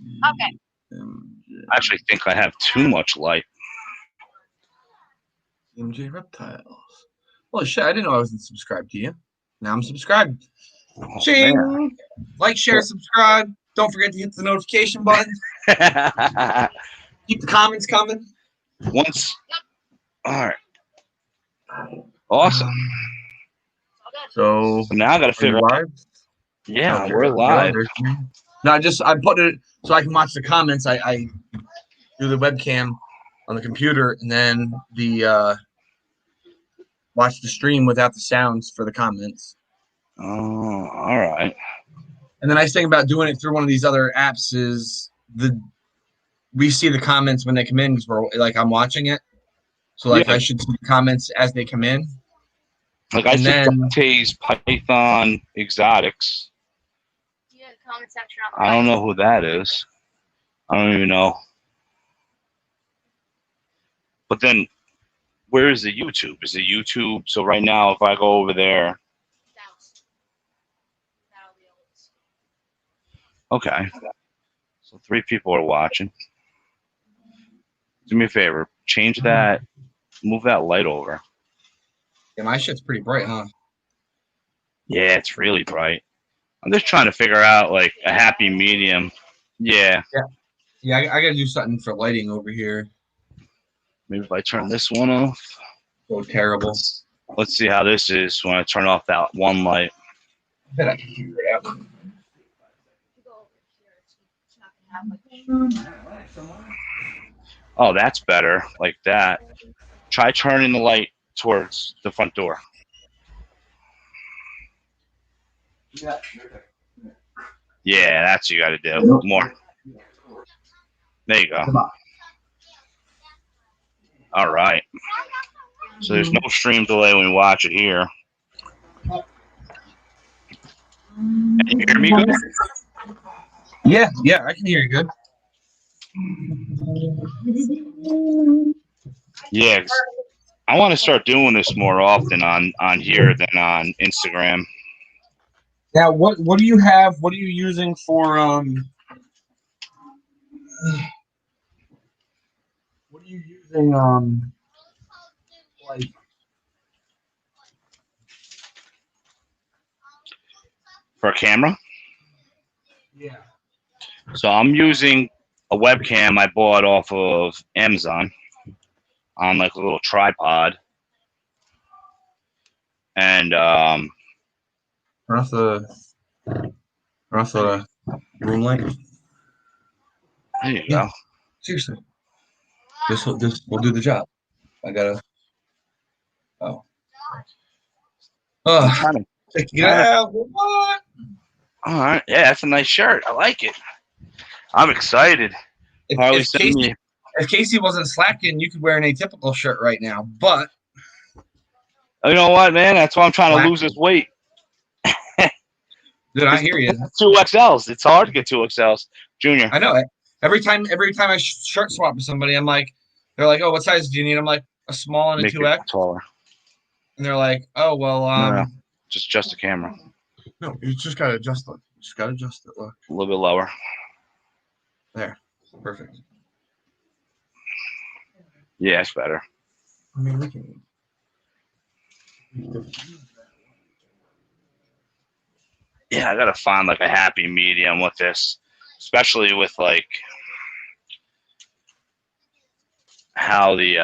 Okay. I actually think I have too much light. MJ Reptiles. Holy shit, I didn't know I wasn't subscribed to you. Now I'm subscribed. Oh, Ching! Like, share, subscribe. Don't forget to hit the notification button. man. Keep the comments coming. Once. All right. Awesome. So So now I got to figure out. live? Yeah, Okay, we're live. No, I put it so I can watch the comments. I do the webcam on the computer and then watch the stream without the sounds for the comments. Oh, all right. And the nice thing about doing it through one of these other apps is we see the comments when they come in because we're like I'm watching it. So like Yeah. I should see the comments as they come in. Like I And see then- Dante's Python Exotics. Yeah, the comment section. I don't know who that is. I don't even know. But then, where is the YouTube? Is it YouTube? So right now, if I go over there, okay. So 3 people are watching. Do me a favor, change that, move that light over. Yeah, my shit's pretty bright, huh? Yeah, it's really bright. I'm just trying to figure out like a happy medium. Yeah. Yeah, I gotta do something for lighting over here. Maybe if I turn this one off. So terrible. Let's see how this is when I turn off that one light. I bet I can figure it out. Oh, that's better. Like that. Try turning the light towards the front door. Yeah, that's what you got to do. More. There you go. All right. So there's no stream delay when we watch it here. Can you hear me good? Yeah, I can hear you good. Yeah. 'Cause I want to start doing this more often on here than on Instagram. Now, what do you have? What are you using for What are you using like For a camera? yeah. So I'm using a webcam I bought off of Amazon on like a little tripod. And Turn off the room light. there you Yeah. go. Seriously. This will do the job. I gotta I'm trying to, check it out. What? all right. Yeah, that's a nice shirt. I like it. I'm excited. Harley If sent me. Casey wasn't slacking, you could wear an Atypical shirt right now. But You know what, man? That's why I'm trying to lose this weight. dude, I hear you. 2XLs. It's hard to get 2XLs. Junior. I know it. Every time I shirt swap with somebody, I'm like, they're like, "Oh, what size do you need?" I'm like, a small and a Make it 2X. taller. And they're like, "Oh, well, No. Just the camera. no, you just gotta adjust it. Just gotta adjust it. Look, A little bit lower. there, perfect. Yeah, it's better. I mean, we can. Yeah, I gotta find like a happy medium with this, especially with like how with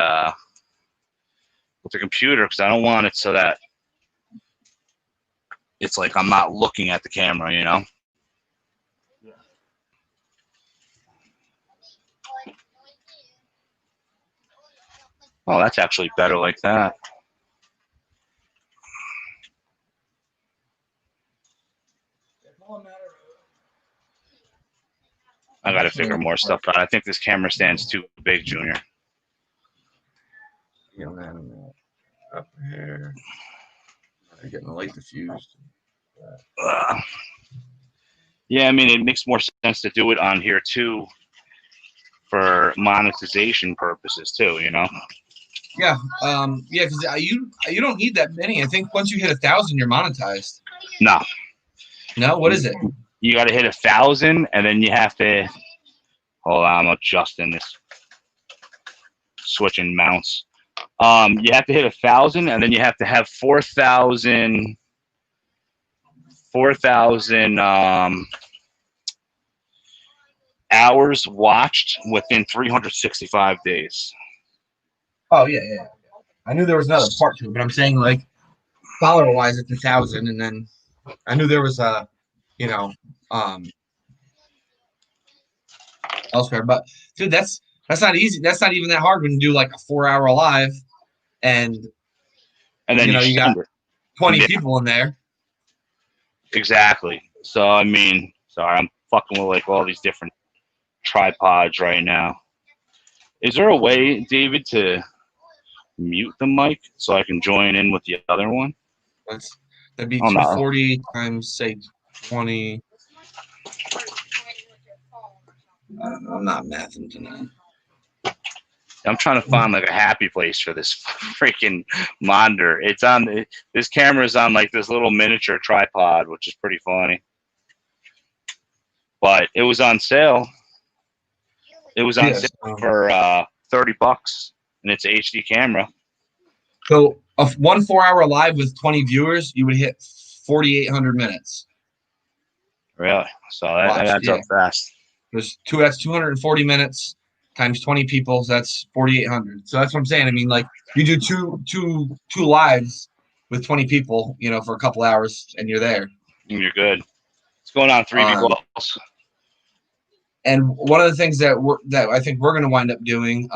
the computer, because I don't want it so that it's like I'm not looking at the camera, you know. Oh, that's actually better like that. I gotta figure more stuff out. I think this camera stand's too big, Junior. Up here. I'm getting the light diffused. Yeah, I mean, it makes more sense to do it on here too, for monetization purposes too. You know. Yeah, because you don't need that many. I think once you hit 1,000, you're monetized. No, No, what is it? you got to hit 1,000, and then you have to Hold on, I'm adjusting this, switching mounts. You have to hit 1,000, and then you have to have 4,000 hours watched within 365 days. Oh yeah. I knew there was another part to it, but I'm saying like follower wise, it's 1,000, and then I knew there was a, you know, elsewhere. But dude, that's not easy. That's not even that hard when you do like a 4 hour live, and And then you know you got send it. 20 Yeah. people in there. Exactly. So I mean, sorry, I'm fucking with like all these different tripods right now. Is there a way, David, to mute the mic so I can join in with the other one? That'd be Oh no, 240 times say 20. I don't know. I'm not mathing tonight. I'm trying to find like a happy place for this freaking monitor. It's on this camera's on like this little miniature tripod, which is pretty funny. But it was on sale. It was on sale for $30, and it's an HD camera. So one 4 hour live with 20 viewers, you would hit 4,800 minutes. Really? So that adds up fast. That's 240 minutes times 20 people. So that's 4,800. So that's what I'm saying. I mean, like you do two lives with 20 people, you know, for a couple hours, and you're there. And you're good. It's going on 3D walls. And one of the things that I think we're going to wind up doing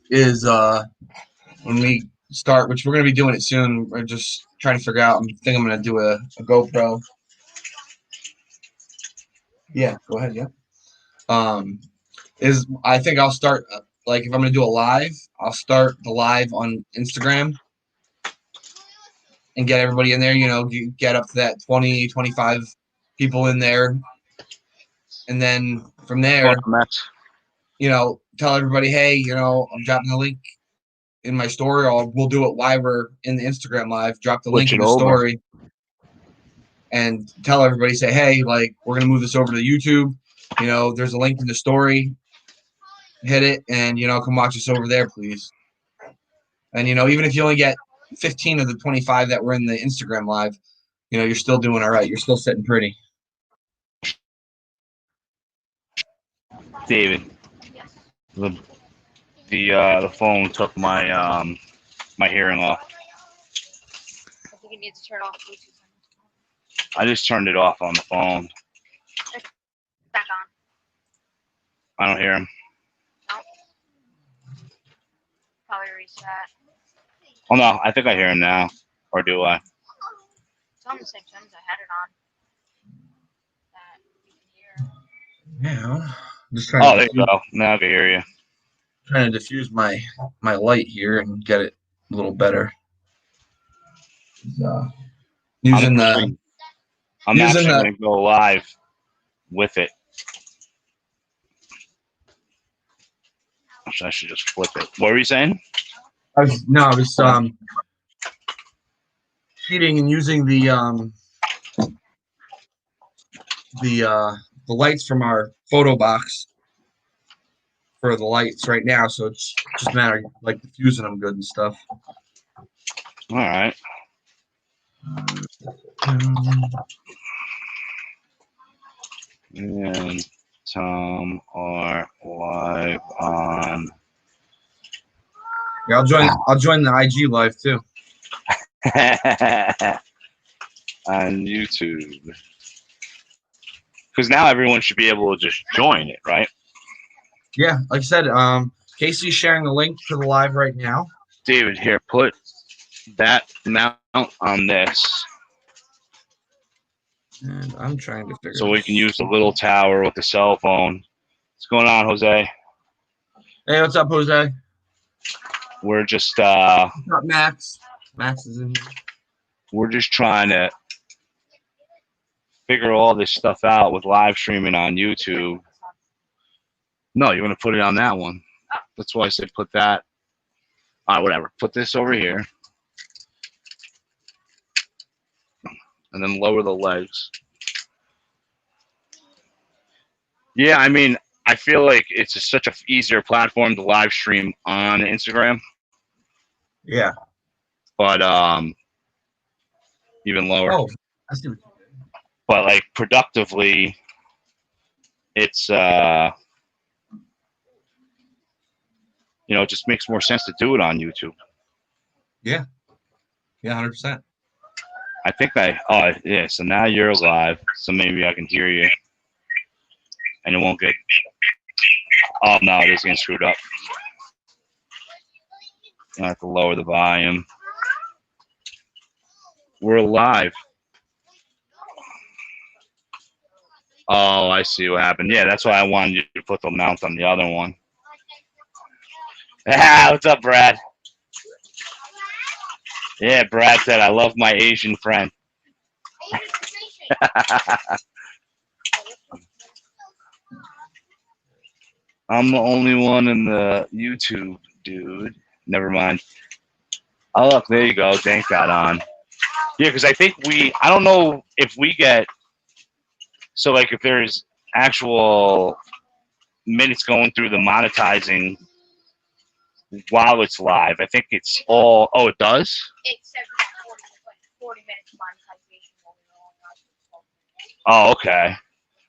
is when we start, which we're going to be doing it soon. We're just trying to figure out. I think I'm going to do a GoPro. Yeah, go ahead. Yeah. I think I'll start like if I'm going to do a live, I'll start the live on Instagram and get everybody in there. You know, get up to that 20, 25 people in there, and then from there, you know, tell everybody, hey, you know, I'm dropping the link in my story, or we'll do it while we're in the Instagram live. Drop the link in the story, and tell everybody, say, hey, like we're gonna move this over to YouTube. You know, there's a link in the story. Hit it, and you know, come watch us over there, please. And you know, even if you only get 15 of the 25 that were in the Instagram live, you know, you're still doing all right. You're still sitting pretty. David, the phone took my my hearing off. I think you need to turn off Bluetooth. I just turned it off on the phone. It's back on. I don't hear him. No. Probably reset. Oh no, I think I hear him now. Or do I? It's on the same terms I had it on. That you can hear. Yeah. Just trying. Oh, there you go. Now I can hear you. Trying to diffuse my light here and get it a little better. I'm actually going to go live with it. I should just flip it. What were you saying? I was cheating and using the lights from our photo box for the lights right now, so it's just a matter of like diffusing them good and stuff. All right. And Tom are live on. Yeah, I'll join the IG live too. On YouTube. Because now everyone should be able to just join it, right? Yeah, like I said, Casey's sharing the link to the live right now. David, here, put that mount on this. And I'm trying to figure so we can use the little tower with the cell phone. What's going on, Jose? Hey, what's up, Jose? We're just what's up, Max? Max is in here. We're just trying to figure all this stuff out with live streaming on YouTube. No, you're gonna put it on that one. That's why I said put that. All right, whatever. Put this over here. And then lower the legs. Yeah, I mean, I feel like it's just such a easier platform to live stream on Instagram, Yeah. but even lower. Oh, I see what you did. But like productively, it's it just makes more sense to do it on YouTube. Yeah. Yeah, 100%. I think yeah. So now you're live, so maybe I can hear you, and it won't get. Oh no, it is getting screwed up. I have to lower the volume. We're live. Oh, I see what happened. Yeah, that's why I wanted you to put the mount on the other one. Ah, what's up, Brad? Yeah, Brad said, I love my Asian friend. I'm the only one in the YouTube, dude. Never mind. Oh, look, there you go. Dank got on. Yeah, because I think I don't know if we get, so like if there's actual minutes going through the monetizing while it's live, I think it's all, oh, it does? It says 40 minutes monetization. Oh, okay.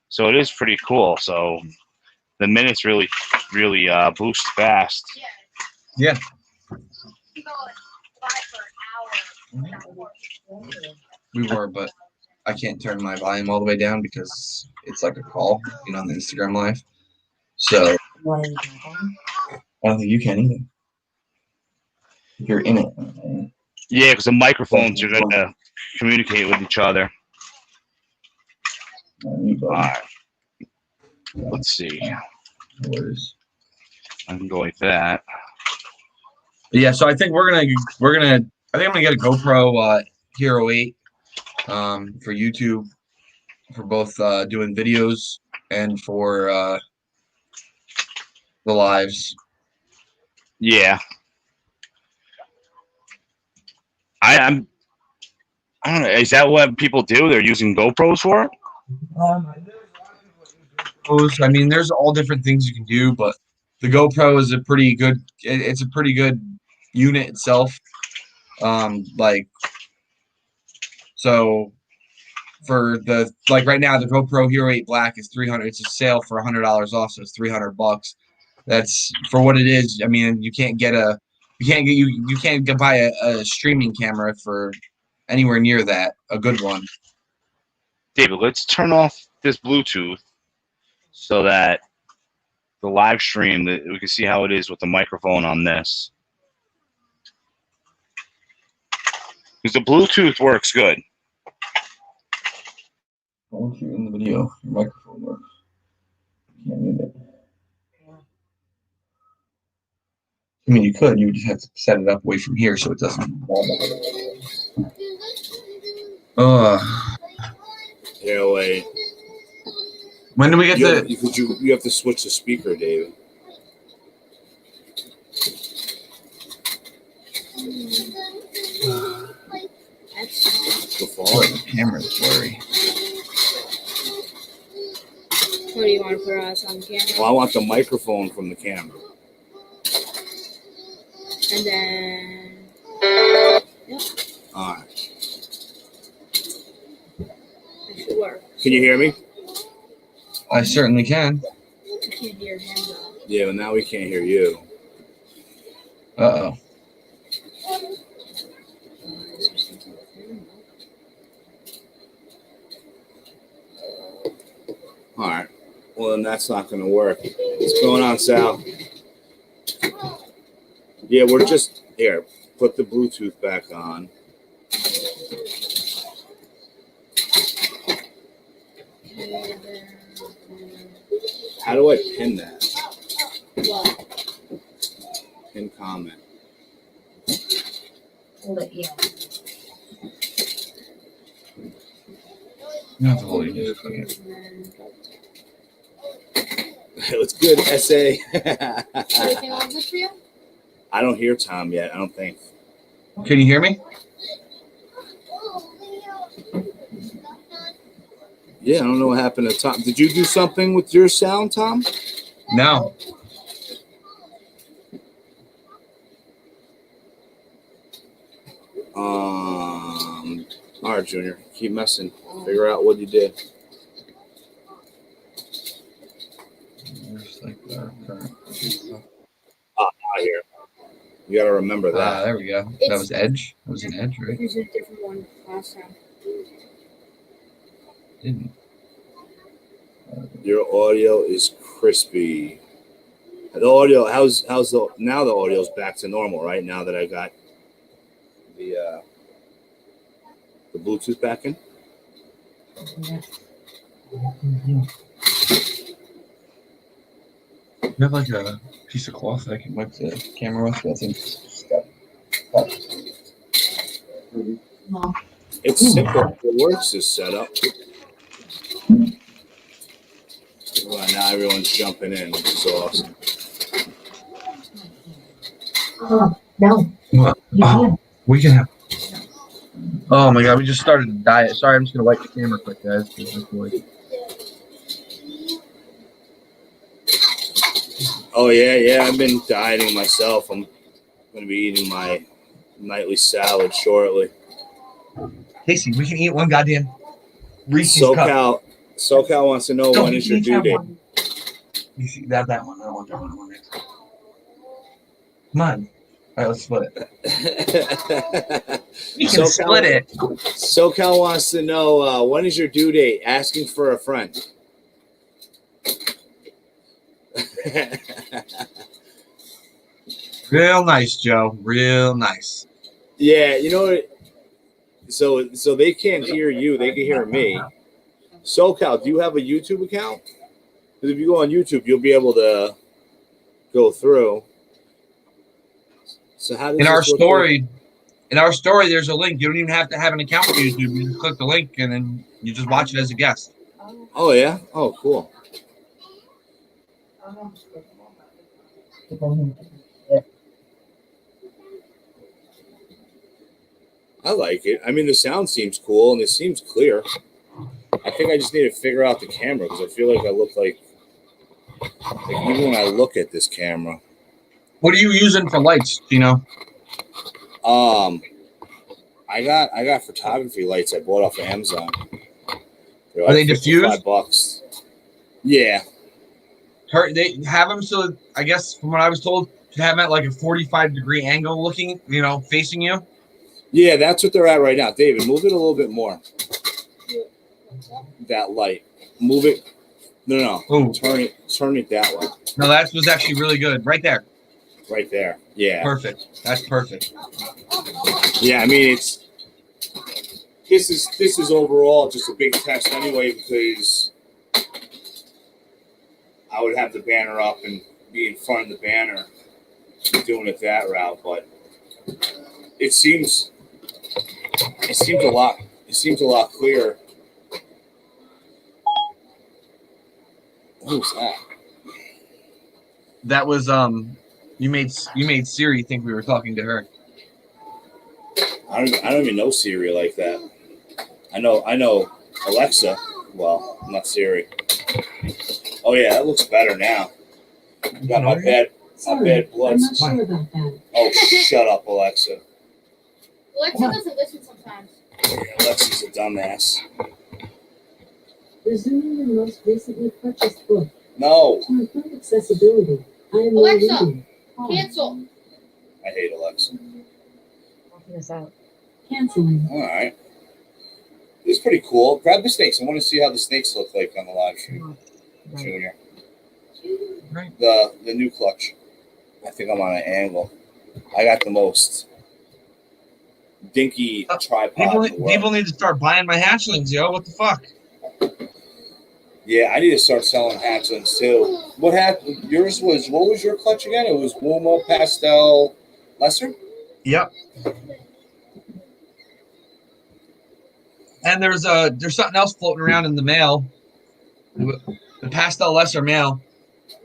So it is pretty cool. So the minutes really boost fast. Yeah. We were, but I can't turn my volume all the way down because it's like a call, on the Instagram live. So I don't think you can either. If you're in it. Yeah, because the microphones are going to communicate with each other. All right. Let's see. I can go like that. Yeah, so I think I think I'm gonna get a GoPro Hero 8 for YouTube for both doing videos and for the lives. Yeah. I don't know. Is that what people do? They're using GoPros for it? I mean, there's all different things you can do, but the GoPro is a pretty good. It's a pretty good unit itself. So for right now, the GoPro Hero 8 Black is $300. It's a sale for $100 off, so it's $300. That's for what it is. I mean, you can't buy a streaming camera for anywhere near that. A good one. David, let's turn off this Bluetooth so that the live stream, that we can see how it is with the microphone on this. Because the Bluetooth works good. Once you're in the video, your microphone works. You can't mute it. I mean, you could. You would just have to set it up away from here so it doesn't. Yeah, wait. When do we get You have to switch the speaker, David. The camera's blurry. What do you want to put us on the camera? Well, I want the microphone from the camera. And then. Yep. All right. That should work. Can you hear me? I certainly can. I can't hear him though. Yeah, but now we can't hear you. Uh-oh. All right. Well, then that's not going to work. What's going on, Sal? Yeah, we're just here. Put the Bluetooth back on. How do I pin that? What? Pin comment. Hold it, yeah. You have to hold it. It's good, SA. Everything all good for you? I don't hear Tom yet. I don't think. Can you hear me? Yeah, I don't know what happened to Tom. Did you do something with your sound, Tom? No. All right, Junior. Keep messing. Figure out what you did. Out here. You got to remember that. There we go. That was Edge. That was an Edge, right? There's a different one last time. Didn't. Your audio is crispy. The audio. How's the now? The audio's back to normal, right? Now that I got the Bluetooth back in. You have like a piece of cloth I can wipe the camera with. I think It's simple. It works. This setup. Well, now everyone's jumping in, which is awesome. No. Oh, we can have. Oh my god, we just started a diet. Sorry, I'm just gonna wipe the camera quick, guys. Oh yeah. I've been dieting myself. I'm gonna be eating my nightly salad shortly. Casey, we can eat one goddamn Reese's cup. SoCal wants to know when is your due date. You see that one? I don't want that one. I want next. Come on. All right, let's split it. We can split it. SoCal wants to know when is your due date. Asking for a friend. Real nice, Joe. Real nice. Yeah, you know what? So they can't hear you. They can hear me. SoCal, do you have a YouTube account? Because if you go on YouTube, you'll be able to go through. So how does in our story? Like? In our story, there's a link. You don't even have to have an account for YouTube. You just click the link and then you just watch it as a guest. Oh yeah. Oh cool. I like it. I mean, the sound seems cool and it seems clear. I think I just need to figure out the camera because I feel like I look like even when I look at this camera. What are you using for lights? Do you know? I got photography lights I bought off of Amazon. Are they diffused? $55. Yeah. They have them so I guess from what I was told to have them at like a 45-degree angle looking, facing you. Yeah, that's what they're at right now. David, move it a little bit more. That light. Move it. No. Ooh. Turn it that way. No, that was actually really good. Right there. Right there. Yeah. Perfect. That's perfect. Yeah, I mean this is overall just a big test anyway because I would have the banner up and be in front of the banner doing it that route, but it seems a lot clearer. Who's that? That was you made Siri think we were talking to her. I don't even know Siri like that. I know Alexa. Well, not Siri. Oh yeah, that looks better now. Got my bad blood. I'm not sure about that. Oh, shut up, Alexa. Alexa doesn't listen sometimes. Yeah, Alexa's a dumbass. Resuming the most recently purchased book. No. To improve accessibility, I am Alexa, reading. cancel. I hate Alexa. Walking us out. Canceling. All right. It's pretty cool. Grab the snakes. I want to see how the snakes look like on the live stream. Junior. Right. The new clutch. I think I'm on an angle. I got the most dinky tripod. People need to start buying my hatchlings, yo. What the fuck? Yeah, I need to start selling hatchlings too. What happened? What was your clutch again? It was Wuma Pastel Lesser? Yep. And there's something else floating around in the mail. The Pastel Lesser mail.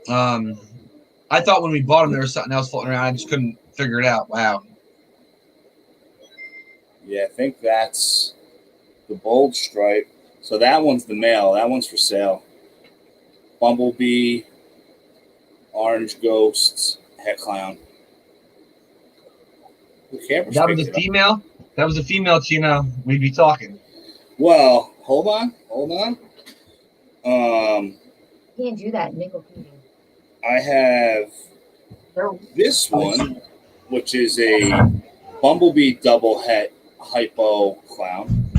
I thought when we bought them there was something else floating around. I just couldn't figure it out. Wow. Yeah, I think that's the bold stripe. So that one's the male. That one's for sale. Bumblebee, Orange Ghosts, Het Clown. The camera's That was picked a it up. female. That was a female, Chino. We'd be talking. Well, hold on. You can't do that. Nickel can do. I have this one, which is a Bumblebee double het hypo clown,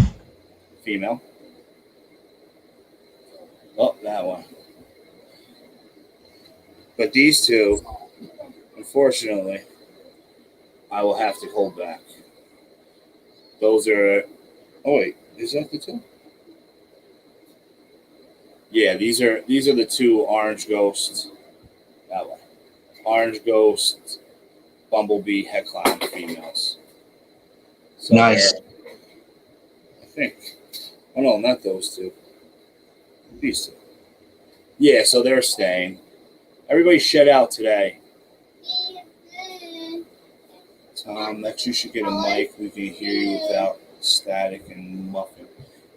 female. Oh, that one. But these two, unfortunately, I will have to hold back. Those are. Oh wait, is that the two? Yeah, these are the two Orange Ghosts. That way, Orange Ghost, Bumblebee, Het Clown females. So Nice. I think. Oh no, not those two. These two. Yeah, so they're staying. Everybody shed out today. Tom, next you should get a mic. We can hear you without static and muffing.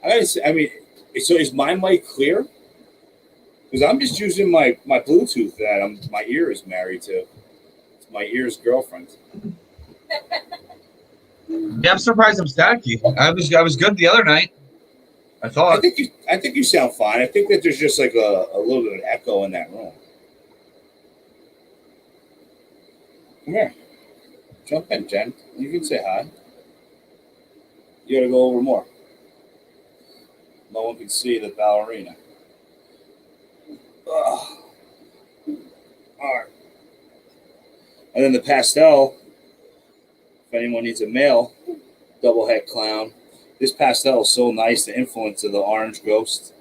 I gotta say, I mean, so is my mic clear? Because I'm just using my Bluetooth that my ear is married to. It's my ear's girlfriend. Yeah, I'm surprised I'm staticky. I was good the other night. I I thought. think you sound fine. I think that there's just like a little bit of echo in that room. Come here. Jump in, Jen. You can say hi. You gotta go over more. No one can see the ballerina. Ugh. All right. And then the pastel, if anyone needs a male double het clown, this pastel is so nice, the influence of the Orange Ghost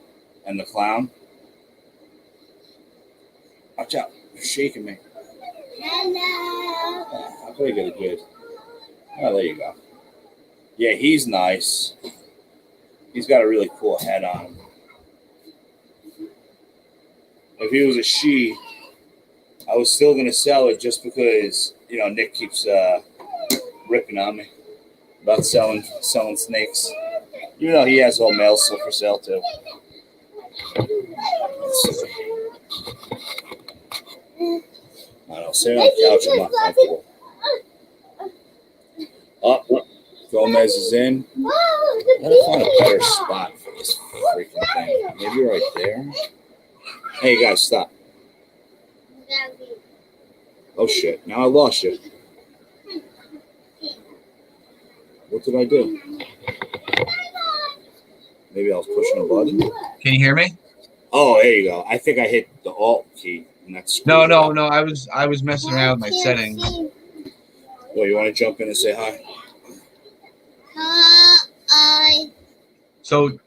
and the clown. Watch out. You're shaking me. Hello. How can I get it good? Oh, there you go. Yeah, he's nice. He's got a really cool head on him. If he was a she, I was still going to sell it just because, Nick keeps ripping on me about selling snakes. You know he has all males still for sale, too. I don't know. Sitting on the couch is not comfortable. Oh, Gomez is in. I gotta find a better spot for this freaking thing. Maybe right there. Hey, you guys, stop. Oh, shit. Now I lost you. What did I do? Maybe I was pushing a button. Can you hear me? Oh, there you go. I think I hit the Alt key. And that's No. I was messing around with my settings. Well, you want to jump in and say hi? Hi. So,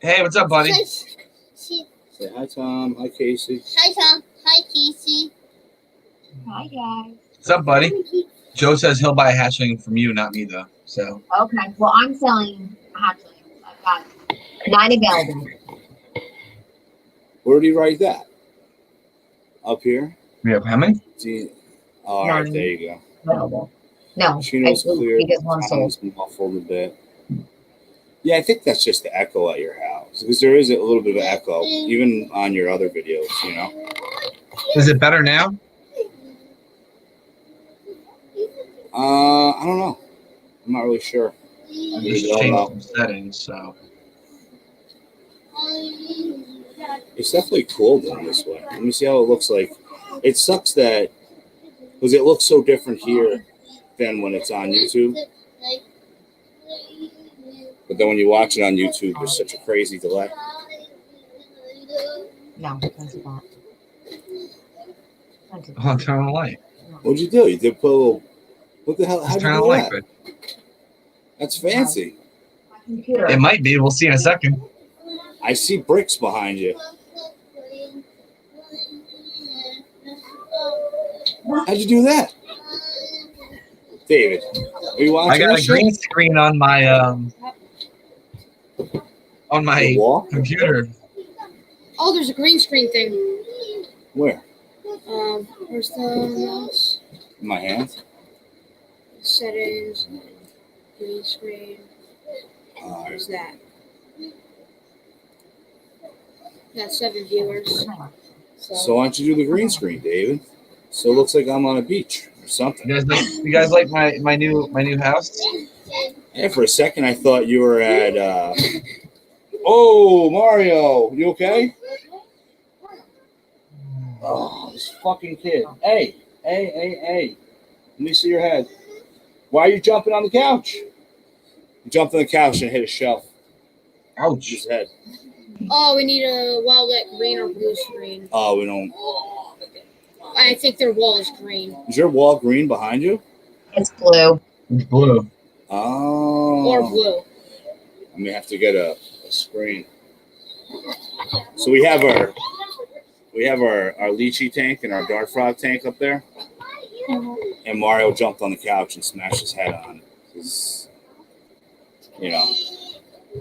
hey, what's up, buddy? Say hi, Tom. Hi, Casey. Hi, Tom. Hi, Casey. Hi, guys. What's up, buddy? Joe says he'll buy a hatchling from you, not me, though. So. Okay. Well, I'm selling hatchlings. I've got 9 available. Where did he write that? Up here? We have how many? All right, 9 there you go. available. No, Chino's I clear. because one sold. Tom's muffled a bit. Yeah, I think that's just the echo at your house because there is a little bit of echo, even on your other videos. Is it better now? I don't know. I'm not really sure. I just changed some settings, so. It's definitely cool done this way. Let me see how it looks like. It sucks that because it looks so different here than when it's on YouTube. But then when you watch it on YouTube, there's such a crazy delay. No, that's not. Oh, turn on the light. What'd you do? You did put a little. What the hell? How'd you Turn on do the light, that? but That's fancy. My computer. it might be. We'll see in a second. I see bricks behind you. How'd you do that? David, are you watching I got this a shit? green screen on my The wall? computer. Oh, there's a green screen thing. Where? Where's the mouse? In my hands? Settings. Green screen. Alright. Where's that? Got 7 viewers. So why don't you do the green screen, David? So it looks like I'm on a beach or something. You guys like my new house? Yeah, for a second I thought you were at. Oh, Mario, you okay? Oh, this fucking kid. Hey. Let me see your head. Why are you jumping on the couch? You jumped on the couch and hit a shelf. Ouch. His head. Oh, we need a well-lit green or blue screen. Oh, we don't. I think their wall is green. Is your wall green behind you? It's blue. It's blue. Oh. Or blue. I may have to get a screen. So we have our lychee tank and our dart frog tank up there. And Mario jumped on the couch and smashed his head on it. 'Cause,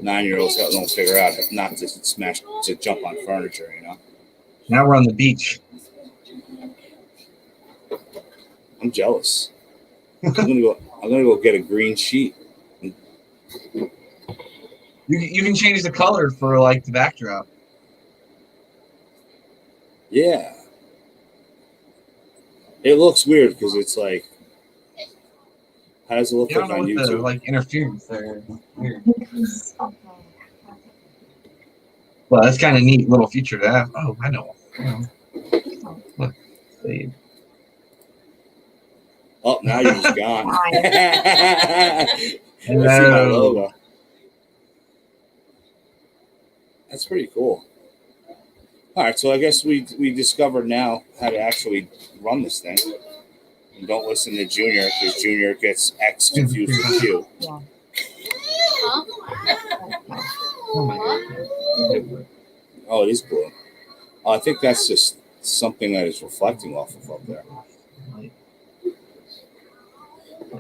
9-year-olds don't figure out not to jump on furniture, Now we're on the beach. I'm jealous. I'm gonna go get a green sheet. You can change the color for like the backdrop. Yeah. It looks weird because it's like, how does it look I don't like know on what the YouTube? like interference there. Weird. Well, that's kind of neat little feature to have. Oh, I know. Look, save. Oh, now you're just gone. I see my logo. That's pretty cool. All right, so I guess we discovered now how to actually run this thing. And don't listen to Junior because Junior gets X confused with Q. Yeah. Oh my God. Oh, it is blue. Oh, I think that's just something that is reflecting off of up there.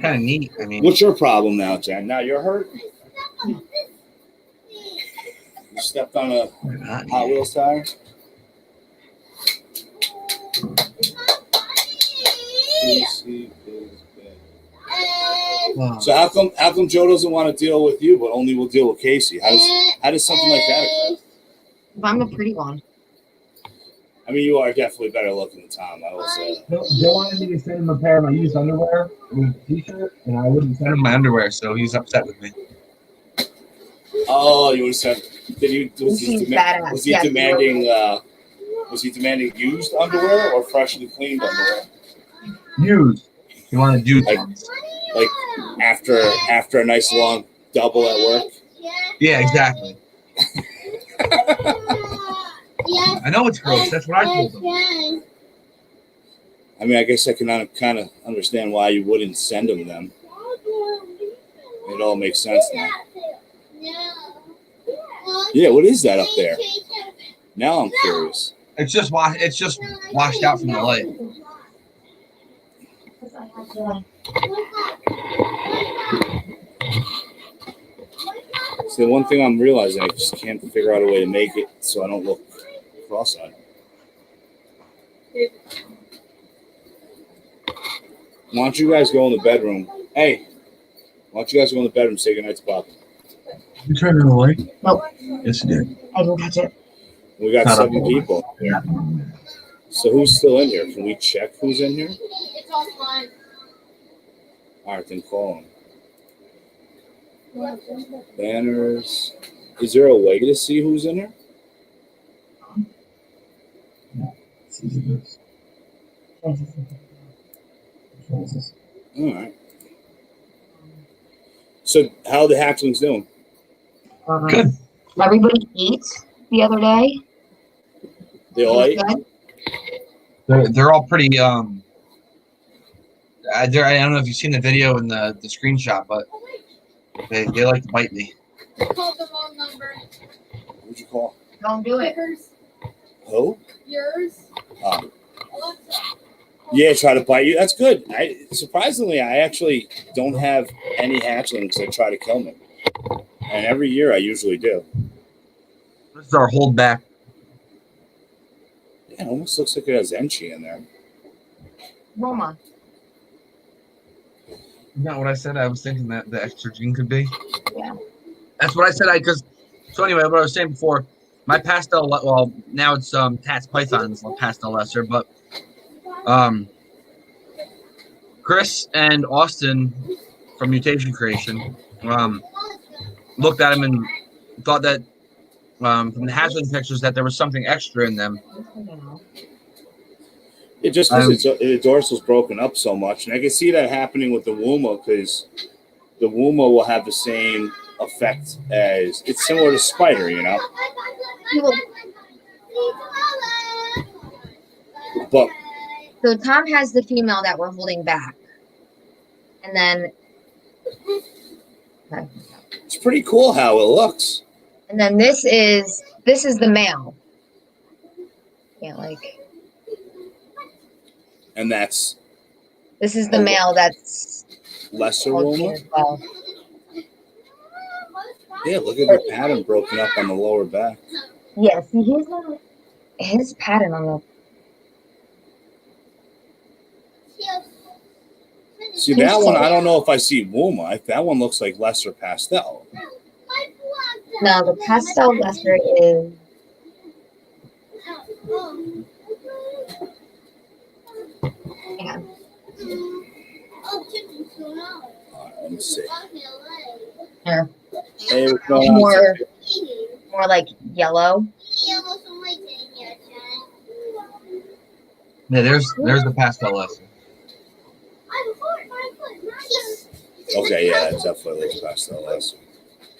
Kind of neat. I mean, What's your problem now, Jen? Now you're hurt? You stepped on a Hot Wheels tire? wow. So how come Joe doesn't want to deal with you, but only will deal with Casey? How does something like that occur? I'm the pretty one. I mean, you are definitely better looking than Tom. I will say that. Joe wanted me to send him a pair of my used underwear and a t-shirt, and I wouldn't send him my underwear, so he's upset with me. Oh, you would have said? Did you? Was he, He's badass. was he Yes. demanding? Was he demanding used underwear or freshly cleaned underwear? Used. He wanted used Like- ones. Like after a nice long double at work. Yeah, exactly. I know it's gross. That's what I told him. I mean, I guess I can kind of understand why you wouldn't send him them. It all makes sense now. Yeah, what is that up there? Now I'm curious. It's just washed out from the light. So the one thing I'm realizing, I just can't figure out a way to make it so I don't look cross-eyed. Why don't you guys go in the bedroom? Hey, why don't you guys go in the bedroom and say goodnight to Papa? You turned it away? Nope. Yes, you did. I didn't touch it. We got Not 7 up. people. Yeah. So who's still in here? Can we check who's in here? It's offline. All right, then call them. Banners. Is there a way to see who's in here? All right. So how are the hatchlings doing? Good. Everybody eats the other day. They It all was ate? good. They're all pretty I don't know if you've seen the video and the screenshot, but they like to bite me. Called the wrong number. What'd you call? Don't do it. Who? Yours. Um, Alexa. yeah, try to bite you. That's good. Surprisingly, I actually don't have any hatchlings that try to kill me. And every year I usually do. This is our holdback. Yeah, it almost looks like it has Enchi in there. Roma. Isn't that what I said? I was thinking that the extra gene could be. Yeah. That's what I said. So anyway, what I was saying before, my pastel. Well, now it's Tats Python's pastel lesser, but Chris and Austin from Mutation Creation looked at him and thought that from the hazard pictures that there was something extra in them. It just because the dorsal's broken up so much, and I can see that happening with the Wuma because the Wuma will have the same effect as it's similar to Spider, you know. But So Tom has the female that we're holding back, and then it's pretty cool how it looks. and then this is the male. Yeah, like And that's this is the male that's lesser bulky Wuma. as well. Yeah, look at the pattern broken up on the lower back. Yeah, see his pattern on the See that one? I don't know if I see Wuma. That one looks like lesser pastel. no, the pastel lesser is hang on. Alright, let me see. Here. Hey, what's going on? More like yellow. Yeah, there's the pastel lesser. Okay, yeah, that's definitely looks pastel lesser.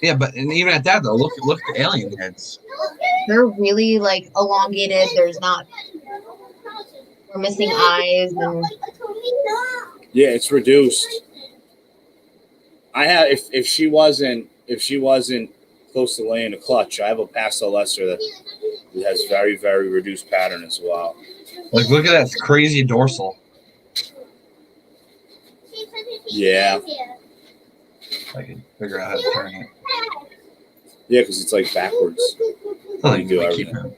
Yeah, but and even at that though, look at the alien heads. They're really like elongated. There's not we're missing eyes and Yeah, it's reduced. I have if she wasn't close to laying a clutch, I have a pastel lesser that has very, very reduced pattern as well. Like look at that crazy dorsal. Yeah. I can figure out how to turn it. Yeah, because it's like backwards. I think do we're keep everything. him.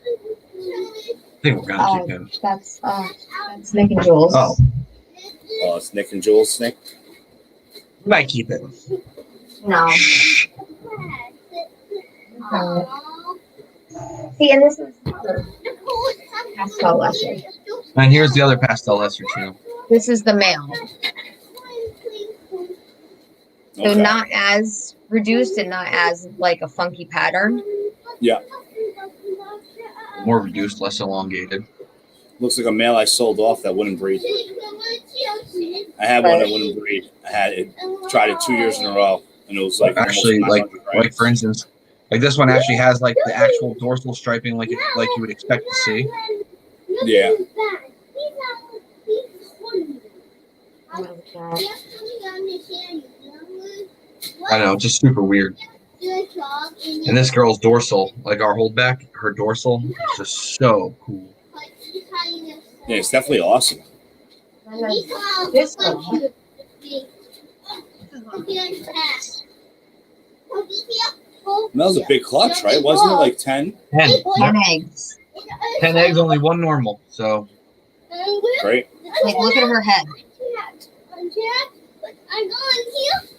I think we're gonna keep him. that's Nick and Jules. Oh, Oh, it's Nick and Jules Nick. we might keep it. No. See, and this is the pastel lesser. And here's the other pastel lesser too. This is the male. So Okay. not as reduced and not as like a funky pattern. Yeah. More reduced, less elongated. Looks like a male I sold off that wouldn't breed. I had one that wouldn't breed. I had it, tried it 2 years in a row, and it was like Actually, almost like 900 grams. for instance, like this one actually has like the actual dorsal striping, like you would expect to see. Yeah. I know, it's just super weird. And this girl's dorsal, like our holdback, her dorsal is just so cool. Yeah, it's definitely awesome. This one. And that was a big clutch, right? Wasn't it like 10? 10. 10 eggs. 10 eggs, only one normal. So Great. Like, look at her head.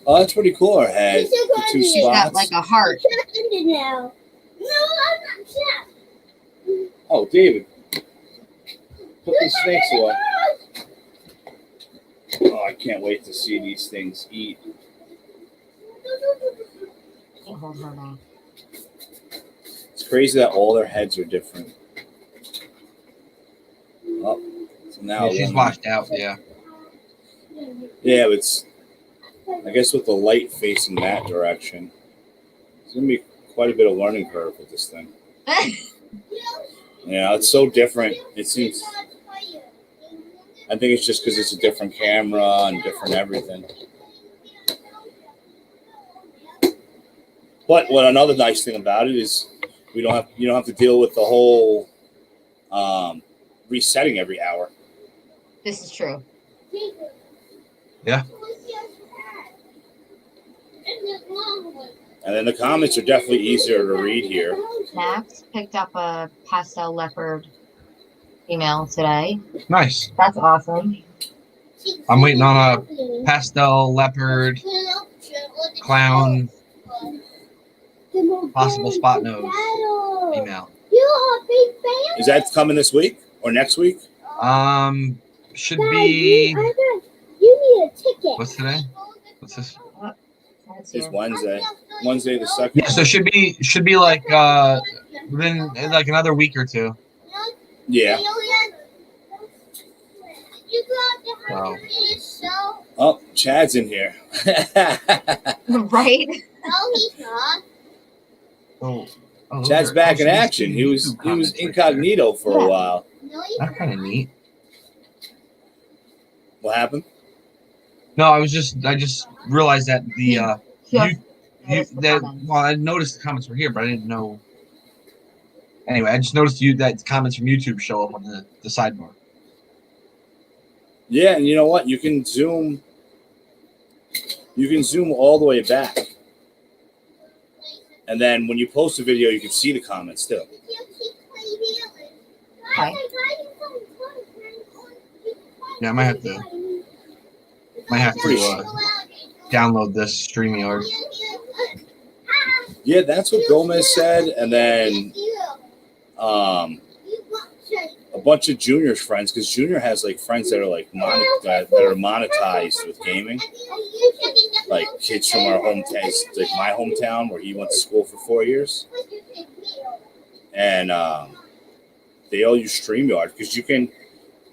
Oh, that's pretty cool. Her head, the two She's got spots. like a heart. Oh, David, put these snakes away. Oh, I can't wait to see these things eat. It's crazy that all their heads are different. Oh, so now yeah, she's washed out. Yeah. Yeah, but it's, I guess with the light facing that direction, it's gonna be quite a bit of learning curve with this thing. Yeah, it's so different. It seems. I think it's just because it's a different camera and different everything. But what another nice thing about it is you don't have to deal with the whole resetting every hour. This is true. Yeah. And then the comments are definitely easier to read here. Max picked up a pastel leopard female today. Nice. That's awesome. I'm waiting on a pastel leopard clown possible spot nose female. Is that coming this week or next week? Should be. What's today? What's this? It's Wednesday. Wednesday the 2nd. Yeah, so should be like within like another week or two. Yeah. Wow. Oh, Chad's in here. Right? Oh, Chad's back in action. He was incognito for a while. That's kind of neat. What happened? No, I just realized that the I noticed the comments were here, but I didn't know. Anyway, I just noticed that comments from YouTube show up on the sidebar. Yeah, and you know what? You can zoom all the way back. And then when you post a video, you can see the comments too. Okay. Yeah, I might have to download this StreamYard. Yeah, that's what Gomez said, and then a bunch of Junior's friends, because Junior has like friends that are like that are monetized with gaming, like kids from our hometown, like my hometown where he went to school for 4 years, and they all use StreamYard because you can.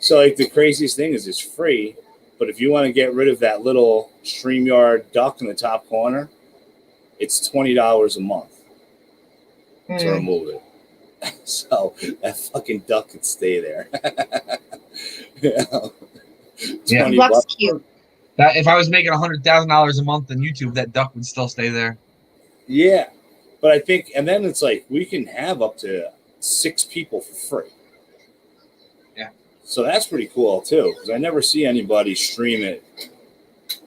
So like the craziest thing is it's free, but if you want to get rid of that little StreamYard duck in the top corner, it's $20 a month to remove it. So that fucking duck could stay there. Yeah, Duck's cute. That if I was making $100,000 a month on YouTube, that duck would still stay there. Yeah, but I think, and then it's like we can have up to 6 people for free. Yeah. So that's pretty cool too, because I never see anybody stream it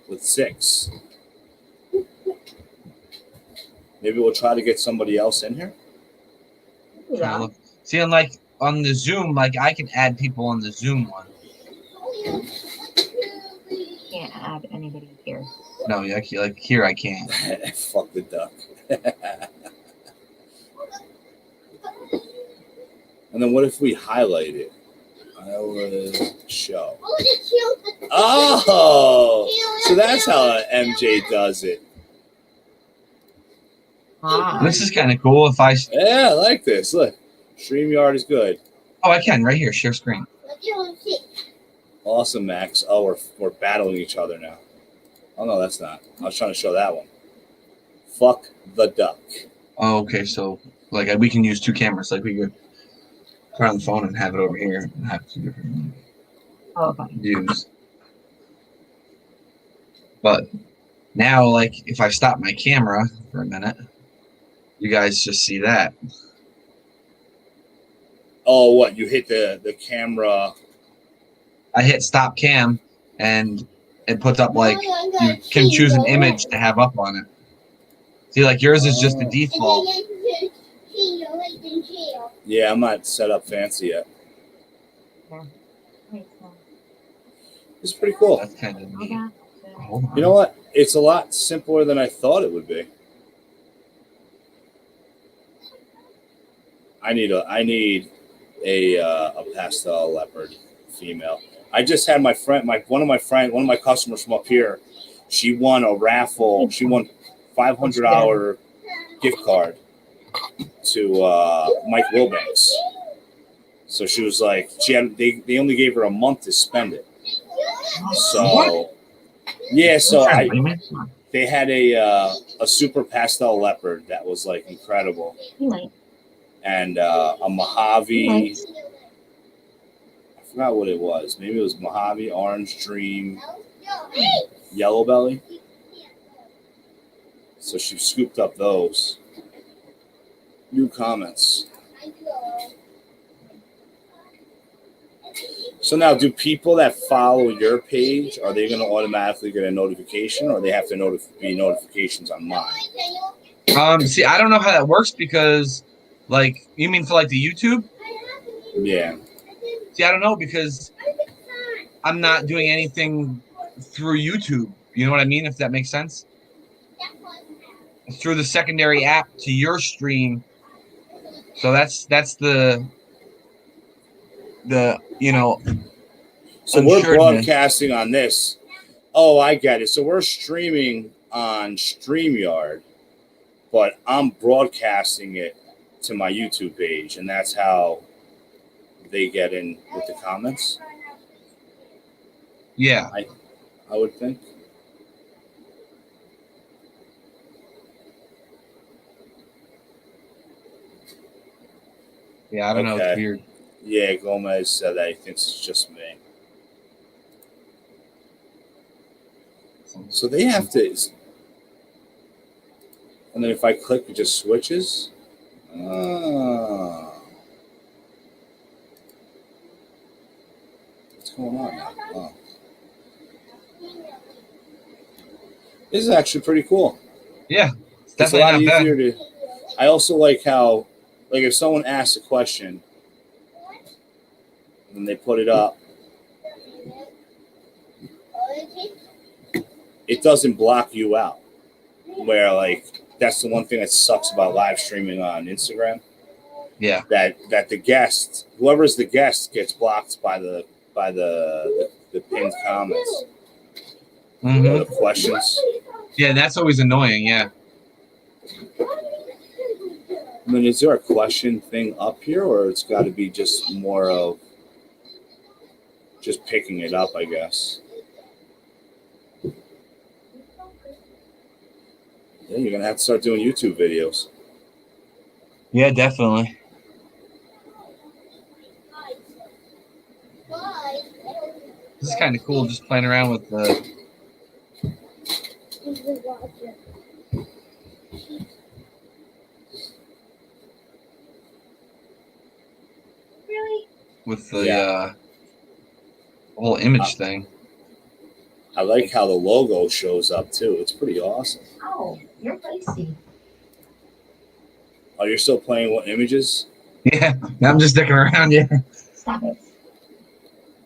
with 6. Maybe we'll try to get somebody else in here. Yeah. See, on like on the Zoom, like I can add people on the Zoom one. Can't add anybody here. No, like here I can't. Fuck the duck. And then what if we highlight it? Show. Oh, so that's how MJ does it. This is kind of cool. If I Yeah, I like this. Look, StreamYard is good. I can right here, share screen. Awesome, Max. Oh, we're battling each other now. Oh no, that's not. I was trying to show that one. Fuck the duck. Oh, okay. So like we can use 2 cameras. Like we could put on the phone and have it over here and have 2 different views. But now, like if I stop my camera for a minute, you guys just see that. Oh, what? You hit the camera. I hit stop cam and it puts up like you can choose an image to have up on it. See, like yours is just the default. Yeah, I'm not set up fancy yet. It's pretty cool. That's kind of neat. Hold on. You know what? It's a lot simpler than I thought it would be. I need a pastel leopard female. I just had my friend, one of my customers from up here. She won a raffle. She won $500 gift card to Mike Wilbanks. So she was like, they only gave her a month to spend it. So yeah, so they had a super pastel leopard that was like incredible, and a Mojave. I forgot what it was. Maybe it was Mojave, Orange Dream, Yellow Belly. So she scooped up those. New comments. So now, do people that follow your page, are they going to automatically get a notification, or they have to be notifications on mine? See, I don't know how that works because, like, you mean for like the YouTube? Yeah. See, I don't know because I'm not doing anything through YouTube. You know what I mean? If that makes sense. Through the secondary app to your stream So that's the So we're Unsureness. broadcasting on this. Oh, I get it. So we're streaming on StreamYard, but I'm broadcasting it to my YouTube page, and that's how they get in with the comments. Yeah. I would think. Yeah, I don't know. Okay. It's weird. Yeah, Gomez said that he thinks it's just me. So they have to. And then if I click, it just switches. Oh. What's going on now? Oh. This is actually pretty cool. Yeah, it's It's a lot definitely not bad. easier to. I also like how, like, if someone asks a question and they put it up, it doesn't block you out. Where, like, that's the one thing that sucks about live streaming on Instagram. Yeah. That the guest, whoever's the guest, gets blocked by the pinned comments or Mm-hmm. the questions. Yeah, that's always annoying. Yeah. I mean, is there a question thing up here, or it's got to be just more of just picking it up, I guess? Yeah, you're gonna have to start doing YouTube videos. Yeah, definitely. This is kind of cool, just playing around with the. With the Yeah. whole image thing. I like how the logo shows up too. It's pretty awesome. Oh, you're feisty. Oh, you're still playing with images? Yeah, I'm just sticking around. Yeah, Stop it.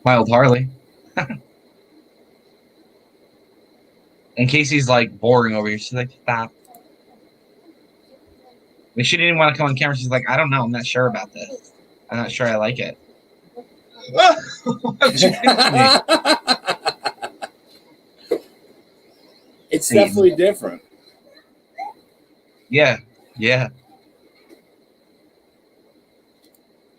Wild Harley. And Casey's like boring over here. She's like, stop. I mean, she didn't even want to come on camera. She's like, I don't know. I'm not sure about this. I'm not sure I like it. What'd you think to me? It's definitely different. Yeah, yeah.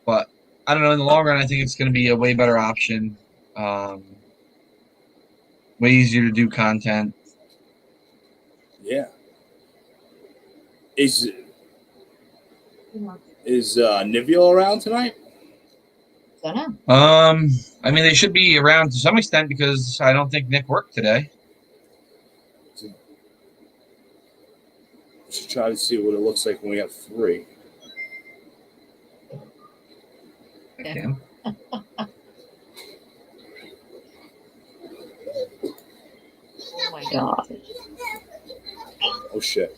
But I don't know. In the long run, I think it's going to be a way better option. Way easier to do content. Yeah. Is Nivio around tonight? Don't know. I mean, they should be around to some extent because I don't think Nick worked today. We should try to see what it looks like when we have 3. I can. Oh my god. Oh shit.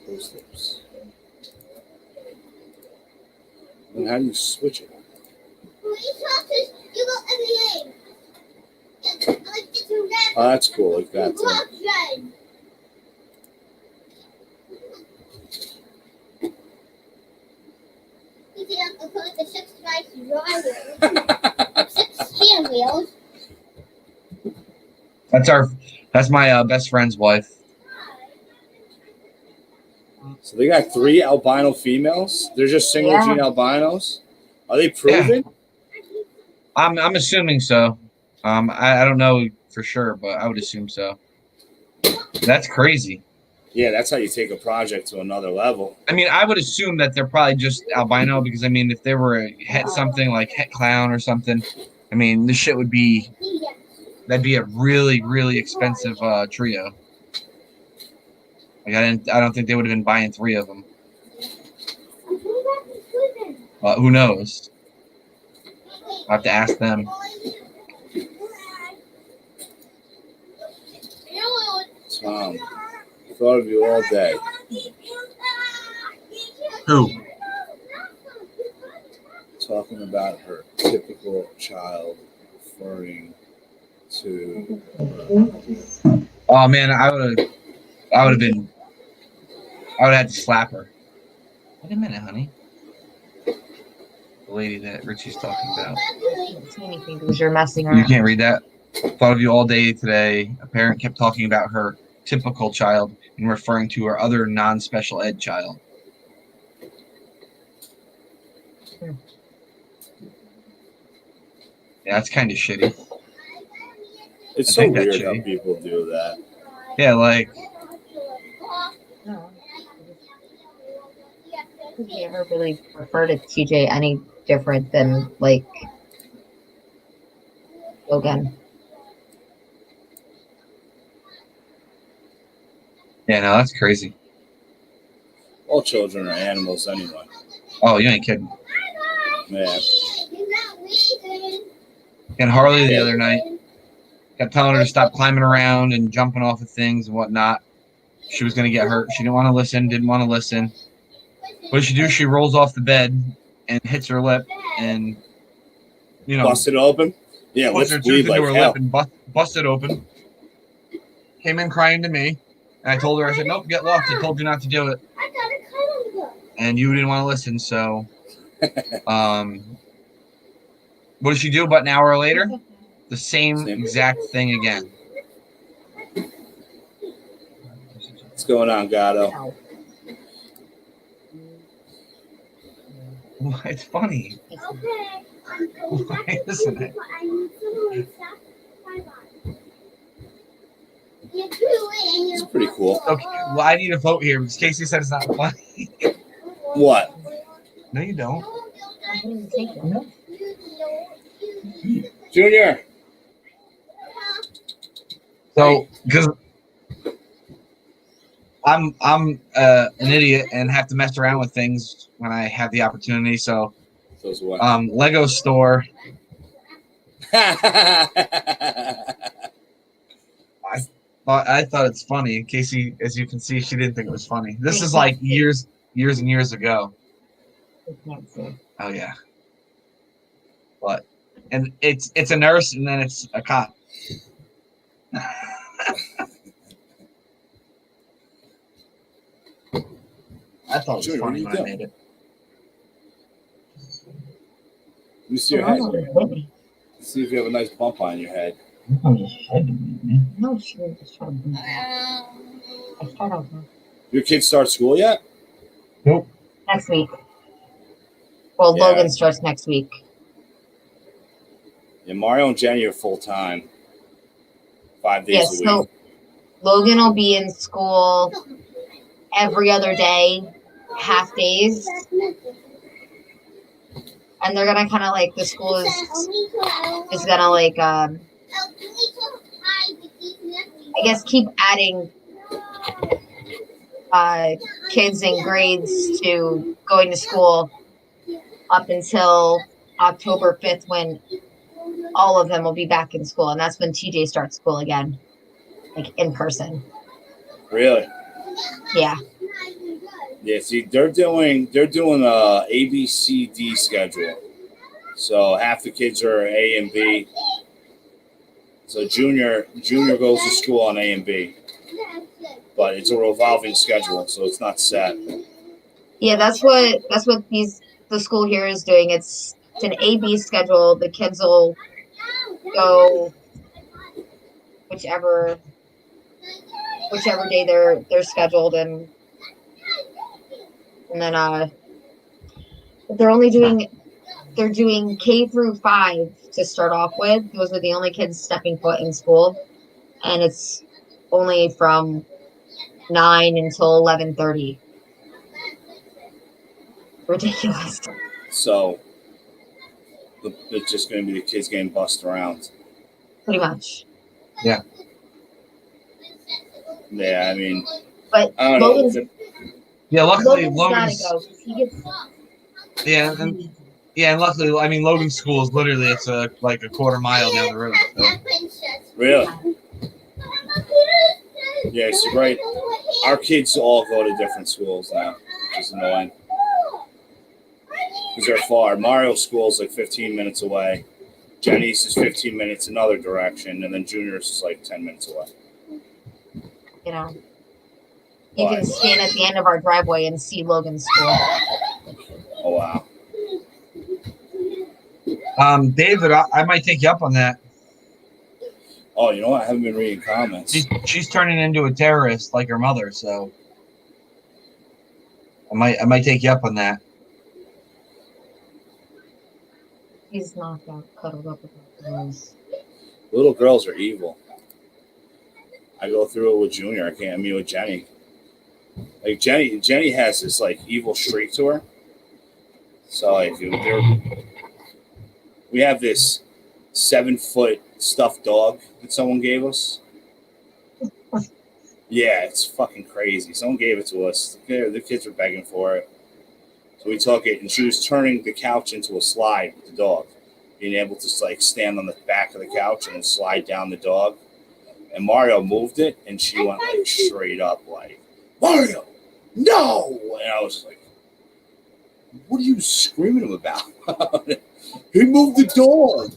Those lips. And how do you switch it? Oh, that's cool, like that too. That's my best friend's wife. So they got 3 albino females. They're just single gene albinos. Are they proven? I'm assuming so. I don't know for sure, but I would assume so. That's crazy. Yeah, that's how you take a project to another level. I mean, I would assume that they're probably just albino because I mean, if they were something like Het Clown or something, I mean, this shit would be that'd be a really, really expensive trio. Like I don't think they would have been buying 3 of them. Who knows? I'll have to ask them. Tom, thought of you all day. Who? Talking about her typical child referring to. Oh man, I would have had to slap her. Wait a minute, honey. The lady that Richie's talking about. I can't see anything because you're messing You around. can't read that. Thought of you all day today. A parent kept talking about her typical child and referring to her other non-special ed child. Hmm. Yeah, that's kind of shitty. It's I so think that's weird how shitty. people do that. Yeah, like No. I don't ever really refer to TJ any different than like Logan. yeah, no, that's crazy. All children are animals anyway. Oh, you ain't kidding. Man. And Harley the other night kept telling her to stop climbing around and jumping off of things and whatnot. She was gonna get hurt. She didn't want to listen. Didn't want to listen. What does she do? She rolls off the bed and hits her lip, and Busted open? Yeah, puts lips her tooth bleed into like her hell. lip and busted open. Came in crying to me, and I told her, I said, "Nope, get lost. I told you not to do it, and you didn't want to listen." So, what did she do? About an hour later, the same exact thing again. What's going on, Gato? No. It's funny. Why isn't it? It's pretty cool. Okay, well, I need a vote here because Casey said it's not funny. What? No, you don't. I didn't even take it. Junior. So, because I'm an idiot and have to mess around with things when I have the opportunity. So, Those what? Lego store. I thought it's funny. Casey, as you can see, she didn't think it was funny. This is like years and years ago. I can't see. Oh yeah. But and it's a nurse and then it's a cop. I thought it was funny when I made it. Let me see your head. Let's see if you have a nice bump on your head. No, she was just trying to. I start off Your kids start school yet? Nope. next week. Well, Yeah. Logan starts next week. Yeah, Mario and Jenny are full time. 5 days Yes, a week. so Logan will be in school every other day, half days. And they're gonna kind of like the school is gonna like I guess keep adding kids and grades to going to school up until October 5th when all of them will be back in school, and that's when TJ starts school again, like in person. Really? Yeah. Yeah, see, they're doing a ABCD schedule. So half the kids are A and B. So junior goes to school on A and B. But it's a revolving schedule, so it's not set. Yeah, that's what the school here is doing. It's an AB schedule. The kids will go whichever day they're scheduled, and then they're doing K through 5 to start off with. Those are the only kids stepping foot in school, and it's only from 9 until 11:30. Ridiculous. So it's just going to be the kids getting bussed around. Pretty much. Yeah. Yeah, I mean, But I don't know. Logan's Yeah, luckily Logan's Logan's gotta go. He gets and luckily I mean Logan's school is literally it's like a quarter mile down the road. So. Really? Yeah, so right. Our kids all go to different schools now, which is annoying. Because they're far. Mario's school is like 15 minutes away. Jenny's is 15 minutes another direction, and then Junior's is like 10 minutes away. you know. You can stand at the end of our driveway and see Logan's school. Oh, wow. David, I might take you up on that. Oh, you know what? I haven't been reading comments. She's turning into a terrorist like her mother, so I might take you up on that. He's knocked out, cuddled up with the girls. Little girls are evil. I go through it with Junior. I mean with Jenny. Like Jenny has this like evil streak to her. So like we have this 7-foot stuffed dog that someone gave us. Yeah, it's fucking crazy. Someone gave it to us. The kids were begging for it. So we took it, and she was turning the couch into a slide with the dog, being able to like stand on the back of the couch and then slide down the dog. And Mario moved it, and she went like straight up like, Mario, no! And I was just like, what are you screaming about? He moved the dog.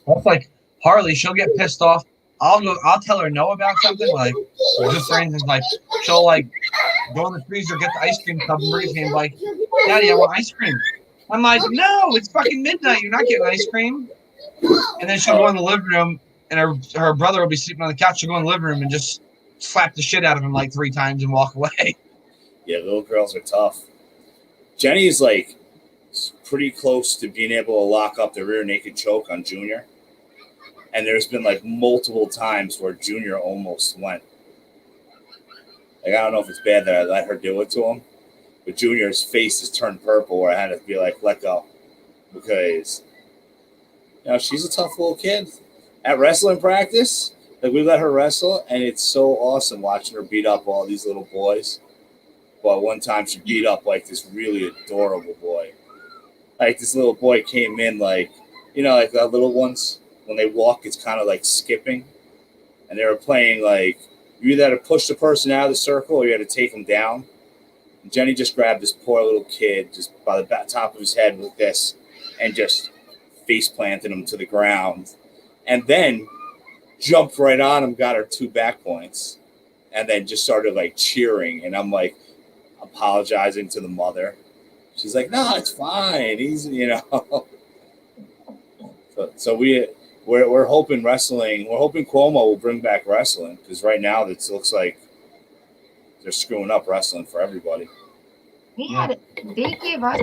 That's like Harley. She'll get pissed off. I'll tell her no about something. Like, just for instance, like she'll like go in the freezer, get the ice cream cup, and bring it to me and be like, Daddy, I want ice cream. I'm like, no, it's fucking midnight. You're not getting ice cream. And then she'll go in the living room, and her brother will be sleeping on the couch. She'll go in the living room and just slap the shit out of him like 3 times and walk away. Yeah, little girls are tough. Jenny's like pretty close to being able to lock up the rear naked choke on Junior. And there's been like multiple times where Junior almost went. Like, I don't know if it's bad that I let her do it to him, but Junior's face has turned purple where I had to be like, let go. Because, she's a tough little kid. At wrestling practice, like we let her wrestle, and it's so awesome watching her beat up all these little boys. But one time she beat up like this really adorable boy. Like this little boy came in like, like the little ones. When they walk, it's kind of like skipping. And they were playing like, you either had to push the person out of the circle or you had to take them down. And Jenny just grabbed this poor little kid just by the top of his head with this and just face planted him to the ground. And then jumped right on him, got her 2 back points. And then just started like cheering. And I'm like apologizing to the mother. She's like, no, it's fine. He's, So we're hoping wrestling. We're hoping Cuomo will bring back wrestling because right now it looks like they're screwing up wrestling for everybody. They gave us.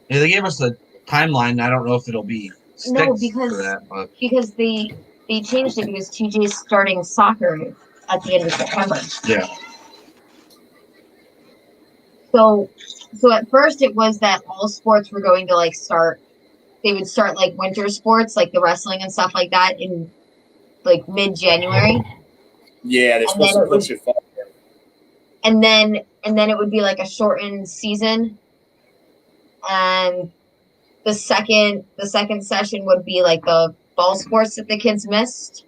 They gave us a timeline. I don't know if it'll be because they changed it because TJ's starting soccer at the end of September. Yeah. So at first it was that all sports were going to like start. They would start like winter sports, like the wrestling and stuff like that, in like mid-January. Yeah, they're supposed to push it forward. And then it would be like a shortened season, and the second session would be like the fall sports that the kids missed,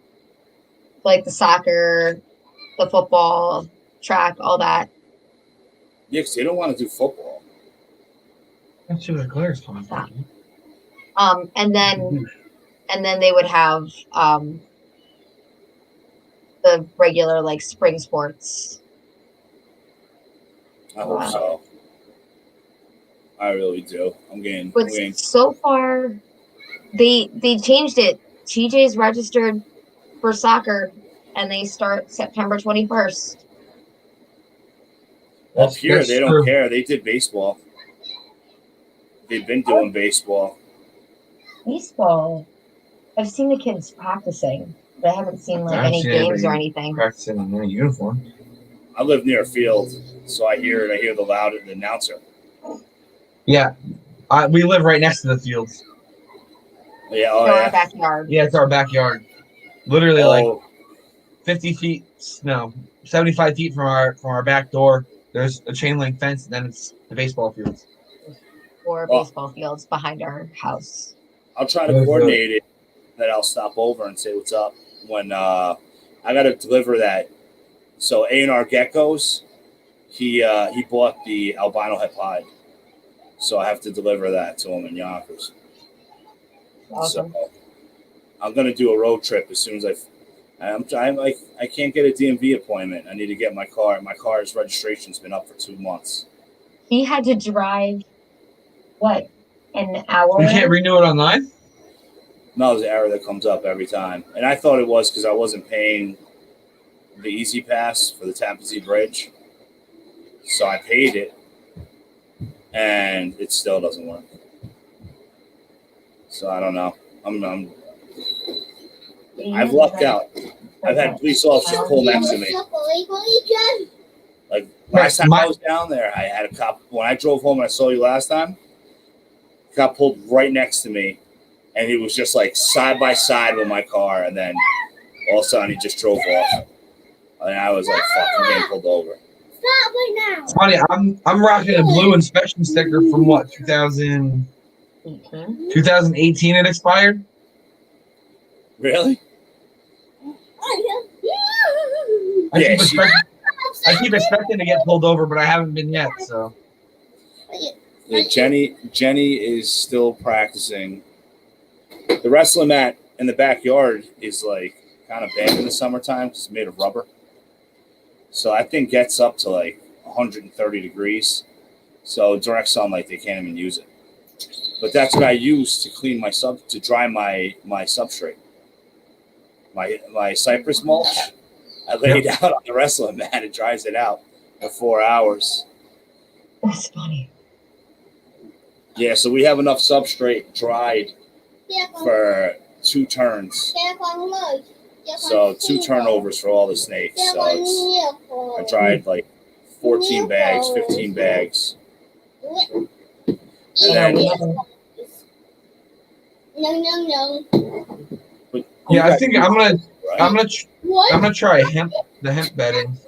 like the soccer, the football, track, all that. Yeah, because they don't want to do football. Let's see what Claire's talking about. And then they would have the regular like spring sports. I hope so. I really do. But so far, they changed it. TJ's registered for soccer, and they start September 21st. Up here, they don't care. They did baseball. They've been doing baseball. Baseball. I've seen the kids practicing, but I haven't seen like any games or anything. Practicing in their uniform. I live near a field, so I hear it. I hear the announcer. Yeah, we live right next to the fields. Yeah, Our backyard. Yeah, it's our backyard. Literally like 50 feet, no, 75 feet from our back door. There's a chain link fence, and then it's the baseball fields. 4 baseball fields behind our house. I'll try to coordinate it. That I'll stop over and say what's up when I got to deliver that. So A&R Geckos, he bought the albino hepide, so I have to deliver that to him in Yonkers. Awesome. So I'm gonna do a road trip as soon as I can't get a DMV appointment. I need to get my car. My car's registration's been up for 2 months. He had to drive what An hour. You can't renew it online? No, there's an error that comes up every time. And I thought it was because I wasn't paying the Easy Pass for the Tappan Zee Bridge. So I paid it, and it still doesn't work. So I don't know. I've lucked out. I've had police officers pull next to me. Like last time I was down there, I had a cop. When I drove home and I saw you last time, a cop pulled right next to me, and he was just like side by side with my car, and then all of a sudden he just drove off, and I was like, "Fuck, I'm getting pulled over." Stop right now. It's funny. I'm rocking a blue inspection sticker from what 2018 it expired. Really? I keep expecting to get pulled over, but I haven't been yet. So Yeah, Jenny is still practicing. The wrestling mat in the backyard is like kind of bad in the summertime because it's made of rubber. So that thing gets up to like 130 degrees. So direct sunlight, they can't even use it. But that's what I use to clean to dry my substrate. My cypress mulch. I lay it out on the wrestling mat. It dries it out for 4 hours. That's funny. Yeah, so we have enough substrate dried for 2 turns. So 2 turnovers for all the snakes. So I dried like 14 bags, 15 bags. And then, yeah, I think I'm gonna try the hemp bedding,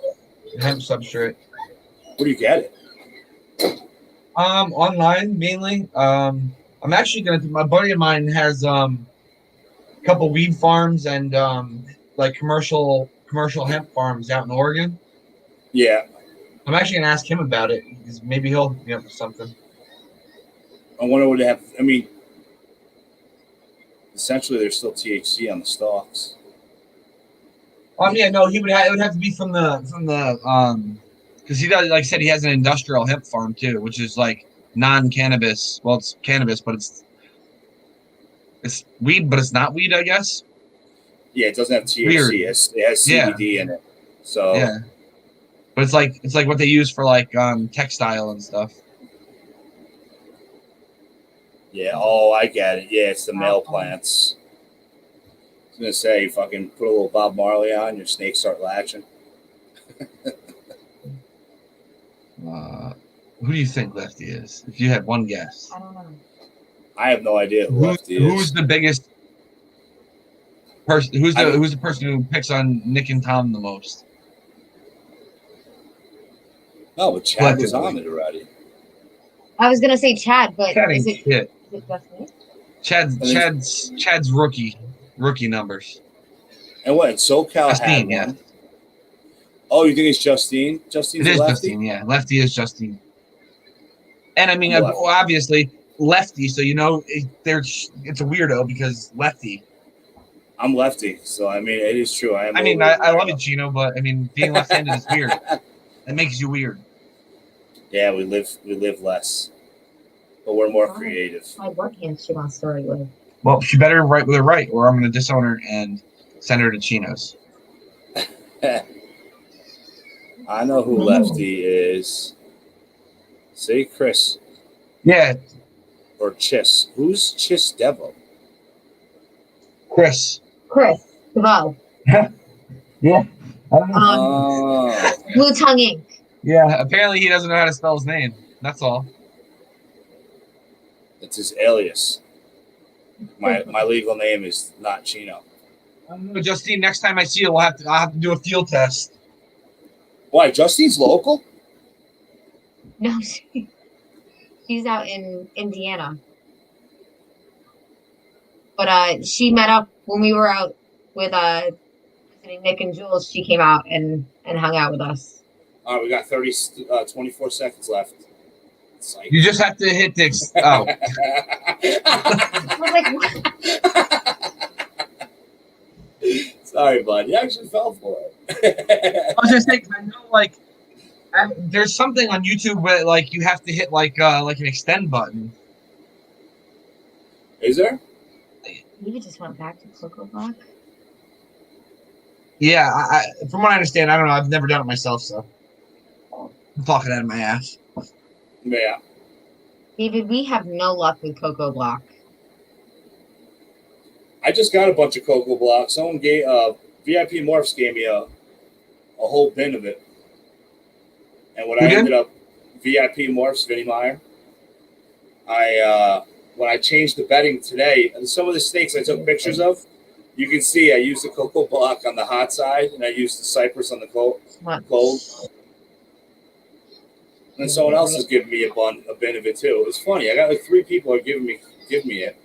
the hemp substrate. Where do you get it? Online mainly. I'm actually my buddy of mine has a couple weed farms and like commercial hemp farms out in Oregon. Yeah. I'm actually gonna ask him about it because maybe he'll hook me up with something. I wonder what they have. I mean, essentially, there's still THC on the stalks. Yeah, no, it would have to be from the because he does, like I said, he has an industrial hemp farm too, which is like non-cannabis. Well, it's cannabis, but it's weed, but it's not weed, I guess. Yeah, it doesn't have THC. Weird. It has CBD in it. So yeah, but it's like what they use for like textile and stuff. Yeah. Oh, I get it. Yeah, it's the male plants. I was gonna say, you fucking put a little Bob Marley on, your snakes start latching. Who do you think Lefty is? If you had one guess, I don't know. I have no idea who Lefty is. Who's the biggest person? Who's the person who picks on Nick and Tom the most? Oh, but Chad was on it already. I was gonna say Chad, but Chad is ain't it shit. just me? Chad's rookie numbers. And what? SoCal Justine, had one. Oh, you think it's Justine? Justine's It is lefty? Justine, yeah. Lefty is Justine. And I mean, Lefty. obviously, lefty, so you know it's a weirdo because lefty. I'm lefty, so I mean, it is true. I mean, I love you, Gino, but I mean, being left-handed is weird. It makes you weird. Yeah, we live less, but we're more creative. What hand she wants to write with? Well, she better write with her right, or I'm going to disown her and send her to Chino's. I know who Lefty is. See, Chris. Yeah. Or Chis. Who's Chis Devo? Chris. Devo. Yeah. I don't know. Blue Tongue Ink. Yeah, apparently he doesn't know how to spell his name. That's all. It's his alias. My legal name is not Chino. I don't know, Justine, next time I see you, I'll have to do a field test. Why? Justine's local? No, she's out in Indiana. But she met up when we were out with Nick and Jules. She came out and hung out with us. All right, we got 24 seconds left. Psych. You just have to hit the. Oh. I was like, what? Sorry, bud. You actually fell for it. I was just saying, I know, like, there's something on YouTube where, like, you have to hit like an extend button. Is there? Maybe just went back to Cocoa Block. Yeah, from what I understand, I don't know. I've never done it myself, so I'm talking out of my ass. Yeah. David, we have no luck with Cocoa Block. I just got a bunch of Cocoa Blocks. Someone gave VIP Morphs gave me a whole bin of it. And what Who I did? ended up VIP Morphs, Vinnie Meyer. I when I changed the bedding today, and some of the snakes I took pictures of, you can see I used the Cocoa Block on the hot side and I used the Cypress on the cold. And then someone else is giving me a bin of it too. It's funny. I got like 3 people are giving me it.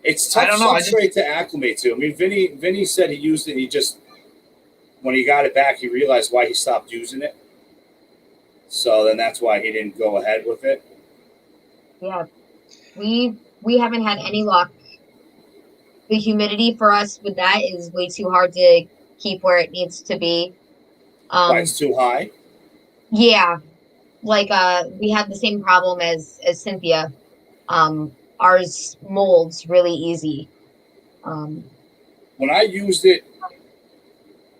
It's tough I don't know. substrate to acclimate to. I mean, Vinny said he used it. And he just when he got it back, he realized why he stopped using it. So then that's why he didn't go ahead with it. Yeah, we haven't had any luck. The humidity for us with that is way too hard to keep where it needs to be. Why it's too high? Yeah, like we had the same problem as Cynthia. Ours molds really easy. When I used it,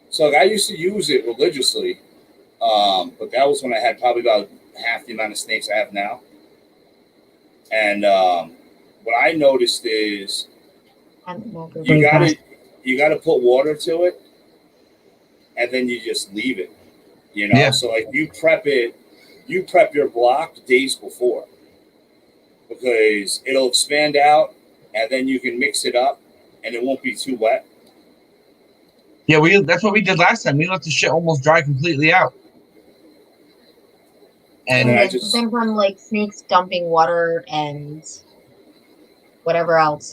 so like I used to use it religiously, but that was when I had probably about half the amount of snakes I have now. And what I noticed is you gotta put water to it, and then you just leave it. You know, so like you prep your block days before because it'll expand out, and then you can mix it up, and it won't be too wet. Yeah, that's what we did last time. We let the shit almost dry completely out. And then from like snakes dumping water and whatever else.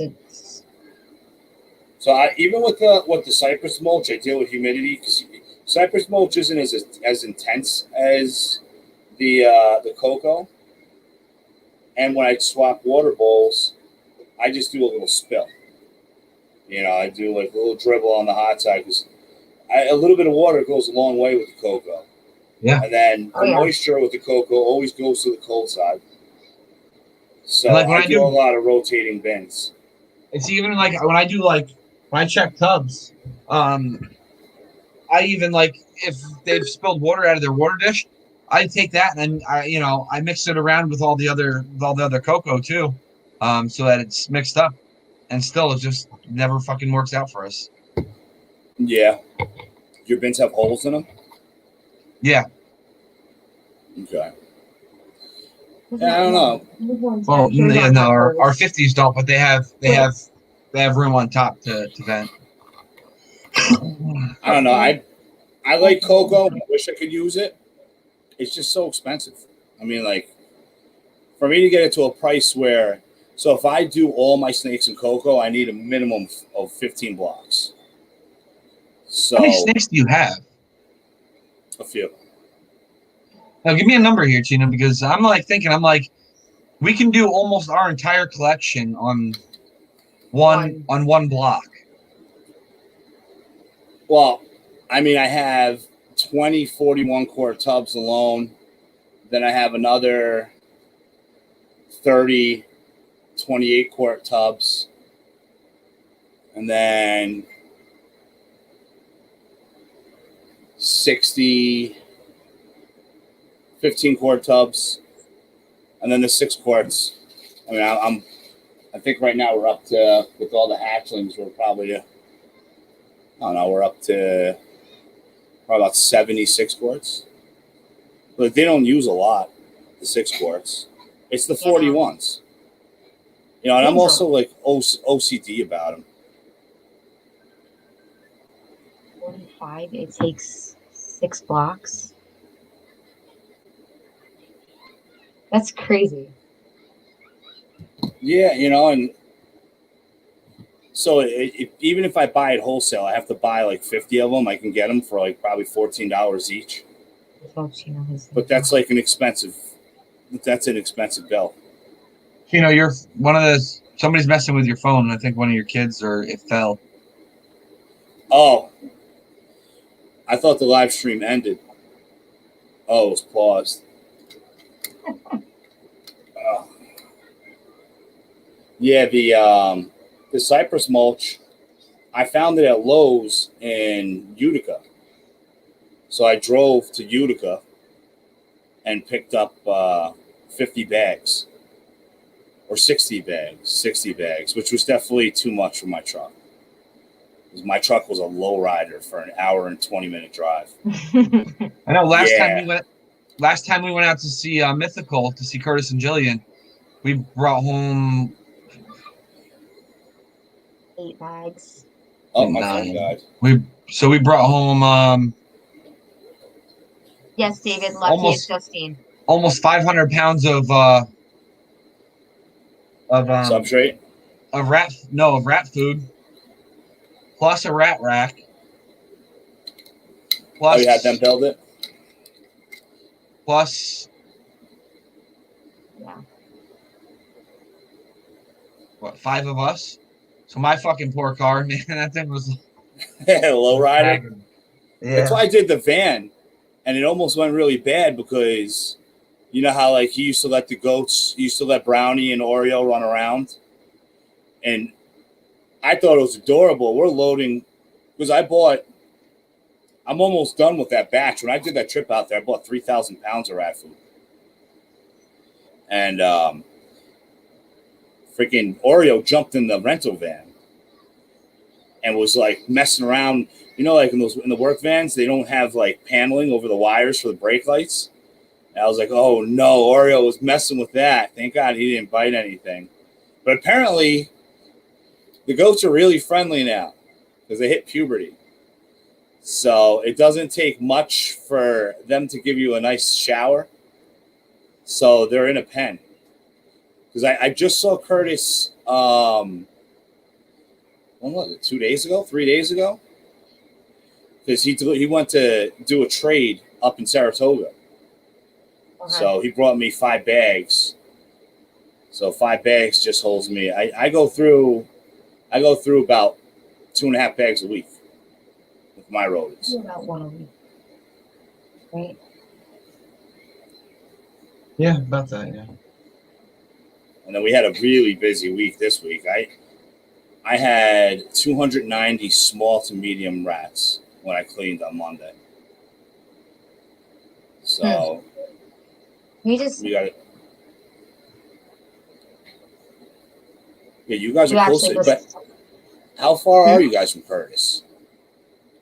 So even with the cypress mulch, I deal with humidity because cypress mulch isn't as intense as the cocoa. And when I swap water bowls, I just do a little spill. You know, I do like a little dribble on the hot side because a little bit of water goes a long way with the cocoa. Yeah. And then the moisture with the cocoa always goes to the cold side. So like I do a lot of rotating bins. It's even like when I check tubs, I even like if they've spilled water out of their water dish, I take that and I mix it around with all the other cocoa too, so that it's mixed up, and still it just never fucking works out for us. Yeah, your bins have holes in them. Yeah. Okay. Yeah, I don't know. Well, yeah, no, our 50s don't, but they have room on top to vent. I don't know. I like cocoa. I wish I could use it. It's just so expensive. I mean, like, for me to get it to a price where, so if I do all my snakes in cocoa, I need a minimum of 15 blocks. So how many snakes do you have? A few. Now give me a number here, Tina, because I'm like we can do almost our entire collection on one block. Well, I mean, I have 20 41 quart tubs alone. Then I have another 30 28 quart tubs. And then 60 15 quart tubs. And then the 6 quarts. I mean, I think right now we're up to, with all the hatchlings, we're probably, I don't know, we're up to probably about 76 quarts. But they don't use a lot, the 6 quarts. It's the 41s. You know, and I'm also like OCD about them. 45, it takes 6 blocks. That's crazy. Yeah, you know, and so even if I buy it wholesale, I have to buy like 50 of them. I can get them for like probably $14 each. But that's like an expensive bill. You know, you're one of those, somebody's messing with your phone, and I think one of your kids, or it fell. Oh, I thought the live stream ended. Oh, it was paused. Yeah, the cypress mulch, I found it at Lowe's in Utica. So I drove to Utica and picked up 50 bags or 60 bags, which was definitely too much for my truck. My truck was a low rider for an hour and 20-minute drive. I know last time we went out to see Mythical, to see Curtis and Jillian, we brought home 8 bags. Oh, my phone died. We brought home Yes, David, lucky it's Justine. almost 500 pounds of substrate of rat food, plus a rat rack. Plus, you had them build it? Plus, yeah. What, 5 of us? So my fucking poor car, man, that thing was low rider. Yeah. That's why I did the van, and it almost went really bad because you know how like he used to let the goats, he used to let Brownie and Oreo run around, and I thought it was adorable. We're loading because I'm almost done with that batch. When I did that trip out there, I bought 3,000 pounds of rat food. And freaking Oreo jumped in the rental van and was like messing around. You know, like in the work vans, they don't have like paneling over the wires for the brake lights. And I was like, oh no, Oreo was messing with that. Thank God he didn't bite anything. But apparently, the goats are really friendly now because they hit puberty. So it doesn't take much for them to give you a nice shower. So they're in a pen. Because I just saw Curtis, when was it, 2 days ago, 3 days ago? Because he went to do a trade up in Saratoga. Okay. So he brought me 5 bags. So 5 bags just holds me. I go through about 2.5 bags a week. With my rodents. About 1 a week. Right? Yeah, about that, yeah. And then we had a really busy week this week. I had 290 small to medium rats when I cleaned on Monday. So we got it. Yeah, you guys are close. But how far are you guys from Curtis?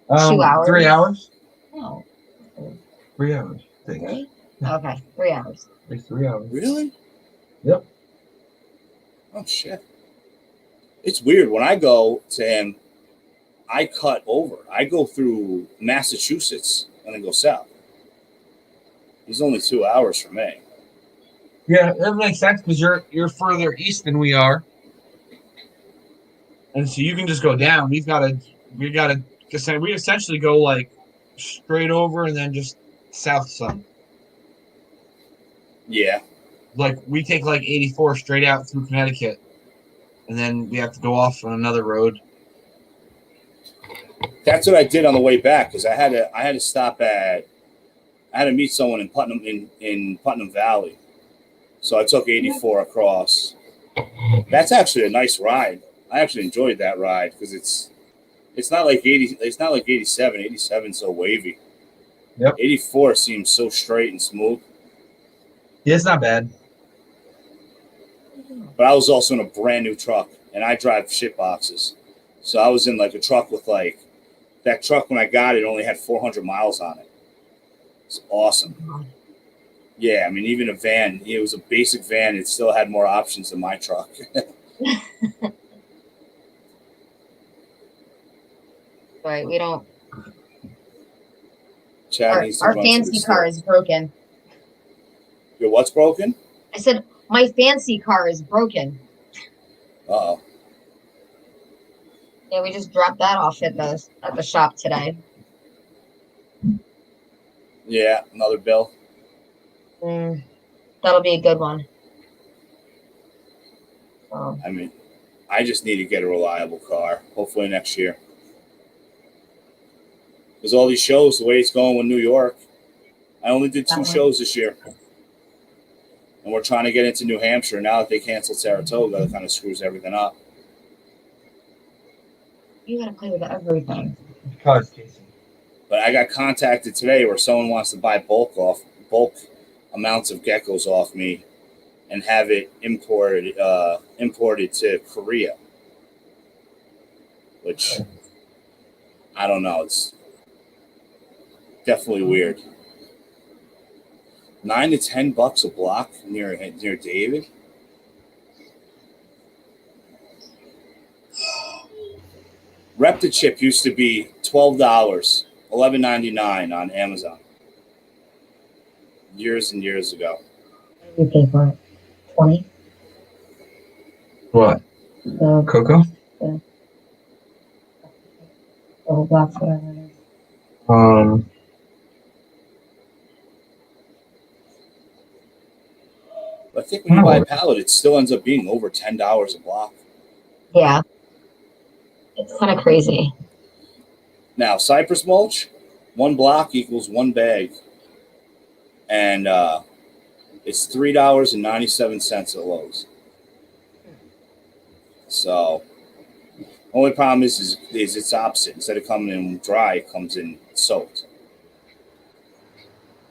2 hours. 3 hours. No. 3 hours. 3? Okay, 3 hours. It's 3 hours. Really? Yep. Oh shit. It's weird. When I go to him, I cut over. I go through Massachusetts and then go south. He's only 2 hours from me. Yeah, that makes sense because you're further east than we are. And so you can just go down. We essentially go like straight over and then just south some. Yeah. Like we take like 84 straight out through Connecticut, and then we have to go off on another road. That's what I did on the way back because I had to stop I had to meet someone in Putnam Valley, so I took 84 across. That's actually a nice ride. I actually enjoyed that ride because it's not like 80. It's not like 87. 87's so wavy. Yep. 84 seems so straight and smooth. Yeah, it's not bad. But I was also in a brand new truck, and I drive shit boxes, so I was in like a truck with like that truck when I got it only had 400 miles on it. It's awesome. Yeah, I mean even a van. It was a basic van. It still had more options than my truck. Right, we don't. Our fancy car is broken. Your what's broken? I said my fancy car is broken. Uh-oh. Yeah, we just dropped that off at the shop today. Yeah, another bill. That'll be a good one. I mean, I just need to get a reliable car. Hopefully next year. Because all these shows, the way it's going with New York, I only did 2 shows this year. And we're trying to get into New Hampshire. Now that they canceled Saratoga, that kind of screws everything up. You gotta play with everything. Cards, Casey. But I got contacted today where someone wants to buy bulk amounts of geckos off me and have it imported to Korea. Which I don't know. It's definitely weird. $9 to $10 a block near David. Reptichip used to be $12, $11.99 on Amazon. Years and years ago. You pay for it. 20. What? Coco? Little blocks, whatever it is. But I think when you buy a pallet, it still ends up being over $10 a block. Yeah. It's kind of crazy. Now, cypress mulch, 1 block equals 1 bag. And it's $3.97 at Lowe's. So, only problem is it's opposite. Instead of coming in dry, it comes in soaked.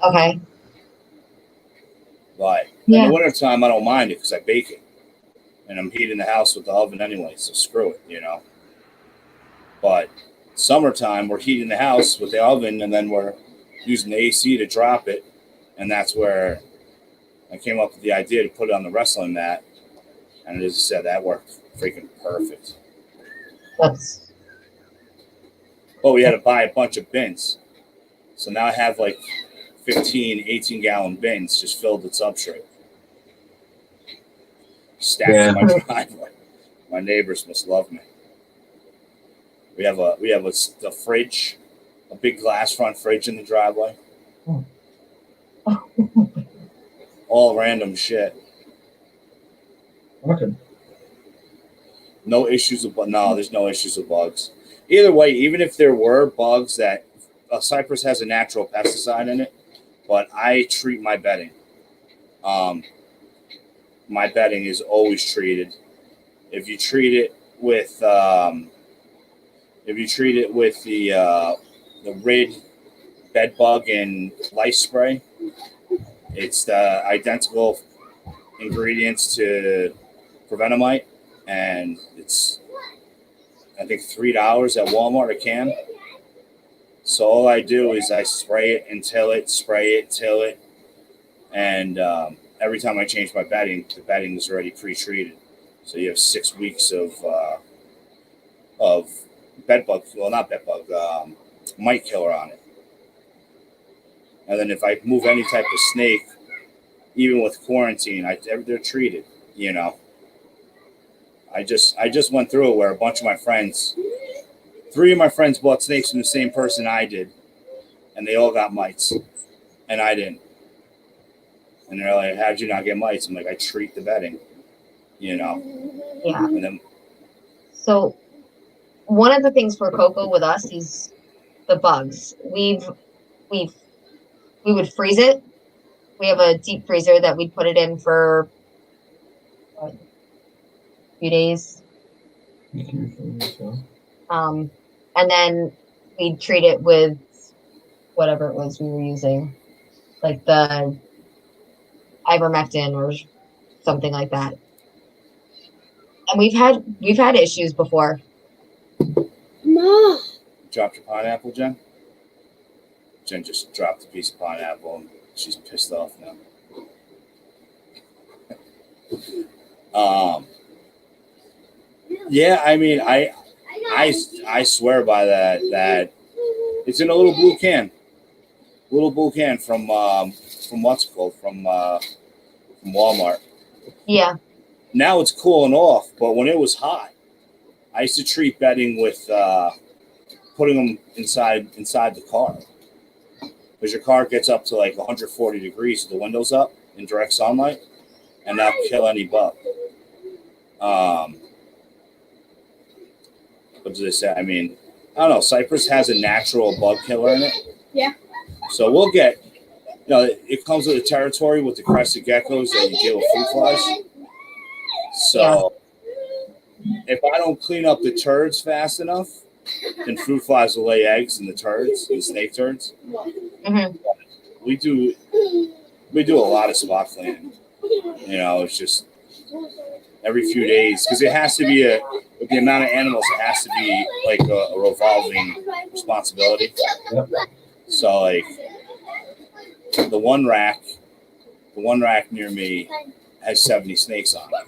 Okay. But in the wintertime, I don't mind it because I bake it. And I'm heating the house with the oven anyway, so screw it, you know. But summertime, we're heating the house with the oven, and then we're using the AC to drop it. And that's where I came up with the idea to put it on the wrestling mat. And as I said, that worked freaking perfect. But we had to buy a bunch of bins. So now I have like 15, 18-gallon bins just filled with substrate. Stacked in my driveway. My neighbors must love me. We have a fridge, a big glass front fridge in the driveway. All random shit. Okay. No issues with there's no issues with bugs. Either way, even if there were bugs that cypress has a natural pesticide in it, but I treat my bedding. My bedding is always treated. If you treat it with the Rid bed bug and lice spray, it's the identical ingredients to Prevenamite, and it's I think $3 at Walmart a can. So all I do is I spray it and till it, and every time I change my bedding, the bedding is already pre-treated. So you have 6 weeks of bed bug, well not bed bug, mite killer on it. And then if I move any type of snake, even with quarantine, they're treated, you know. I just went through it where a bunch of my friends, 3 of my friends bought snakes from the same person I did, and they all got mites, and I didn't. And they're like, how'd you not get mites? I'm like, I treat the bedding, you know. Yeah. And then, so one of the things for Coco with us is the bugs. We would freeze it. We have a deep freezer that we'd put it in for a few days. And then we'd treat it with whatever it was we were using, like the ivermectin or something like that. And we've had issues before. No. dropped your pineapple, Jen? Jen just dropped a piece of pineapple and she's pissed off now. Yeah, I mean, I swear by that. That it's in a little blue can from what's it called from Walmart. Yeah. Now it's cooling off, but when it was hot, I used to treat bedding with putting them inside the car, because your car gets up to like 140 degrees with the windows up in direct sunlight, and that'll kill any bug. What did they say? I mean, I don't know. Cypress has a natural bug killer in it. Yeah. So we'll get it comes with the territory with the crested geckos that you deal with fruit flies. So if I don't clean up the turds fast enough, then fruit flies will lay eggs in the turds, the snake turds. Mhm. We do a lot of spot cleaning. It's just every few days because it has to be with the amount of animals, it has to be like a revolving responsibility. So like the one rack near me has 70 snakes on it.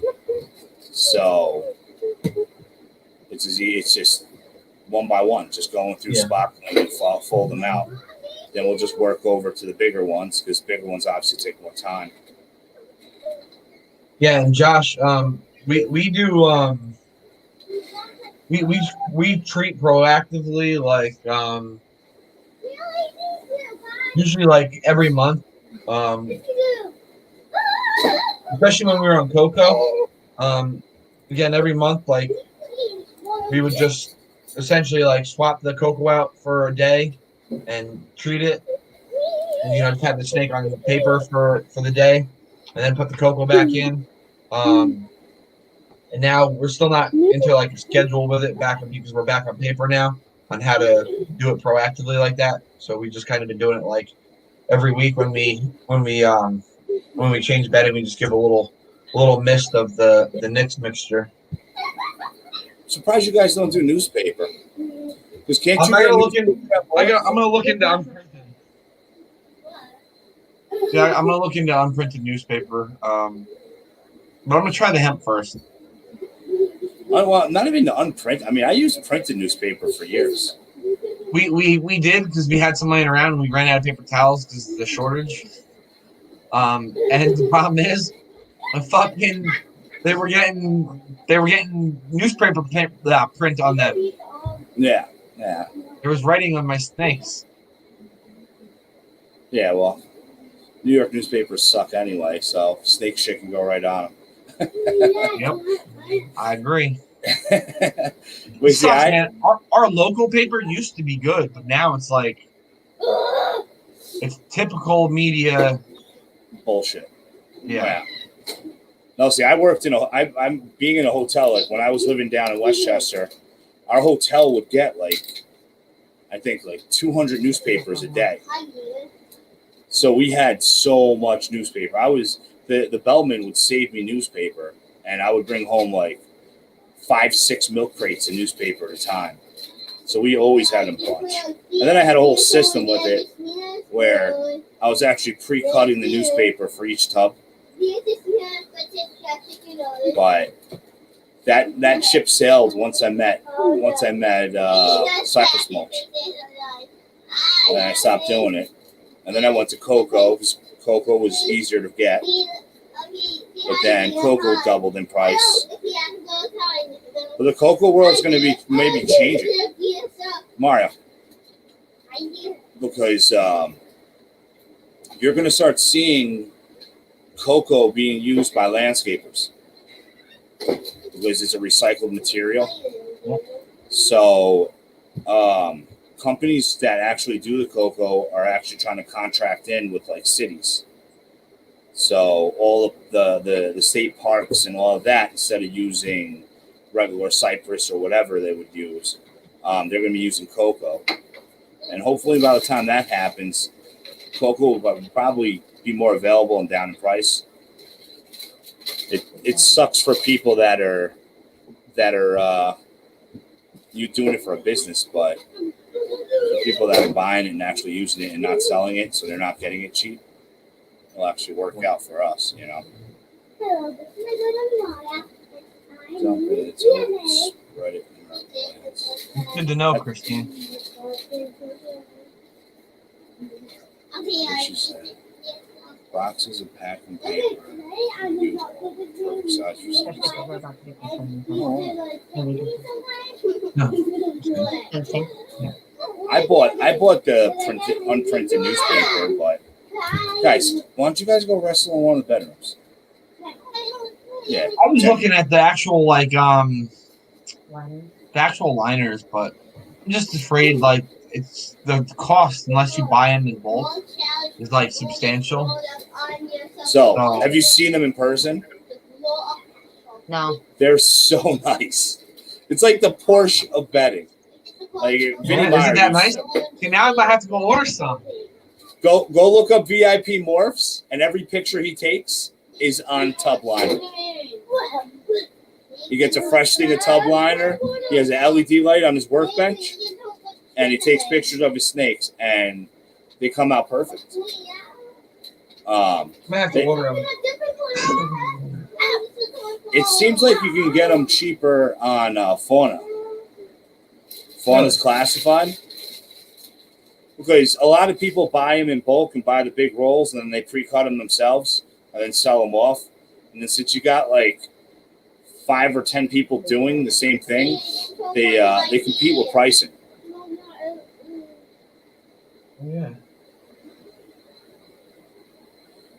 So it's just one by one, just going through spot cleaning and fold them out. Then we'll just work over to the bigger ones because bigger ones obviously take more time. Yeah, and Josh, we do we treat proactively like usually like every month, especially when we were on Coco. Again, every month, like we would just essentially like swap the cocoa out for a day and treat it, and just have the snake on paper for the day, and then put the cocoa back in. And now we're still not into like a schedule with it back because we're back on paper now on how to do it proactively like that. So we just kind of been doing it like every week when we change bedding, we just give a little mist of the Nix mixture. Surprised you guys don't do newspaper. Because can't you I'm get gonna look into unprinted. Yeah, I'm gonna look into unprinted newspaper. But I'm gonna try the hemp first. Well, not even the unprint. I mean, I used printed newspaper for years. We did because we had some laying around and we ran out of paper towels because of the shortage. And the problem is, they were getting newspaper print on them. Yeah. There was writing on my snakes. Yeah, well, New York newspapers suck anyway, so snake shit can go right on them. Yep, I agree. Wait, see, man. Our local paper used to be good, but now it's like it's typical media bullshit. Yeah. No, see, I'm being in a hotel. Like when I was living down in Westchester, our hotel would get I think 200 newspapers a day. So we had so much newspaper. The bellman would save me newspaper, and I would bring home 5-6 milk crates of newspaper at a time. So we always had a bunch. And then I had a whole system with it where I was actually pre-cutting the newspaper for each tub. But that ship sailed once I met Cypress Mulch. And I stopped doing it. And then I went to Coco because Coco was easier to get. But then Coco doubled in price. But the Coco world is going to be maybe changing, Mario, because you're going to start seeing Coco being used by landscapers because it's a recycled material. So companies that actually do the cocoa are actually trying to contract in with cities. So all of the state parks and all of that, instead of using regular cypress or whatever they would use, they're going to be using cocoa. And hopefully by the time that happens, cocoa will probably be more available and down in price. It sucks for people that are you doing it for a business, but for people that are buying it and actually using it and not selling it, so they're not getting it cheap, it'll actually work out for us, Spread it. Good to know, Christine. What she said. Boxes of packing paper. I bought the unprinted newspaper, but guys, why don't you guys go wrestle in one of the bedrooms? Yeah, I was looking at the actual the actual liners, but I'm just afraid, like, it's the cost, unless you buy them in bulk, is like substantial. So, So, have you seen them in person? No. They're so nice. It's like the Porsche of bedding. Like Vinny yeah, Meyer isn't that used nice? to. Okay, now I might have to go order some. Go look up VIP Morphs, and every picture he takes is on tub liner. He gets a fresh thing of tub liner. He has an LED light on his workbench, and he takes pictures of his snakes, and they come out perfect. I might have to They- order them. It seems like you can get them cheaper on Fauna. Fauna's classified. Because a lot of people buy them in bulk and buy the big rolls, and then they pre-cut them themselves and then sell them off. And then since you got like 5 or 10 people doing the same thing, they compete with pricing. Yeah.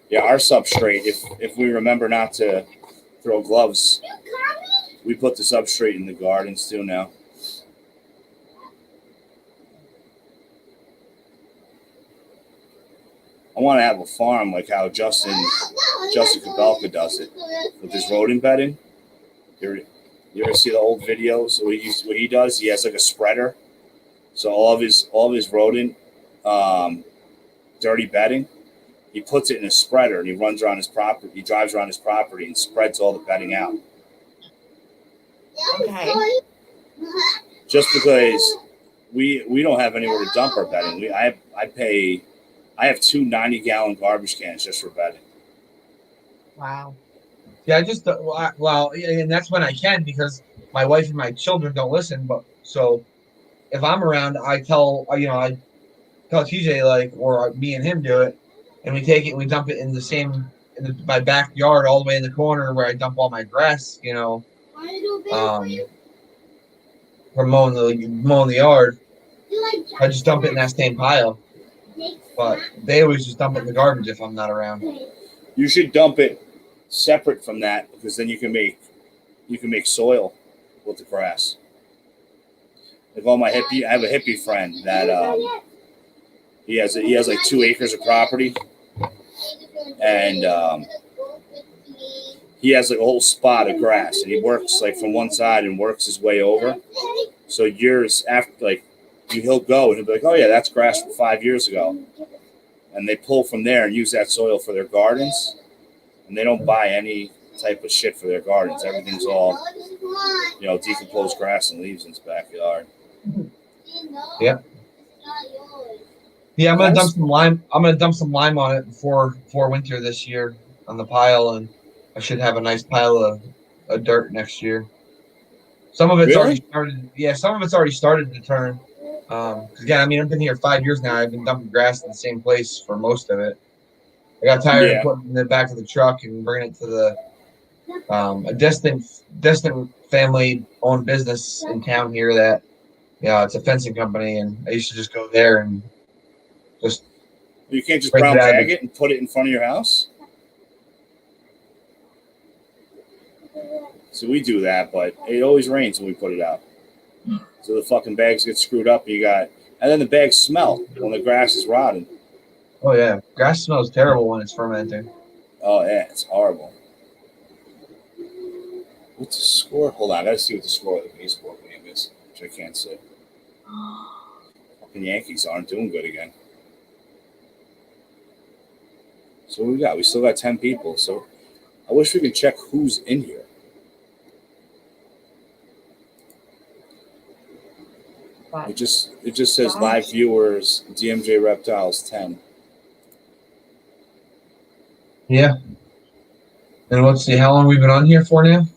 Yeah, our substrate, if we remember not to throw gloves, we put the substrate in the gardens too now. I want to have a farm like how Justin Kabelka does it with his rodent bedding. You ever see the old videos? What he does? He has like a spreader, so all of his rodent dirty bedding, he puts it in a spreader and he runs around his property. He drives around his property and spreads all the bedding out. Okay. Just because we don't have anywhere to dump our bedding. I have 2 90-gallon garbage cans just for bedding. Wow. Yeah, I just well, and that's when I can because my wife and my children don't listen. But so if I'm around, I tell I tell TJ like, or me and him do it, and we take it and we dump it in the same my backyard all the way in the corner where I dump all my grass. From mowing the yard. I just dump it in that same pile. But they always just dump it in the garbage if I'm not around. You should dump it separate from that because then you can make soil with the grass. Like I have a hippie friend that he has like 2 acres of property, and he has like a whole spot of grass, and he works like from one side and works his way over. So years after, like he'll go and he'll be like, "Oh yeah, that's grass from 5 years ago," and they pull from there and use that soil for their gardens, and they don't buy any type of shit for their gardens. Everything's all decomposed grass and leaves in his backyard. Yeah. Yeah, I'm gonna dump some lime. I'm gonna dump some lime on it before winter this year on the pile, and I should have a nice pile of dirt next year. Some of it's already started. Yeah, some of it's already started to turn. Again, I mean, I've been here 5 years now. I've been dumping grass in the same place for most of it. I got tired of putting it in the back of the truck and bringing it to the a distant family-owned business in town here that it's a fencing company, and I used to just go there and just. You can't just brown bag it and put it in front of your house. So we do that, but it always rains when we put it out. So the fucking bags get screwed up. And then the bags smell when the grass is rotting. Oh yeah, grass smells terrible when it's fermenting. Oh yeah, it's horrible. What's the score? Hold on, I gotta see what the score of the baseball game is, which I can't see. Fucking Yankees aren't doing good again. So what we got? We still got 10 people. So I wish we could check who's in here. It just says live viewers, DMJ Reptiles 10. Yeah. And let's see, how long we've been on here for now?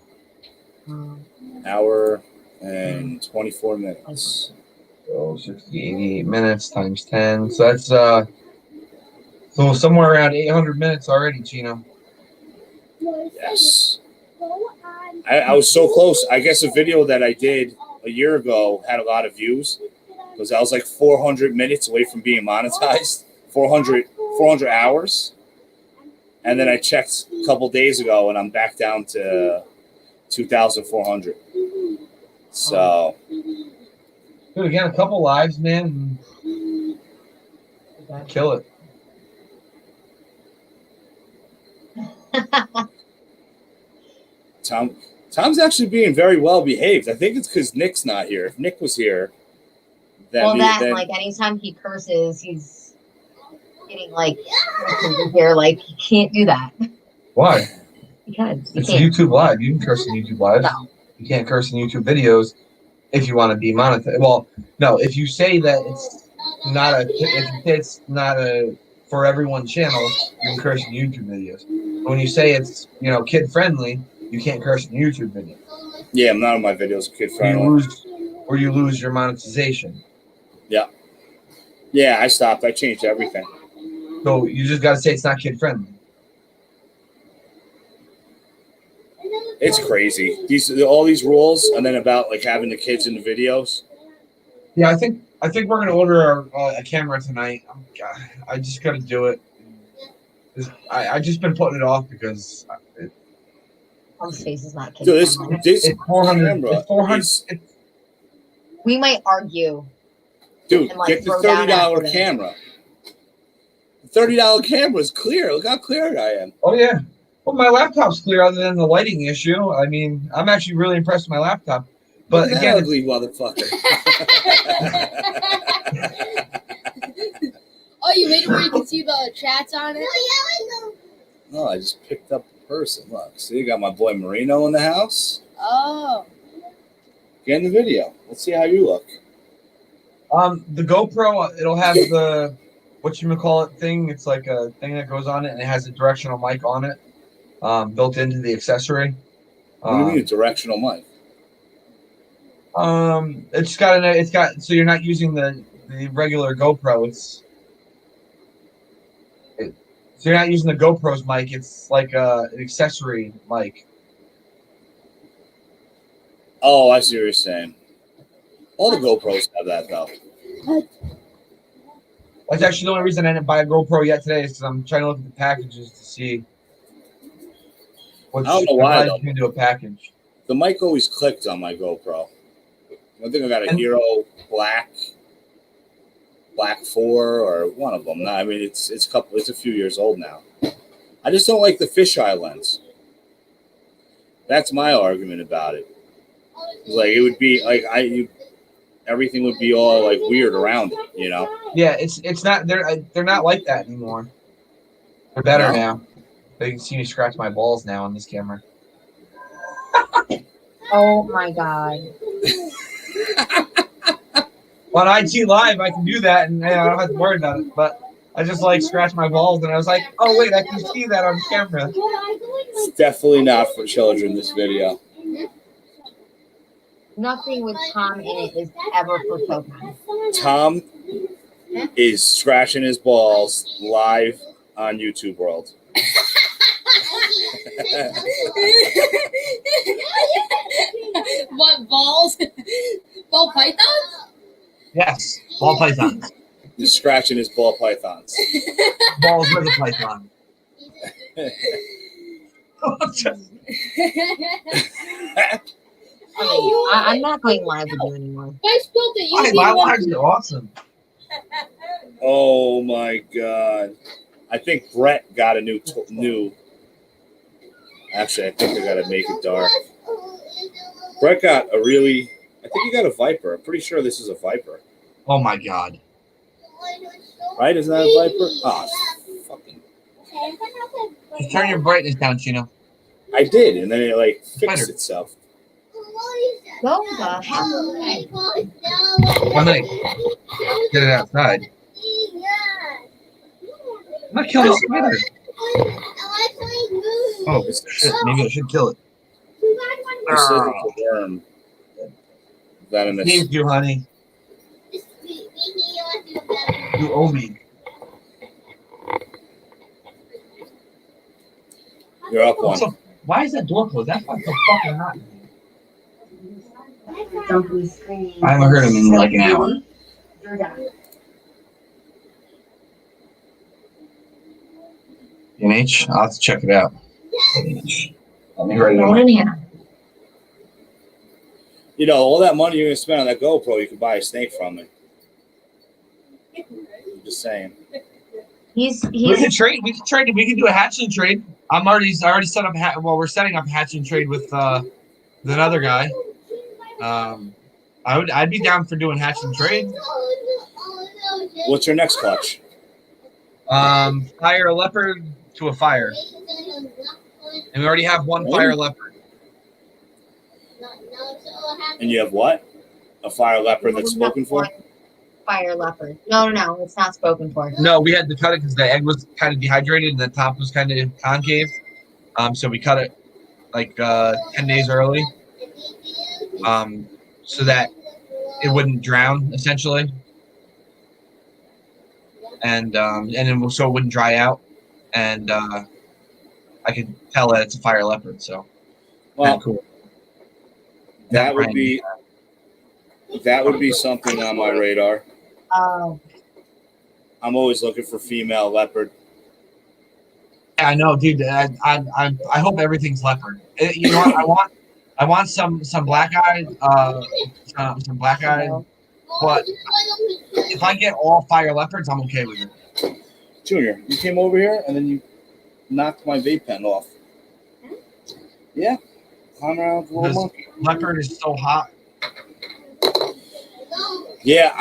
Hour and 24 minutes. So 60, 88 minutes times 10. So that's so somewhere around 800 minutes already, Chino. Yes. I was so close. I guess a video that I did a year ago had a lot of views because I was like 400 minutes away from being monetized, 400 hours. And then I checked a couple days ago and I'm back down to 2,400. So Do it again, a couple lives, man. And kill it. Tom's actually being very well behaved. I think it's because Nick's not here. If Nick was here, then like anytime he curses, he's getting like here. Like you can't do that. Why? Because it's YouTube Live. You can curse in YouTube Live. No. You can't curse in YouTube videos if you want to be monetized. Well, no. If you say that it's not a for everyone channel, you can curse in YouTube videos. But when you say it's kid friendly, you can't curse in YouTube videos. Yeah, none of my videos are kid friendly. Or you lose your monetization. Yeah. Yeah, I stopped. I changed everything. So you just got to say it's not kid friendly. It's crazy. All these rules, and then about like having the kids in the videos. Yeah, I think we're gonna order a camera tonight. I just got to do it. I just been putting it off because Tom's face is not kid Dude, friendly. this it's 400. camera. It's 400. We might argue. Dude, and, like, get the throw down $30 after camera. The $30 camera is clear. Look how clear I am. Oh yeah. Well, my laptop's clear other than the lighting issue. I mean, I'm actually really impressed with my laptop. But Look at again, that ugly motherfucker. Oh, you made it where you can see the chats on it? No, I just picked up the person. Look, see, you got my boy Marino in the house. Oh. Get in the video. Let's see how you look. the GoPro, it'll have the whatchamacallit thing. It's like a thing that goes on it, and it has a directional mic on it, built into the accessory. What do you mean a directional mic? It's got so you're not using the regular GoPro. So you're not using the GoPro's mic. It's like an accessory mic. Oh, I see what you're saying. All the GoPros have that though. That's actually the only reason I didn't buy a GoPro yet today is because I'm trying to look at the packages to see what's I don't know why though. into a package. The mic always clicked on my GoPro. I think I got a Hero Black 4 or one of them. I mean, it's a few years old now. I just don't like the fisheye lens. That's my argument about it. Like it would be like everything would be all like weird around it, you know? Yeah, it's not they're not like that anymore. They're better now. They can see me scratch my balls now on this camera. Oh my god. On IT Live, I can do that, and I don't have to worry about it. But I just like scratch my balls, and I was like, "Oh wait, I can see that on camera." It's definitely not for children. This video. Nothing with Tom in it is ever for children. Tom is scratching his balls live on YouTube World. What, balls? Ball pythons? Yes, ball pythons. He's scratching his ball pythons. Balls with a python. I'm not going live with you anymore. I spilled it. My lives are awesome. Oh my god! I think Brett got a new. Actually, I think I gotta make it dark. Brett got a really. I think he got a Viper. I'm pretty sure this is a Viper. Oh my god! Right? Isn't that a Viper? Oh, fucking. Just turn your brightness down, Chino. I did, and then it like fixed itself. Go the hell away. One night. Get it outside. I'm not killing the spider. Oh shit! Maybe I should kill it. This isn't a worm. Venomous. Thank you, honey. You owe me. You're up one. So, why is that door closed? That's like so fucking hot. I haven't heard him in like an hour. NH? I'll have to check it out. Let me write it on. You know, all that money you're gonna spend on that GoPro, you could buy a snake from it. I'm just saying. We We can trade. We can trade. We can do a hatching trade. I already set up. We're setting up a hatching trade with another guy. I'd be down for doing hatching trade. What's your next clutch? Fire leopard to a fire, and we already have one fire leopard. And you have what? A fire leopard that's spoken for? Fire leopard. No, it's not spoken for. No, we had to cut it because the egg was kind of dehydrated and the top was kind of concave. So we cut it like 10 days early, so that it wouldn't drown essentially, and then so it wouldn't dry out, and I could tell that it's a fire leopard. So, well, cool. That would be something on my radar. Oh. I'm always looking for female leopard. Yeah, I know, dude. I hope everything's leopard. You know what? I want some black eyed, some black eyed. But if I get all fire leopards, I'm okay with it. Junior, you came over here and then you knocked my vape pen off. Yeah, climb around with a little monkey. Leopard is so hot. Yeah,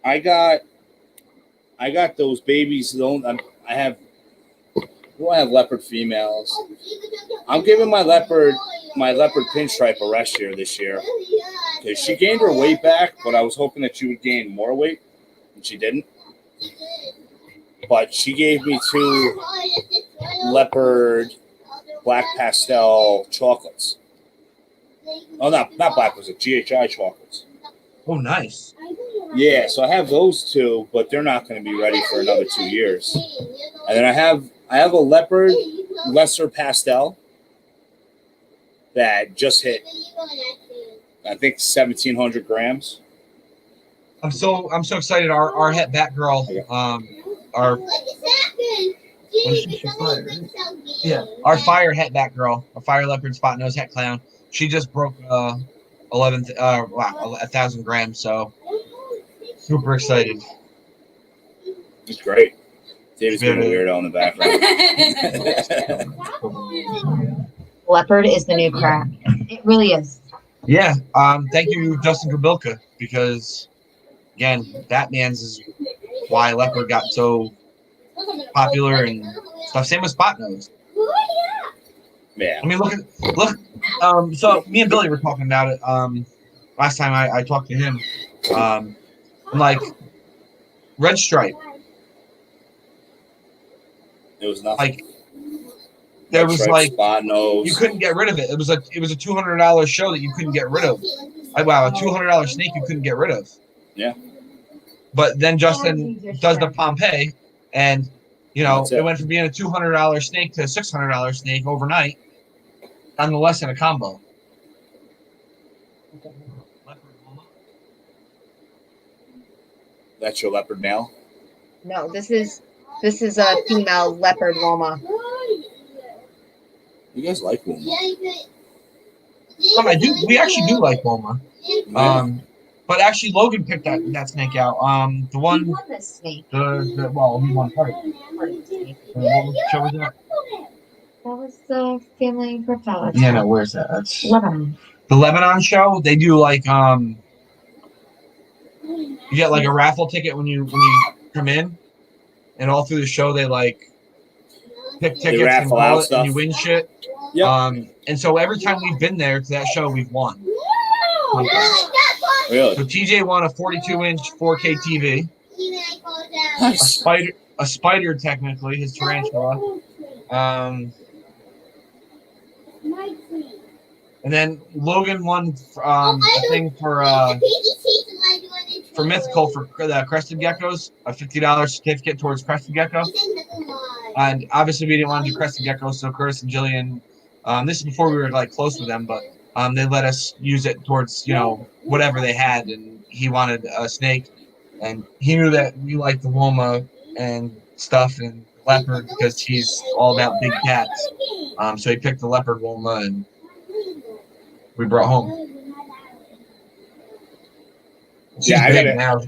I got those babies. I have leopard females. I'm giving my leopard pinstripe a rest here this year because she gained her weight back, but I was hoping that she would gain more weight, and she didn't. But she gave me 2 leopard black pastel chocolates. Oh, not black, was it GHI chocolates? Oh, nice. Yeah, so I have those 2, but they're not going to be ready for another 2 years. And then I have a leopard lesser pastel that just hit, I think, 1,700 grams. I'm so excited. Our het bat girl, our fire het bat girl, a fire leopard spot nose het clown. She just broke 1,000 grams. So super excited. It's great. David's being a weirdo in the background. Leopard is the new crack. It really is. Yeah. Thank you, Justin Grabilka, because again, Batman's is why leopard got so popular and stuff. Same with spot nose. Yeah. I mean, look. So me and Billy were talking about it. Last time I talked to him. I'm like, red stripe. It was nothing. Like there was like spot nose. You couldn't get rid of it. It was a $200 show that you couldn't get rid of. Wow, a $200 snake you couldn't get rid of. Yeah. But then Justin does the Pompeii, and it went from being a $200 snake to a $600 snake overnight, nonetheless in a combo. That's your leopard male? No, this is a female leopard Loma. You guys like Loma? I do. We actually do like Loma. But actually, Logan picked that snake out. The one. He won this snake. He won part of it. What show was that? That was the family reptile. Yeah, no. Where's that? That's Lebanon. The Lebanon show. They do like you get like a raffle ticket when you come in, and all through the show they like pick tickets and call it, and you win shit. Yeah. And so every time we've been there to that show, we've won. Really? So TJ won a 42-inch 4K TV. Nice. A spider, technically, his tarantula. And then Logan won a thing for Mythical for the Crested Geckos, a $50 certificate towards Crested Gecko. And obviously we didn't want to do Crested Geckos, so Curtis and Jillian, this is before we were like close with them, but they let us use it towards whatever they had, and he wanted a snake, and he knew that we liked the Loma and stuff and leopard because he's all about big cats. So he picked the leopard Loma, and we brought home. She's Yeah, big now.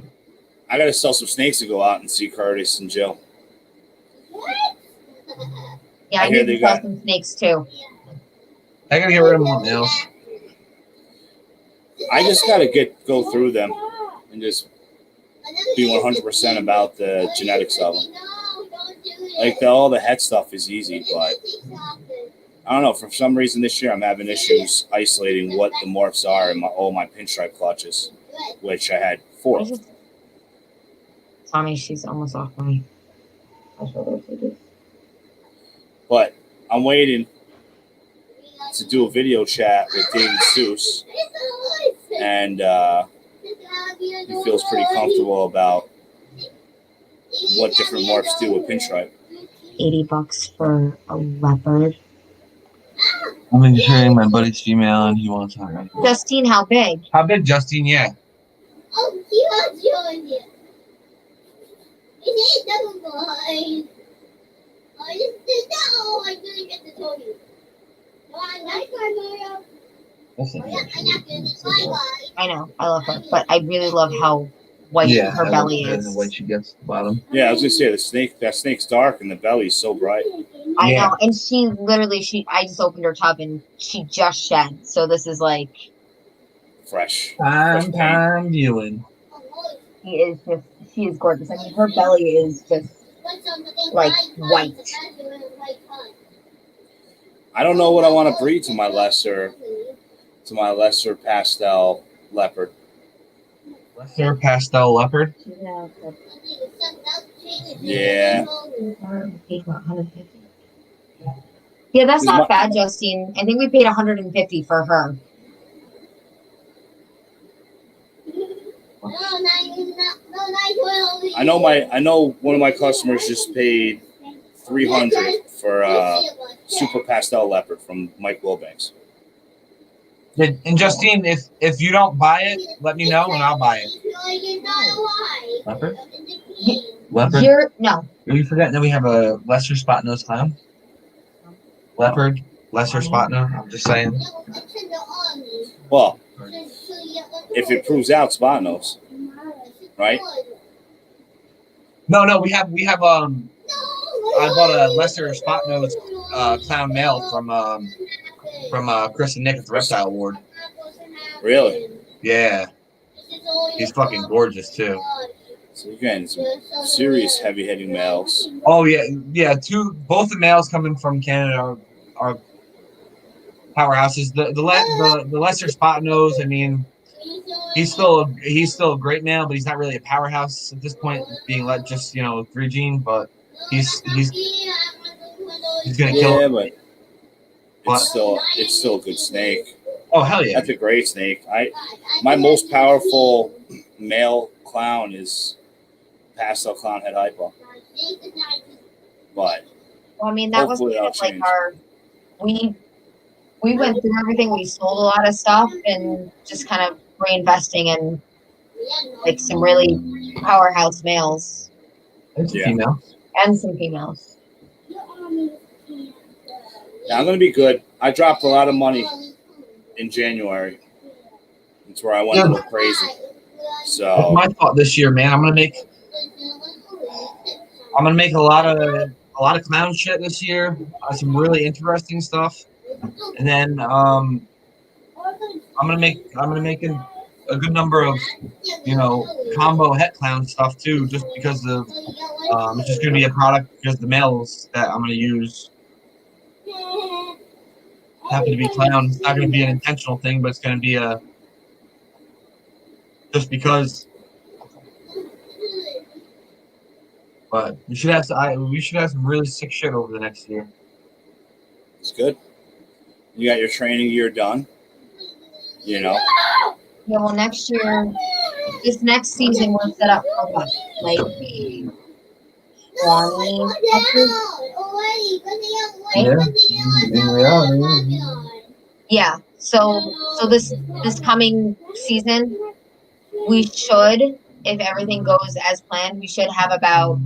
I gotta sell some snakes to go out and see Curtis and Jill. Yeah, I I hear need they to sell got- some snakes too. I gotta get rid of more nails. I just gotta go through them and just be 100% about the genetics of them. Like all the head stuff is easy, but I don't know. For some reason this year I'm having issues isolating what the morphs are in all my pinstripe clutches, which I had 4 of. Tommy, she's almost off my shoulder. But I'm waiting to do a video chat with David Seuss, and he feels pretty comfortable about what different morphs do with pinstripe. $80 for a leopard. I'm insuring my buddy's female, and he wants her. Justine, how big? How big, Justine? Yeah. I know, I love her, but I really love how white her belly is. The white she gets at the bottom. Yeah, I was gonna say that snake's dark and the belly's so bright. I know, and she literally, I just opened her tub and she just shed. So this is like Fresh. Time viewing. she is gorgeous. I mean, her belly is just like white. I don't know what I want to breed to my lesser pastel leopard. Lesser pastel leopard. Yeah. Yeah, that's not bad, Justine. I think we paid $150 for her. I know one of my customers just paid $300 for super pastel leopard from Mike Wilbanks. And Justine, if you don't buy it, let me know and I'll buy it. Leopard? Leopard? No. Are you forgetting that we have a lesser spot nose clown? Leopard, lesser spot nose. I'm just saying. Well, if it proves out spot nose, right? No, we have I bought a lesser spot nose clown male from Chris and Nick at the Reptile Award. Really? Yeah. He's fucking gorgeous too. So again, some serious heavy-hitting males. Oh yeah. Both the males coming from Canada are powerhouses. The lesser spot nose, I mean, he's still a great male, but he's not really a powerhouse at this point, being like just 3 gene, but he's gonna kill him. But it's still a good snake. Oh hell yeah. That's a great snake. My most powerful male clown is pastel clown head hypo. But I mean, that was kind of like we went through everything. We sold a lot of stuff and just kind of reinvesting in like some really powerhouse males. And some females. And some females. Now I'm gonna be good. I dropped a lot of money in January. That's where I went a little crazy. So that's my thought this year, man. I'm gonna make a lot of clown shit this year. Some really interesting stuff, and then I'm gonna make a good number of combo het clown stuff too, just because of it's just gonna be a product because the males that I'm gonna use happen to be clown. It's not gonna be an intentional thing, but it's gonna be just because. But we should have some really sick shit over the next year. It's good. You got your training year done. Yeah, well, next year, this next season, we're set up for what? Like 20 puppers? In reality. Yeah. So this coming season, we should, if everything goes as planned, we should have about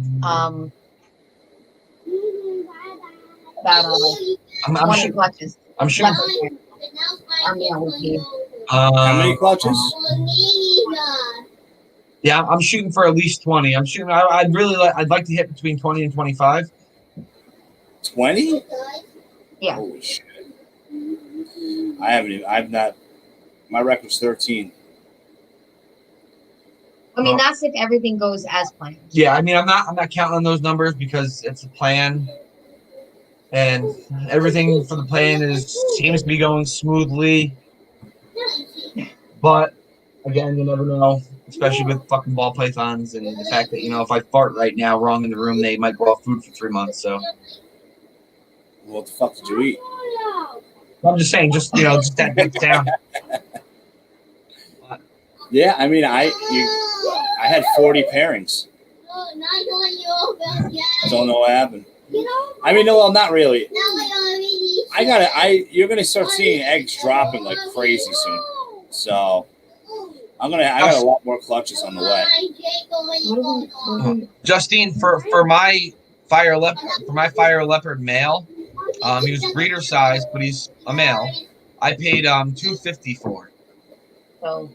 20 clutches. I'm sure our meal would be. How many clutches? Yeah, I'm shooting for at least 20. I'm shooting. I'd like to hit between 20 and 25. 20? Yeah. Holy shit. I've not. My record's 13. I mean, that's if everything goes as planned. Yeah, I mean, I'm not counting on those numbers because it's a plan, and everything for the plan seems to be going smoothly. But again, you never know, especially with fucking ball pythons and the fact that if I fart right now wrong in the room, they might go off food for 3 months. So What the fuck did you eat? I'm just saying, just that big down. Yeah, I mean, I had 40 pairings. Don't know what happened. I mean, no, well, not really. You're gonna start seeing eggs dropping like crazy soon. So I got a lot more clutches on the way. Justine, for my fire leopard male, he was breeder size, but he's a male. I paid $250 for. So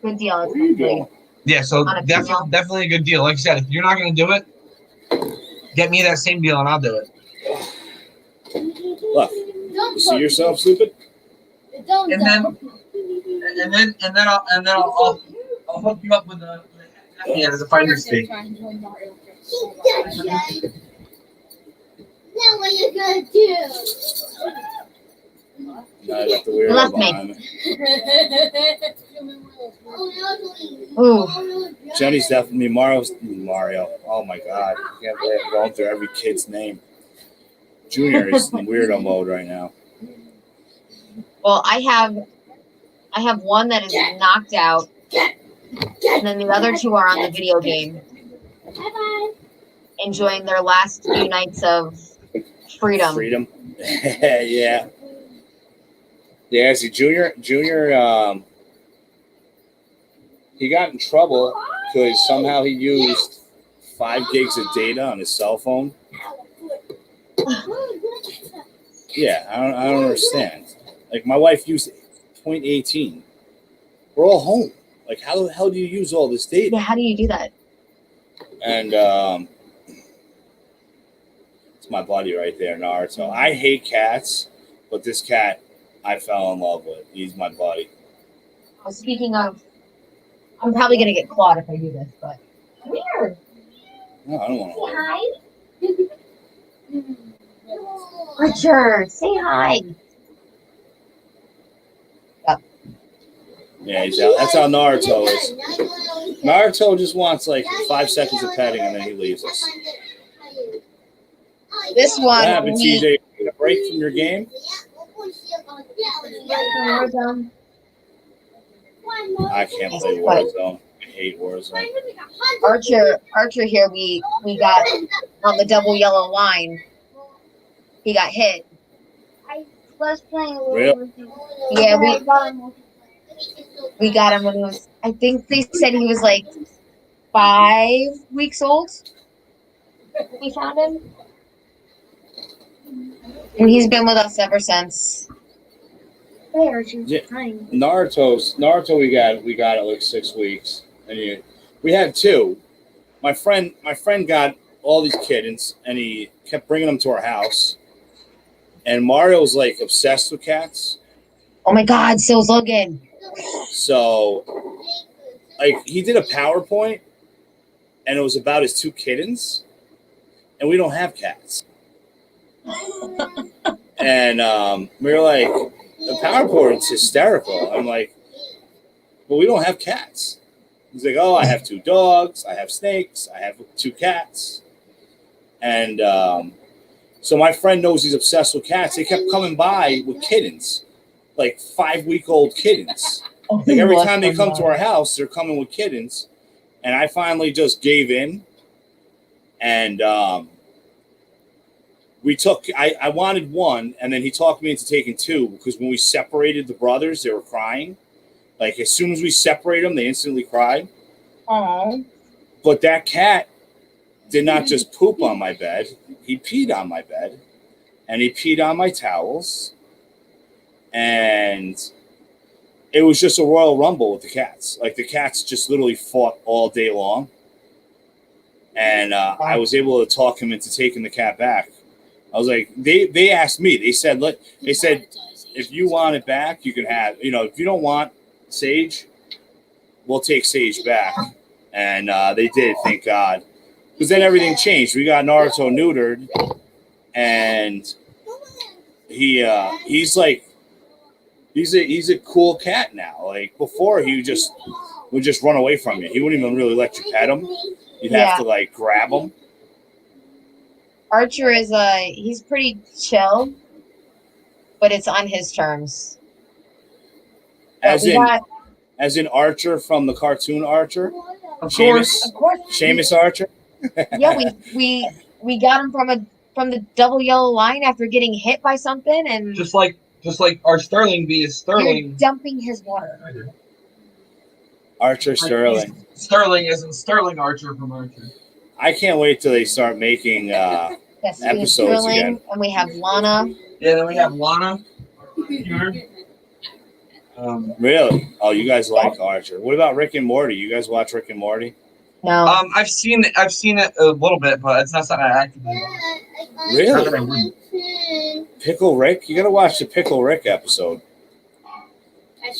good deal. What are you doing? Yeah, so definitely a good deal. Like I said, if you're not gonna do it, get me that same deal and I'll do it. Look, you see yourself, stupid? And then I'll hook you up with a the finder's fee. Now what you gonna do? I got the weird Left me. behind me. Ooh. Jenny's definitely Mario. Oh my god. I can't believe I'm going through every kid's name. Junior is in weirdo mode right now. Well, I have one that is knocked out, and then the other two are on the video game, enjoying their last few nights of freedom. Yeah. Yeah, see, Junior, he got in trouble because somehow he used 5 gigs of data on his cell phone. Yeah, I don't understand. Like, my wife used 0.18. We're all home. Like, how the hell do you use all this data? Yeah, how do you do that? And it's my buddy right there, Naruto. I hate cats, but this cat I fell in love with. He's my buddy. Well, speaking of, I'm probably gonna get clawed if I do this, but come here. No, I don't want to. Say hi. Richard, say hi. Yeah, he's out. That's how Naruto is. Naruto just wants like 5 seconds of petting and then he leaves us. This one. What happened, TJ? You get a break from your game? I can't play Warzone. I hate Warzone. Archer here, we got on the double yellow line. He got hit. I was playing a Really? Yeah, we got him when he was, I think they said he was like 5 weeks old. We found him. And he's been with us ever since. Yeah. Naruto we got at like 6 weeks. And we had 2. My friend got all these kittens and he kept bringing them to our house. And Mario's like obsessed with cats. Oh my God, so's Logan. So, like, he did a PowerPoint, and it was about his 2 kittens, and we don't have cats. And we were like, the PowerPoint's hysterical. I'm like, well, we don't have cats. He's like, oh, I have 2 dogs, I have snakes, I have 2 cats. And so my friend knows he's obsessed with cats. They kept coming by with kittens. Like 5-week-old kittens. Like every time they come to our house, they're coming with kittens. And I finally just gave in. And I wanted 1, and then he talked me into taking 2 because when we separated the brothers, they were crying. Like as soon as we separated them, they instantly cried. Aww. But that cat did not just poop on my bed. He peed on my bed. And he peed on my towels. And it was just a Royal Rumble with the cats. Like the cats just literally fought all day long. And I was able to talk him into taking the cat back. I was like, they asked me. They said, if you want it back, you can have. If you don't want Sage, we'll take Sage back. And they did, thank God. Because then everything changed. We got Naruto neutered, and he's a cool cat now. Like before, he would just run away from you. He wouldn't even really let you pet him. You'd have to like grab him. Archer he's pretty chill, but it's on his terms. As in Archer from the cartoon Archer? Of course. Seamus Archer? Yeah, we got him from the double yellow line after getting hit by something, and Just like our Sterling B is Sterling. you're dumping his water. Archer Sterling. Sterling isn't Sterling Archer from Archer. I can't wait till they start making Yes, episodes Sterling, again. and we have Lana. Yeah, then we have Lana. Really? Oh, you guys like Archer. What about Rick and Morty? You guys watch Rick and Morty? No. I've seen it a little bit, but it's not something I actively watch. Really? Pickle Rick? You gotta watch the Pickle Rick episode.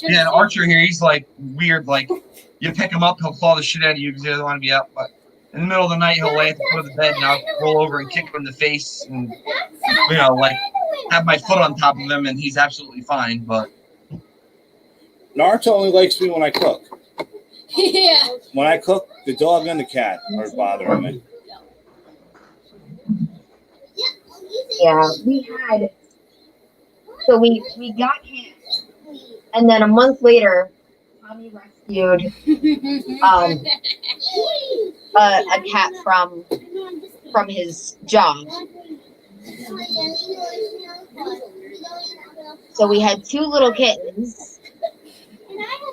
Yeah, and Archer here, he's like weird. Like you pick him up, he'll claw the shit out of you because he doesn't want to be up. But in the middle of the night, he'll lay at the foot of the bed, and I'll roll over and kick him in the face, and like have my foot on top of him, and he's absolutely fine. But Naruto only likes me when I cook. Yeah. When I cook, the dog and the cat are bothering me. Yeah, we got him, and then a month later, Tommy rescued a cat from his job. So we had 2 little kittens,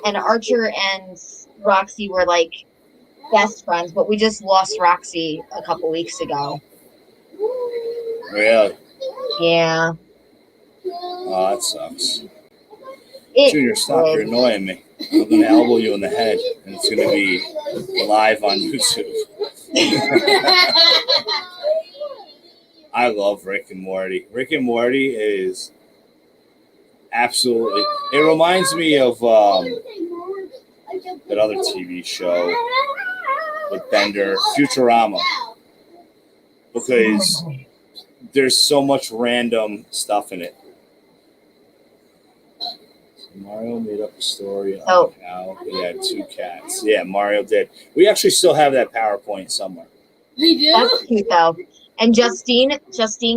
and Archer and Roxy were like best friends, but we just lost Roxy a couple weeks ago. Really? Yeah. Oh, that sucks. Junior, stop. You're annoying me. I'm going to elbow you in the head, and it's going to be live on YouTube. I love Rick and Morty. Rick and Morty is absolutely... It reminds me of that other TV show with Bender, Futurama. Because there's so much random stuff in it. Mario made up a story on how he had 2 cats. Yeah, Mario did. We actually still have that PowerPoint somewhere. We do? That's cute though. And Justine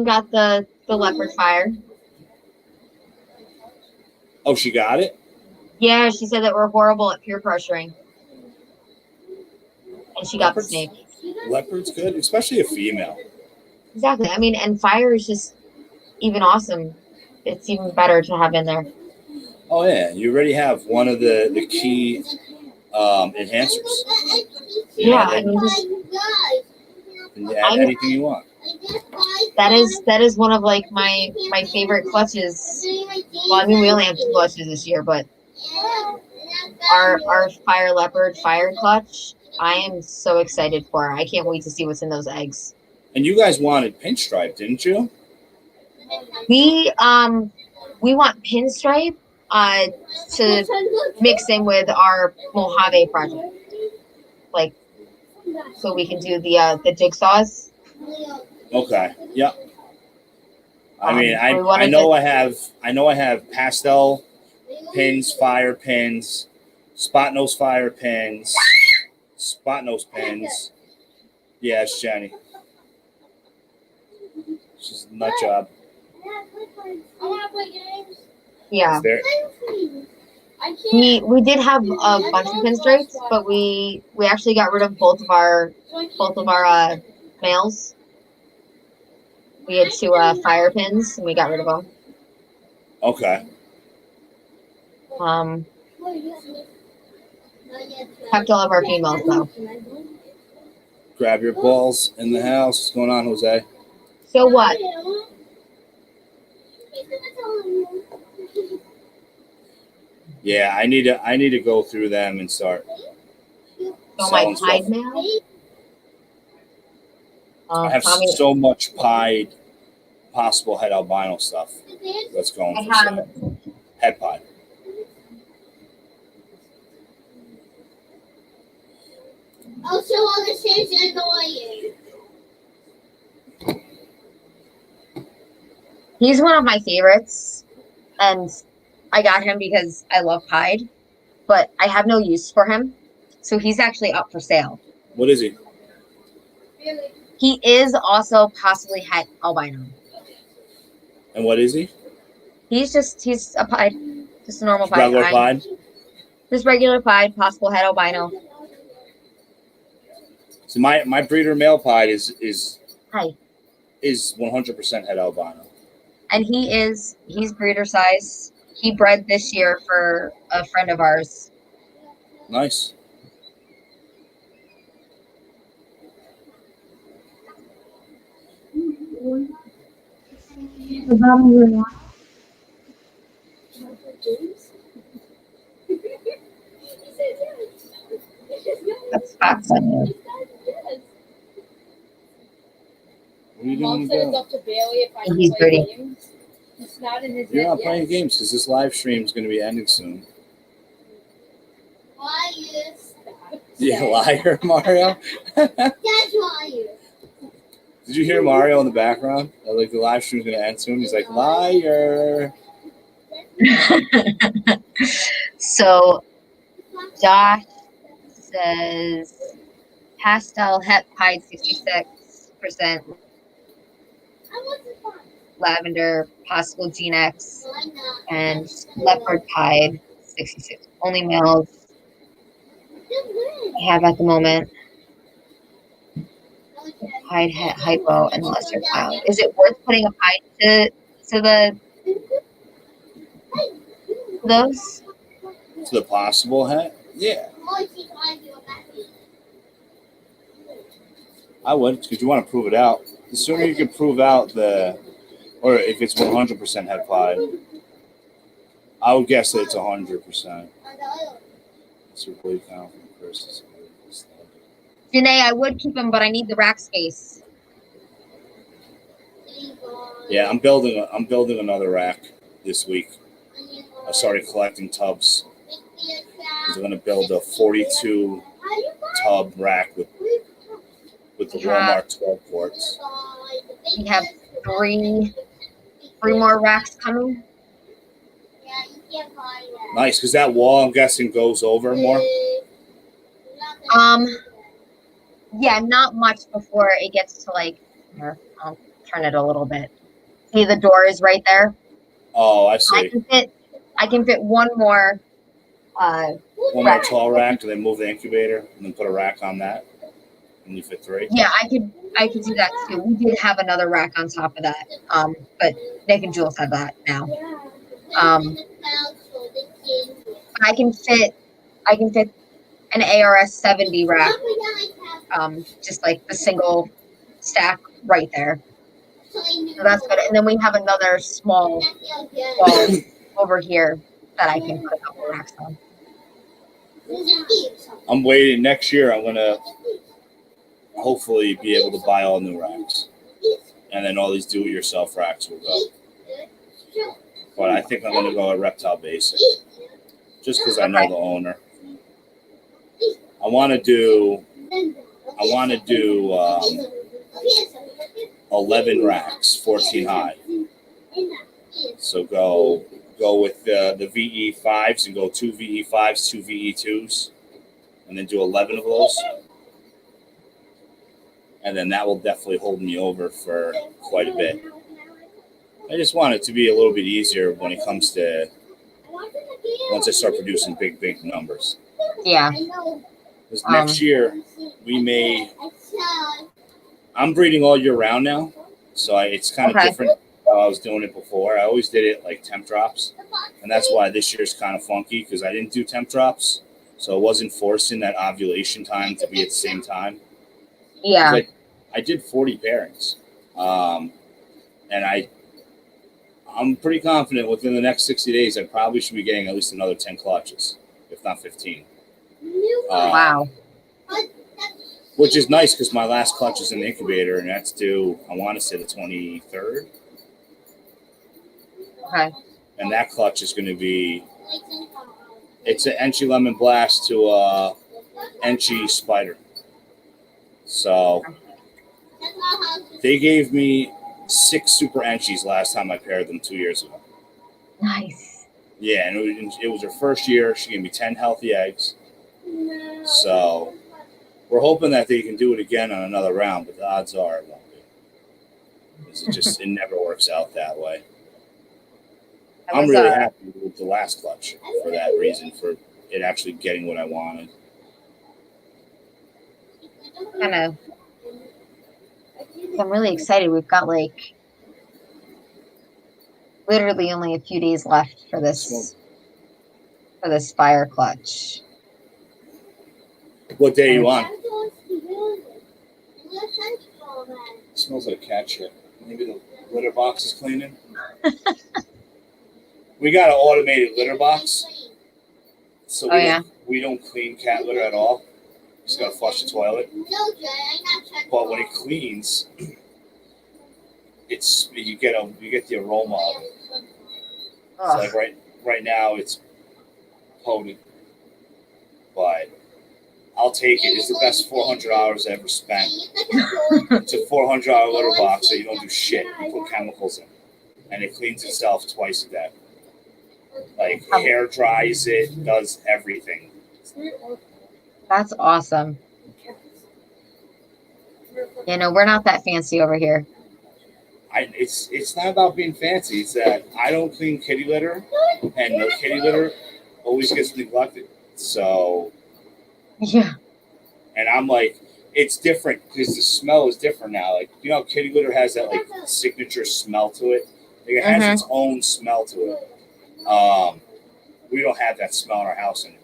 got the leopard fire. Oh, she got it? Yeah, she said that we're horrible at peer pressuring. And she got the snake. Leopard's good, especially a female. Exactly. I mean, and fire is just even awesome. It's even better to have in there. Oh, yeah. You already have one of the key enhancers. Yeah, I mean, you add anything you want. That is one of like my favorite clutches. Well, I mean, we only have 2 clutches this year, but our fire leopard fire clutch, I am so excited for. I can't wait to see what's in those eggs. And you guys wanted pinstripe, didn't you? We want pinstripe to mix in with our Mojave project, like so we can do the jigsaws. Okay. Yep. I mean, I know I have pastel pins, fire pins, spot nose fire pins, spot nose pins. Yeah, it's Jenny. She's a nut job. Yeah. We did have a bunch of pinstripes, but we actually got rid of both of our males. We had 2 fire pins, and we got rid of them. Okay. Kept all of our females though. Grab your balls in the house. What's going on, Jose? So what? Yeah, I need to go through them and start Oh, my selling Pied stuff. mail. I have Tommy, so much Pied possible head albino stuff that's going I for have sale. Head Pied. Also, all the shapes annoying. he's one of my favorites, and I got him because I love Pied, but I have no use for him, so he's actually up for sale. What is he? Really? He is also possibly het albino. And what is he? He's a Pied, just a normal Just Pied. regular Pied? Just regular Pied, possible het albino. So my breeder male Pied is Hi. 100% head albino. And he's breeder size. He bred this year for a friend of ours. Nice. That's Fox on you. What are you Mom doing? said it's up to Bailey if I can He's play pretty. games. It's not in his You're head not yet. playing games because this live stream is going to be ending soon. Why is that? You liar, Mario. That's why. Did you hear Mario in the background? Like the live stream's going to end soon. He's like, liar. So Josh says pastel het Pied 66%, lavender possible Gene X, and leopard Pied 66. Only males I have at the moment. Pied het hypo and lesser cloud. Is it worth putting a Pied to those? To the possible hat? Yeah, I would, because you want to prove it out. The sooner you can prove out or if it's 100% head Pied, I would guess that it's 100%. It's a really kind of Chris. Janae, I would keep them, but I need the rack space. Yeah, I'm building another rack this week. I started collecting tubs. I'm going to build a 42 tub rack with the Walmart 12 ports. We have three more racks coming. Nice, because that wall, I'm guessing, goes over more. Yeah, not much before it gets to like here. I'll turn it a little bit. See, the door is right there. Oh, I see. I can fit one more. One more tall rack, and then move the incubator, and then put a rack on that, and you fit 3. Yeah, I could do that too. We did have another rack on top of that. But Nick and Jules have that now. I can fit an ARS 70 rack. Just like the single stack right there. So that's good. And then we have another small wall over here that I can put a couple racks on. I'm waiting. Next year, I'm going to hopefully be able to buy all new racks. And then all these do-it-yourself racks will go. But I think I'm going to go at Reptile Basic. Just because I know the owner. I want to do 11 racks, 14 high. So go with the VE5s and go 2 VE5s, 2 VE2s, and then do 11 of those. And then that will definitely hold me over for quite a bit. I just want it to be a little bit easier when it comes to once I start producing big numbers. Yeah. Because next year I'm breeding all year round now, so it's kind of different how I was doing it before. I always did it like temp drops, and that's why this year's kind of funky because I didn't do temp drops, so I wasn't forcing that ovulation time to be at the same time. Yeah. I did 40 pairings, and I'm pretty confident within the next 60 days, I probably should be getting at least another 10 clutches, if not 15. Wow. Which is nice because my last clutch is in the incubator, and that's due, I want to say, the 23rd. Okay. And that clutch is going to be, it's an Enchi Lemon Blast to a Enchi Spider. So they gave me 6 Super Enchis last time I paired them 2 years ago. Nice. Yeah, and it was her first year. She gave me 10 healthy eggs. So we're hoping that they can do it again on another round, but the odds are it won't be. Because it never works out that way. I'm really happy with the last clutch for that reason, for it actually getting what I wanted. I'm really excited. We've got like literally only a few days left for this fire clutch. What day are you on? It smells like cat shit. Maybe the litter box is cleaning. We got an automated litter box, so we don't clean cat litter at all. Just gotta flush the toilet. But when it cleans, you get the aroma of it. It's like right now it's potent, but I'll take it. It's the best $400 I ever spent. It's a $400 litter box, so you don't do shit. You put chemicals in, and it cleans itself twice a day. Like hair dries it, does everything. That's awesome. You know, we're not that fancy over here. It's not about being fancy. It's that I don't clean kitty litter, and the kitty litter always gets neglected. So yeah. And I'm like, it's different because the smell is different now. Like, you know, kitty litter has that like signature smell to it. Like, it has its own smell to it. We don't have that smell in our house anymore.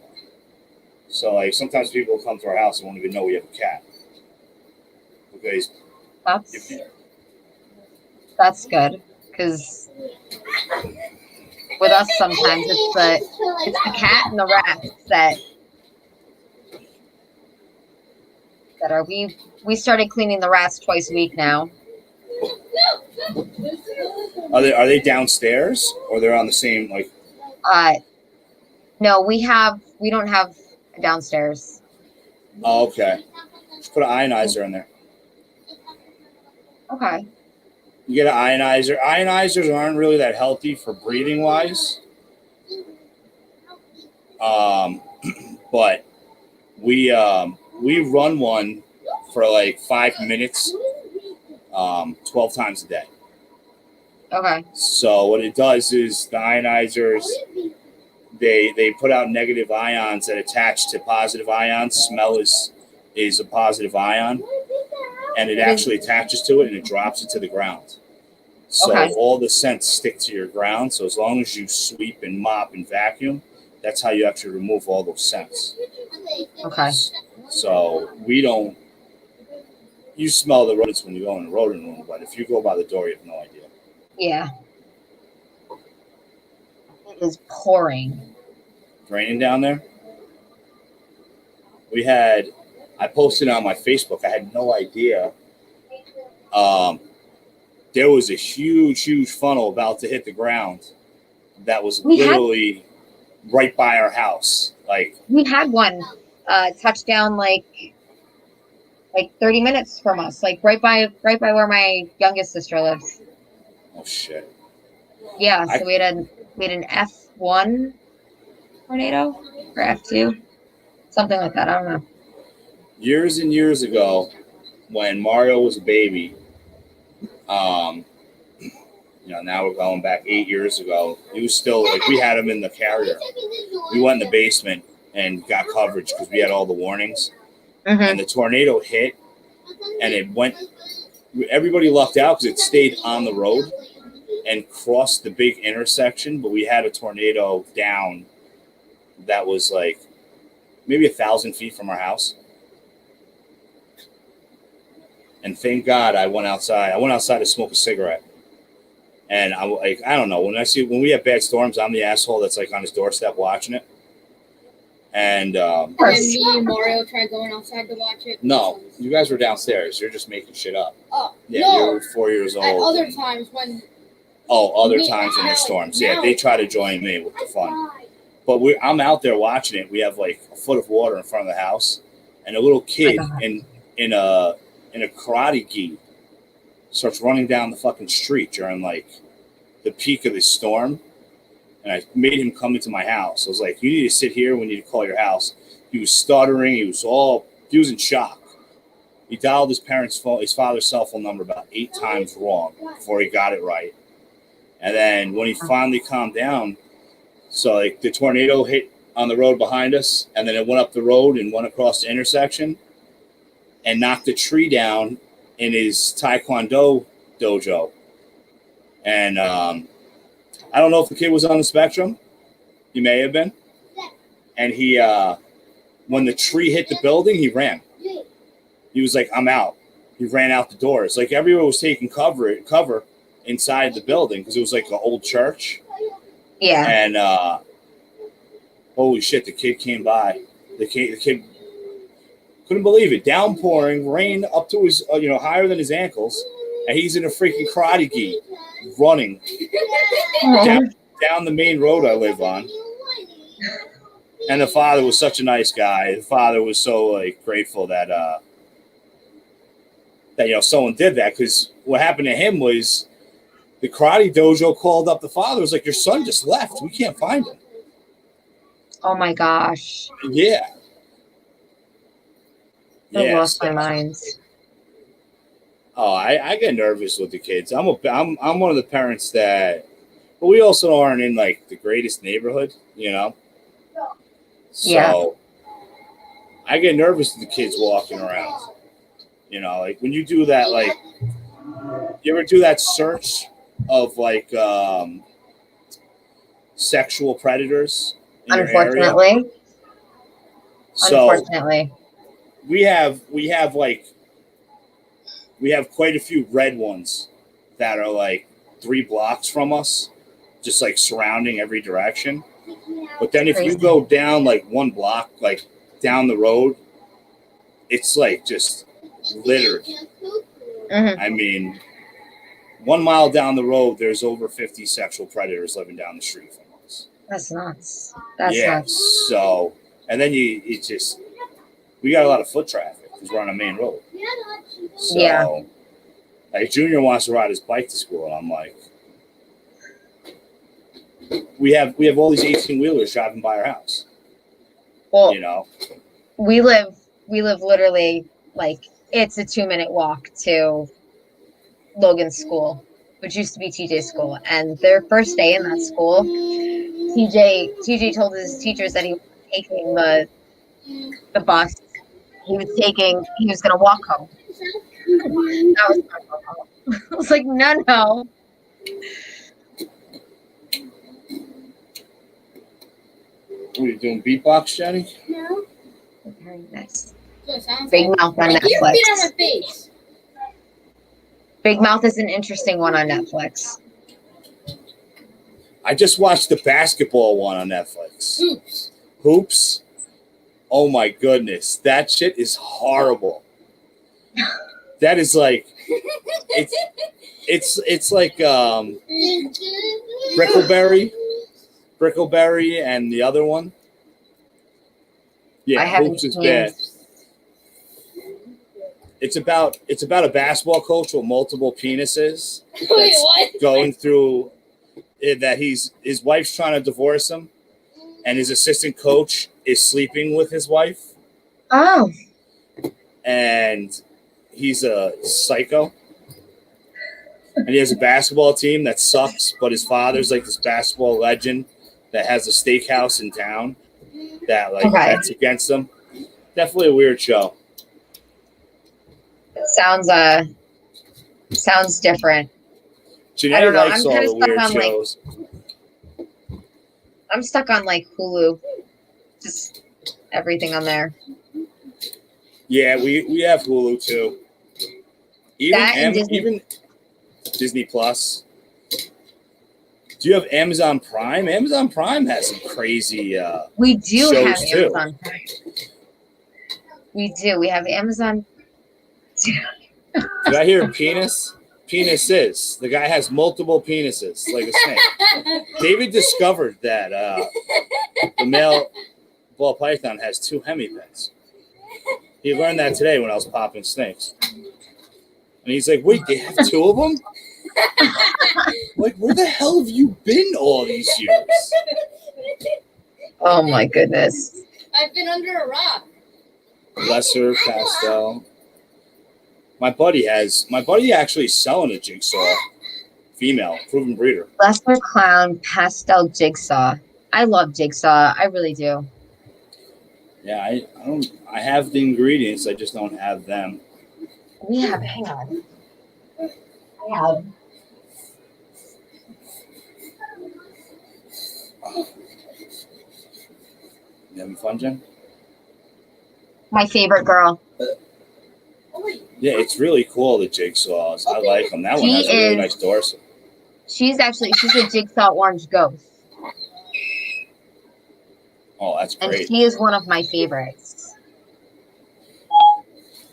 So like sometimes people come to our house and won't even know we have a cat. Because that's good, because with us sometimes it's the cat and the rats that are we started cleaning the rats twice a week now. Are they downstairs or they're on the same like? No, we don't have a downstairs. Oh, okay. Just put an ionizer in there. Okay. You get an ionizer. Ionizers aren't really that healthy for breathing wise. But we run one for like 5 minutes, 12 times a day. Okay. So what it does is the ionizers, they put out negative ions that attach to positive ions. Smell is a positive ion, and it actually attaches to it and it drops it to the ground. So all the scents stick to your ground. So as long as you sweep and mop and vacuum, that's how you actually remove all those scents. Okay. So we don't. You smell the rodents when you go in the rodent room, but if you go by the door, you have no idea. Yeah. It is pouring. Raining down there. I posted on my Facebook. I had no idea. There was a huge funnel about to hit the ground that was literally right by our house. Like, we had one touch down like 30 minutes from us, like right by where my youngest sister lives. Oh shit. Yeah, so we had an F1 tornado or F2, something like that. I don't know. Years and years ago, when Mario was a baby, now we're going back 8 years ago. He was still like, we had him in the carrier. We went in the basement and got coverage because we had all the warnings. And the tornado hit, and it went. Everybody lucked out because it stayed on the road and crossed the big intersection. But we had a tornado down that was like maybe 1,000 feet from our house. And thank God I went outside. I went outside to smoke a cigarette. And I'm like, I don't know. When we have bad storms, I'm the asshole that's like on his doorstep watching it. And And me and Mario tried going outside to watch it. no, you guys were downstairs. You're just making shit up. Oh, Yeah, no. you're 4 years old. At other times when. Other times when there's storms. Yeah, they try to join me with the fun. But I'm out there watching it. We have like a foot of water in front of the house, and a little kid in a karate gi starts running down the fucking street during like the peak of the storm. And I made him come into my house. I was like, you need to sit here. We need to call your house. He was stuttering. He was in shock. He dialed his father's cell phone number about 8 times wrong before he got it right. And then when he finally calmed down, so like the tornado hit on the road behind us, and then it went up the road and went across the intersection and knocked a tree down in his Taekwondo dojo. And I don't know if the kid was on the spectrum. He may have been. And he, when the tree hit the building, he ran. He was like, I'm out. He ran out the doors. Like everyone was taking cover inside the building because it was like an old church. Yeah. And holy shit, the kid came by. The kid couldn't believe it. Downpouring, rain up to his, higher than his ankles. And he's in a freaking karate gi running down the main road I live on. And the father was such a nice guy. The father was so like grateful that someone did that, because what happened to him was the karate dojo called up the father. It was like, your son just left. We can't find him. Oh my gosh. Yeah. I lost my mind. Oh, I get nervous with the kids. I'm one of the parents that, but we also aren't in like the greatest neighborhood, So Yeah. I get nervous with the kids walking around. Like when you do that, like you ever do that search of like sexual predators in your area? Unfortunately. We have quite a few red ones that are like 3 blocks from us, just like surrounding every direction. But then if you go down like 1 block, like down the road, it's like just littered. Mm-hmm. I mean, 1 mile down the road, there's over 50 sexual predators living down the street from us. That's nuts. That's nuts. So, and then we got a lot of foot traffic because we're on a main road. So, like Junior wants to ride his bike to school, and I'm like, we have all these 18-wheelers driving by our house. Well, we live literally like it's a 2-minute walk to Logan's school, which used to be TJ's school. And their first day in that school, TJ told his teachers that he was taking the bus. He was going to walk home. That was my home. I was like, no. What are you doing, beatbox, Jenny? No. Very nice. Big Mouth on Netflix. Big Mouth is an interesting one on Netflix. I just watched the basketball one on Netflix. Hoops. Oh my goodness, that shit is horrible. That is like, it's like Brickleberry, and the other one. Yeah, Hoops is bad. It's about a basketball coach with multiple penises. Wait, what? Going through that his wife's trying to divorce him, and his assistant coach is sleeping with his wife. Oh. And he's a psycho. And he has a basketball team that sucks, but his father's like this basketball legend that has a steakhouse in town that bets against him. Definitely a weird show. Sounds different. Janae likes all the weird shows. I'm stuck on like Hulu. Just everything on there. Yeah, we have Hulu too. Even Disney Plus. Do you have Amazon Prime? Amazon Prime has some crazy We do shows have too. Amazon Prime. We do. We have Amazon. Did I hear penis? Penises. The guy has multiple penises, like a snake. David discovered that the male ball python has 2 hemipens. He learned that today when I was popping snakes. And he's like, wait, they have 2 of them? Like, where the hell have you been all these years? Oh my goodness. I've been under a rock. Lesser pastel. My buddy actually is selling a jigsaw. Female, proven breeder. Lesser Clown Pastel Jigsaw. I love Jigsaw. I really do. Yeah, I have the ingredients, I just don't have them. We have, hang on. I have. You having fun, Jen? My favorite girl. Yeah, it's really cool, the jigsaws. I like them. That one has a really nice dorsal. She's a Jigsaw Orange Ghost. Oh, that's And great. she is one of my favorites.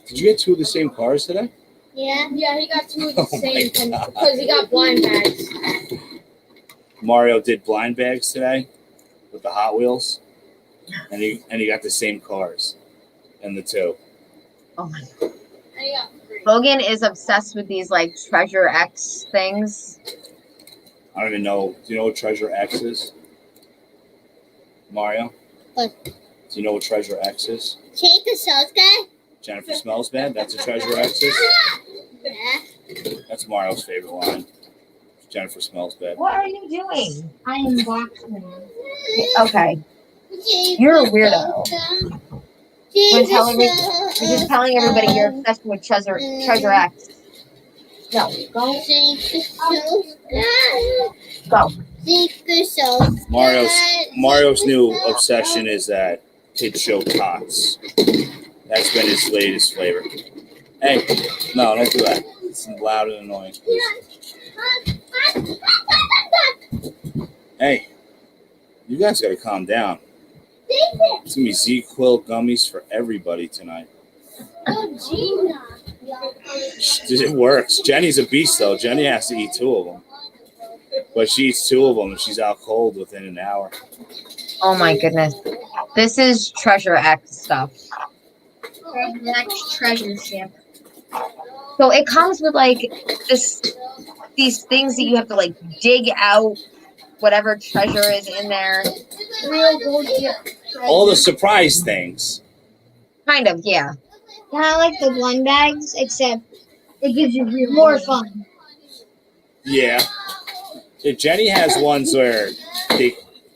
Did you get 2 of the same cars today? Yeah, he got 2 of the Oh same my God. because he got blind bags. Mario did blind bags today with the Hot Wheels, and he got the same cars and the 2. Oh my. And he got 3. Logan is obsessed with these like Treasure X things. I don't even know. Do you know what Treasure X is? Mario? What? Do you know what Treasure X is? Take the sauce guy? Jennifer Smells Bad? That's what Treasure X is? Yeah. That's Mario's favorite line. Jennifer Smells Bad. What are you doing? I am boxing. Okay. You're a weirdo. You're just telling everybody you're obsessed with Treasure X. No. Go. Go. Mario's new obsession is that kids show tots. That's been his latest flavor. Hey, no, don't do that. It's loud and annoying, please. Hey, you guys gotta calm down. It's gonna be Z-Quill gummies for everybody tonight. It works. Jenny's a beast, though. Jenny has to eat 2 of them. But she eats 2 of them and she's out cold within an hour. Oh my goodness. This is Treasure X stuff. Treasure ship. So it comes with like these things that you have to like dig out whatever treasure is in there. Real gold ship. All the surprise things. Kind of, yeah. Kind of like the blind bags, except it gives you more fun. Yeah. Jenny has ones where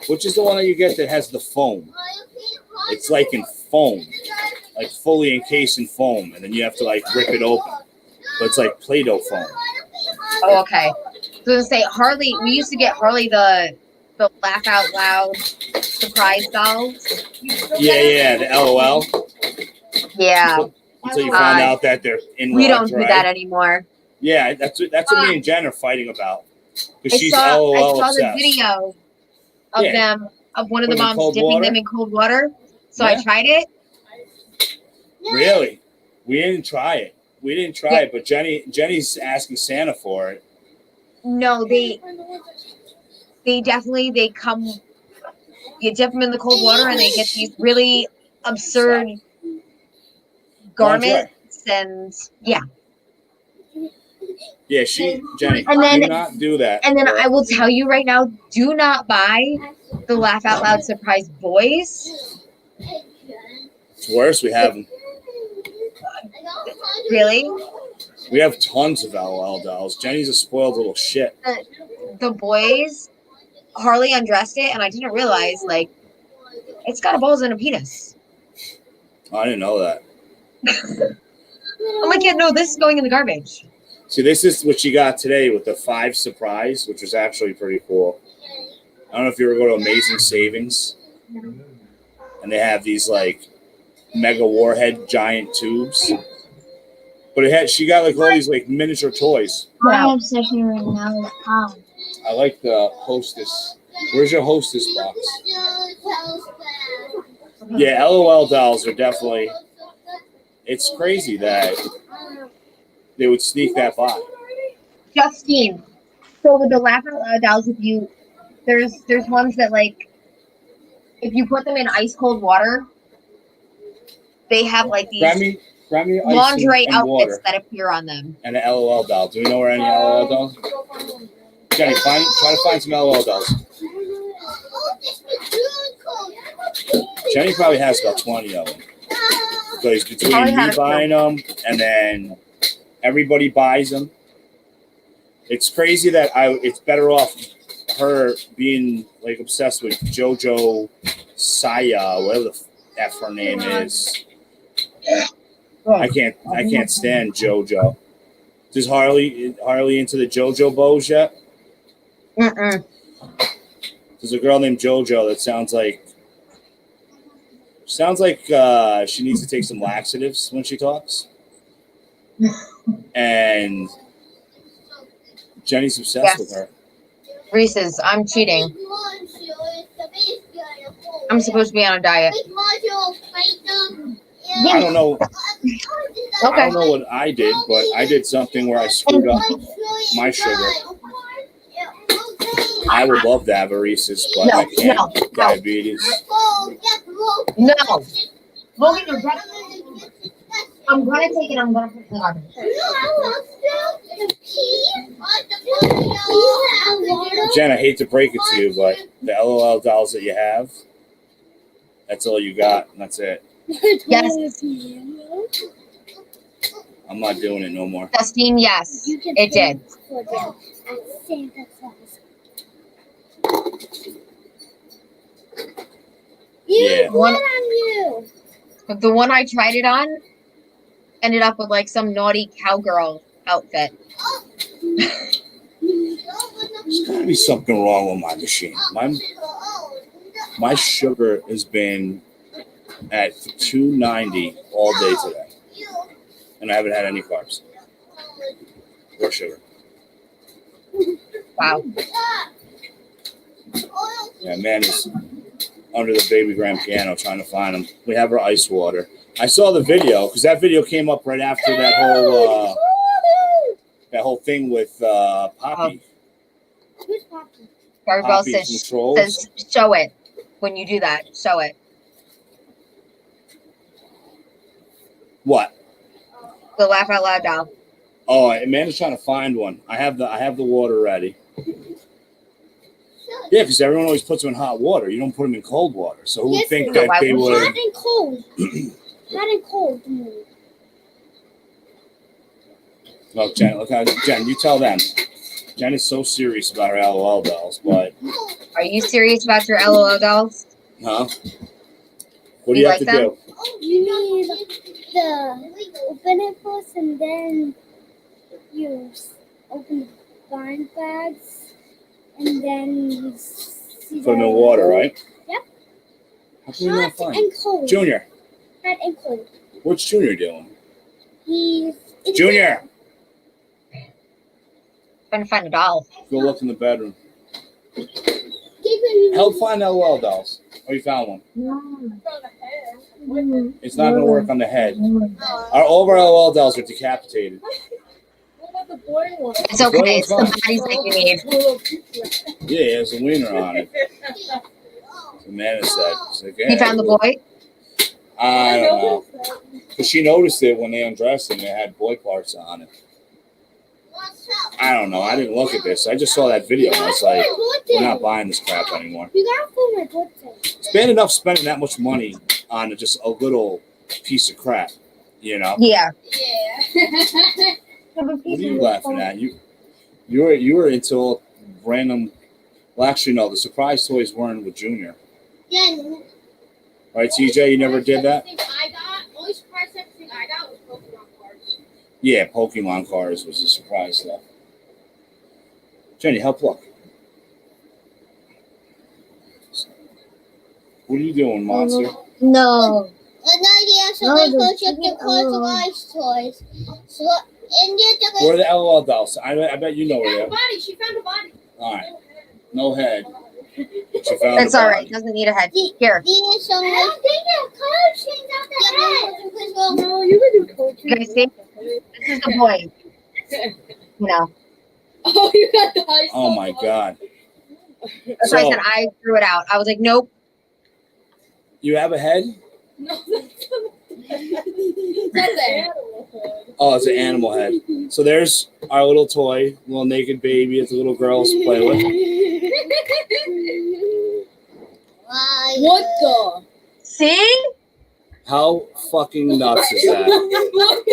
which is the one that you get that has the foam? It's like in foam, like fully encased in foam, and then you have to like rip it open. But it's like Play-Doh foam. Oh, okay. So to say Harley, we used to get Harley the laugh out loud surprise dolls. Yeah, the LOL. Yeah. Until you find out that they're in. We don't do that anymore. Yeah, that's what me and Jen are fighting about. Because she's I LOL saw obsessed. the video of them, of one of the Put 'em in moms cold dipping water? them in cold water. So Yeah. I tried it. Really? We didn't try it. But Jenny's asking Santa for it. No, they come. You dip them in the cold water, and they get these really absurd garments, and yeah. Yeah, Jenny, And then- do not do that. And then I will tell you right now: do not buy the Laugh Out Loud surprise boys. It's worse. We have them. Really, We have tons of LOL dolls. Jenny's a spoiled little shit. the boys. Harley undressed it, and I didn't realize like it's got a balls and a penis. I didn't know that. I'm like, yeah, no, this is going in the garbage. See, this is what she got today with the 5 surprise, which was actually pretty cool. I don't know if you ever go to Amazing Savings, and they have these like mega warhead giant tubes. But she got like all these like miniature toys. My obsession right now is how. I like the hostess. Where's your hostess box? Yeah, LOL dolls are definitely. It's crazy that they would sneak that by. Justine. So with the Laugh Out Loud dolls, there's ones that like if you put them in ice cold water, they have like these Grab me ice lingerie and outfits water that appear on them. and an LOL doll. Do we know where any LOL dolls? Jenny, try to find some LOL dolls. Jenny probably has about 20 of them. Because between me buying them and then everybody buys them, it's crazy that it's better off her being like obsessed with JoJo Saya, whatever the F her name is. I can't stand JoJo. Is Harley into the JoJo bows yet? Mm-mm. There's a girl named JoJo that sounds like she needs to take some laxatives when she talks. And Jenny's obsessed with her. Reese's, I'm cheating. I'm supposed to be on a diet. I don't know. Okay. I don't know what I did, but I did something where I screwed up my sugar. I would love to have a Reese's, but I can't. Diabetes. No. Logan, I'm gonna take it. I'm gonna put it in the garbage. Jen, I hate to break it to you, but the LOL dolls that you have, that's all you got, and that's it. Yes. I'm not doing it no more. Justine, yes, it did. Yeah. The one I tried it on ended up with like some naughty cowgirl outfit. There's got to be something wrong with my machine. My sugar has been at 290 all day today, and I haven't had any carbs or sugar. Wow. Yeah, man is under the baby grand piano trying to find him. We have our ice water. I saw the video because that video came up right after that whole thing with Poppy. Who's Poppy? Barbell says show it when you do that. Show it. What? The Laugh Out Loud doll. Oh, Amanda's trying to find one. I have the water ready. Yeah, because everyone always puts them in hot water. You don't put them in cold water. So who would think that they would? Hot and cold. Hot and cold. Look, Jen, Jen, you tell them. Jen is so serious about her LOL dolls, but are you serious about your LOL dolls? Huh? What do you have to do? You need the open it first, and then you open the blind bags, and then you see put them in water, right? Yep. How can we not find and cold. Junior? Hot and cold. What's Junior doing? He's Junior. Trying to find a doll. Go look in the bedroom. Help find LOL dolls. Oh, you found one. It's not going to work on the head. All of our LOL dolls are decapitated. It's okay. It's the bodies that you need. Yeah, there's a wiener on it. Amanda said. Like, yeah, You found the boy? I don't know. Because she noticed it when they undressed him. They had boy parts on it. I don't know. I didn't look at this. I just saw that video and I was like, we're not buying this crap anymore. It's bad enough spending that much money on just a little piece of crap, you know? Yeah. What are you laughing at? You were into all random. Well, actually, no. The surprise toys weren't with Junior. Yeah. Right, TJ? You never did that? Only surprise thing I got was Pokemon cards. Yeah, Pokemon cards was a surprise stuff. Jenny, help look. What are you doing, monster? No. So I go check the cards of ice toys. So India took Where are the LOL dolls? I bet you know where they are. She found a body. All right. No head. But you found It's the all body. right. Doesn't need a head. Here. These are I don't think they're color change out the head. No, you can do color You guys see? This is the boy. You know. Oh, you got the high Oh my God. That's why I So said I threw it out. I was like, nope. you have a head? No, that's it. Oh, it's an animal head. So there's our little toy, little naked baby that the little girls play with. What the? See? How fucking nuts is that? What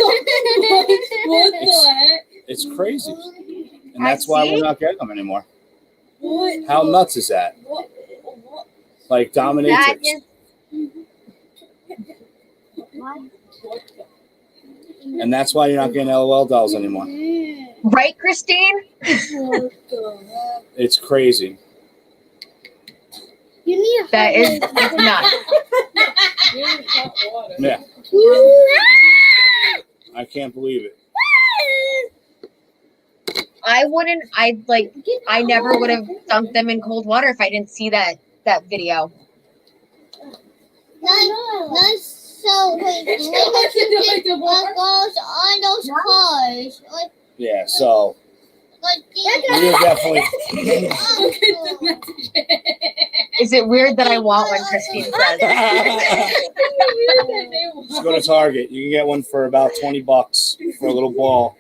the heck? It's crazy. And I that's why see. we're not getting them anymore. What? How nuts is that? What? Like That dominatrix. is And that's why you're not getting LOL dolls anymore. right, Christine? What the heck? It's crazy. You need a That is nuts. You're in hot water. Yeah. I can't believe it. I never would have dunked them in cold water if I didn't see that video. So wait, what goes on those cars? Yeah, so Like we're definitely Look at the message. Is it weird that I want one, Christine says? just go to Target. You can get one for about $20 for a little ball.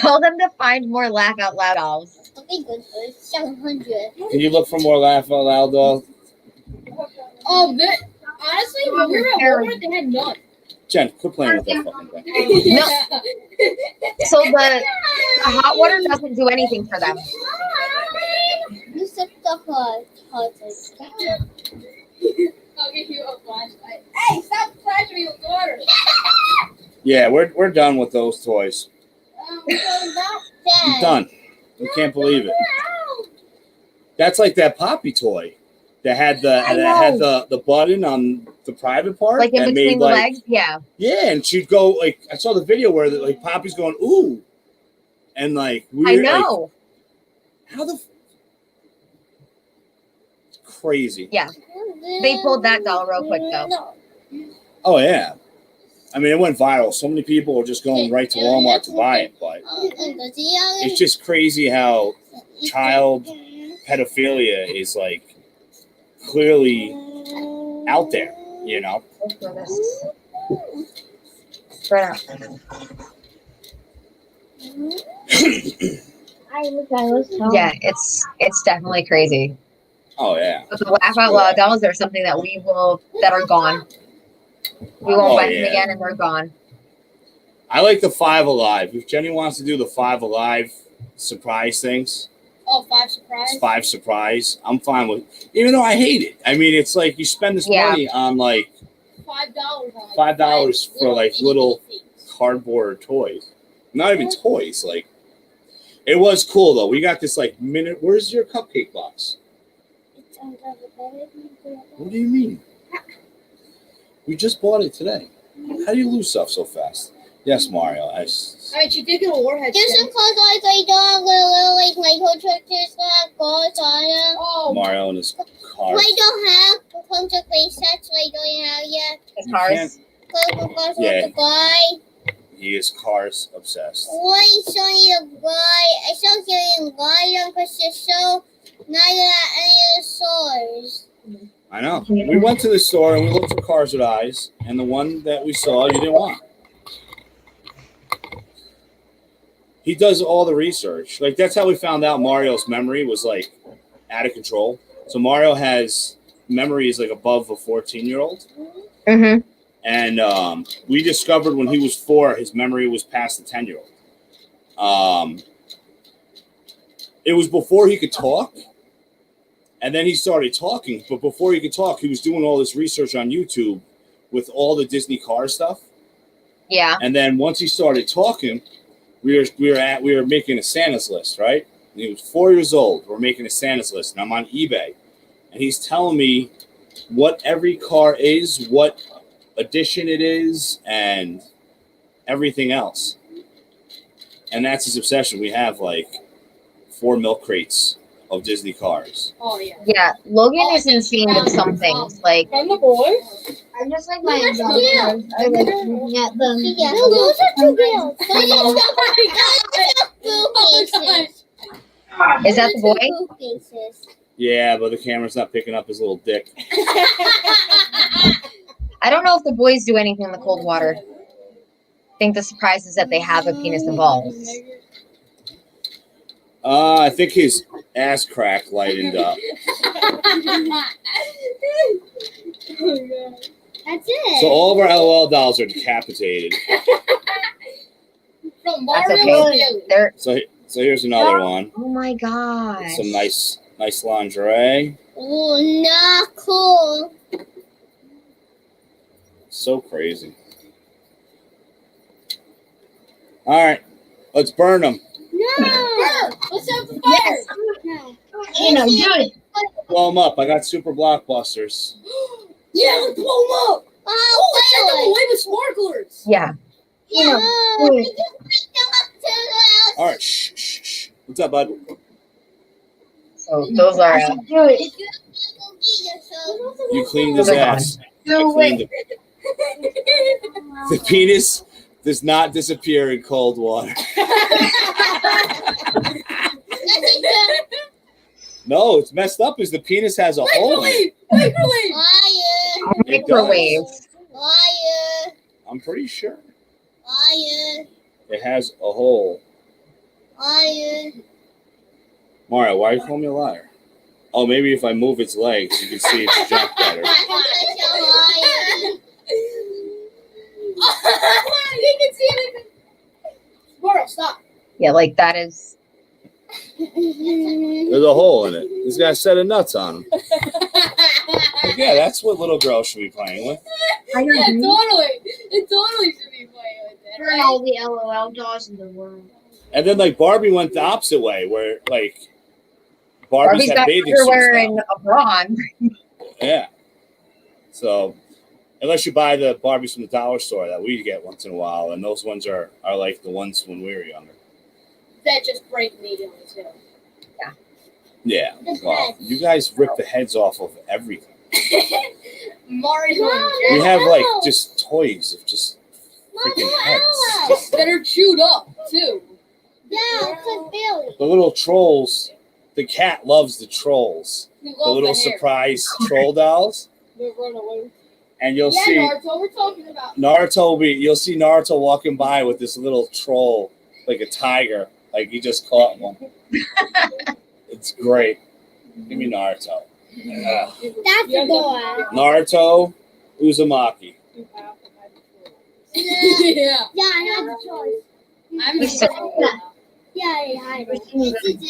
Tell them to find more laugh out loud dolls. Okay, good for 700. Can you look for more laugh out loud dolls? Oh, honestly, when we were at Walmart, they had none. Jen, quit playing with that fucking thing. No. So the hot water doesn't do anything for them. You suck the heart. I'll give you a flashlight. Hey, stop flashing me with water. Yeah, we're done with those toys. I'm done. I can't believe it. That's like that Poppy toy that had the button on the private part, Like in that between made the like legs? Yeah. yeah, and she'd go like I saw the video where like Poppy's going ooh, and like I weird. know. Like, how the crazy? Yeah. They pulled that doll real quick though. Oh yeah. I mean, it went viral. So many people are just going right to Walmart to buy it, but it's just crazy how child pedophilia is like clearly out there, you know? Right out. Yeah, it's definitely crazy. Oh yeah. But the laugh out loud dolls are something that that are gone. We won't Oh, buy them yeah. again, and they're gone. I like the 5 Alive. If Jenny wants to do the 5 Alive surprise things, Oh, 5 surprise. it's 5 surprise. I'm fine with, even though I hate it. I mean, it's like you spend this Yeah. money on like $5 on $5 for like little itty bitty things. cardboard toys. Not even toys. Like it was cool though. We got this like minute. Where's your cupcake box? What do you mean? We just bought it today. How do you lose stuff so fast? Yes, Mario. I mean, she did get a warhead. Just skin. because I don't like my whole tractors got goals on them. Oh, Mario and his car. I don't have come to play sets. I don't have yet. As You cars. can't- Because Yeah. the guy. He is cars obsessed. Why is only the guy? I saw him guy because they're so not at any of the stores. I know. We went to the store and we looked for cars with eyes, and the one that we saw you didn't want. He does all the research. Like that's how we found out Mario's memory was like out of control. So Mario has memories like above a 14-year-old. Mm-hmm. And we discovered when he was 4, his memory was past the 10-year-old. It was before he could talk. And then he started talking. But before he could talk, he was doing all this research on YouTube with all the Disney car stuff. Yeah. And then once he started talking, we were making a Santa's list, right? And he was 4 years old. We're making a Santa's list, and I'm on eBay. And he's telling me what every car is, what edition it is, and everything else. And that's his obsession. We have like 4 milk crates of Disney cars. Oh yeah. Yeah, Logan is insane with some things. Like, From the boys. I just like my my dog. I like looking at them. Yeah, those are two girls. Oh my gosh. Is that the boy? Two faces. Yeah, but the camera's not picking up his little dick. I don't know if the boys do anything in the cold water. I think the surprise is that they have a penis and balls. I think his ass crack lightened up. That's it. So all of our LOL dolls are decapitated. From That's Mario okay. Daily. They're So here's another one. oh my gosh. Some nice lingerie. Oh, not cool. So crazy. All right, let's burn them. No. Let's have the fire. No. You know, do it. Blow them up. I got super blockbusters. Yeah, let's blow them up. Oh, let's set them away with sparklers. Yeah. You know, No. do it. All right, shh. What's up, bud? So those are do it. You cleaned his Oh my God. ass. Do Cleaned it. the penis does not disappear in cold water. No, it's messed up. Is the penis has a hole in it. Microwave. It Microwave. does. I'm pretty sure it has a hole. Mario, why are you calling me a liar? Oh, maybe if I move its legs, you can see its jump better. You can see it. Squirrel, stop. Yeah, like that is. There's a hole in it. He's got a set of nuts on him. Like, yeah, that's what little girls should be playing with. Yeah, totally. It totally should be playing with it. For all the LOL dolls in the world. And then, like, Barbie went the opposite way, where, like, Barbies have got bathing suits underwear now. and a bra. Yeah. So, unless you buy the Barbies from the dollar store that we get once in a while, and those ones are like the ones when we were younger. That just break immediately too. Yeah. Well, you guys rip the heads off of everything. Mario and We Jack have, like, just toys of just freaking heads. that are chewed up too. Yeah, it's Billy. The little trolls. The cat loves the trolls. We love The little hair. surprise troll dolls. They run away. And you'll Yeah, see Naruto, we're talking about. you'll see Naruto walking by with this little troll, like a tiger, like he just caught one. It's great. Give me Naruto. Yeah. That's a boy. Naruto Uzumaki. Yeah. Yeah, I have the choice. I'm He's just so- Yeah, he hide it. He did.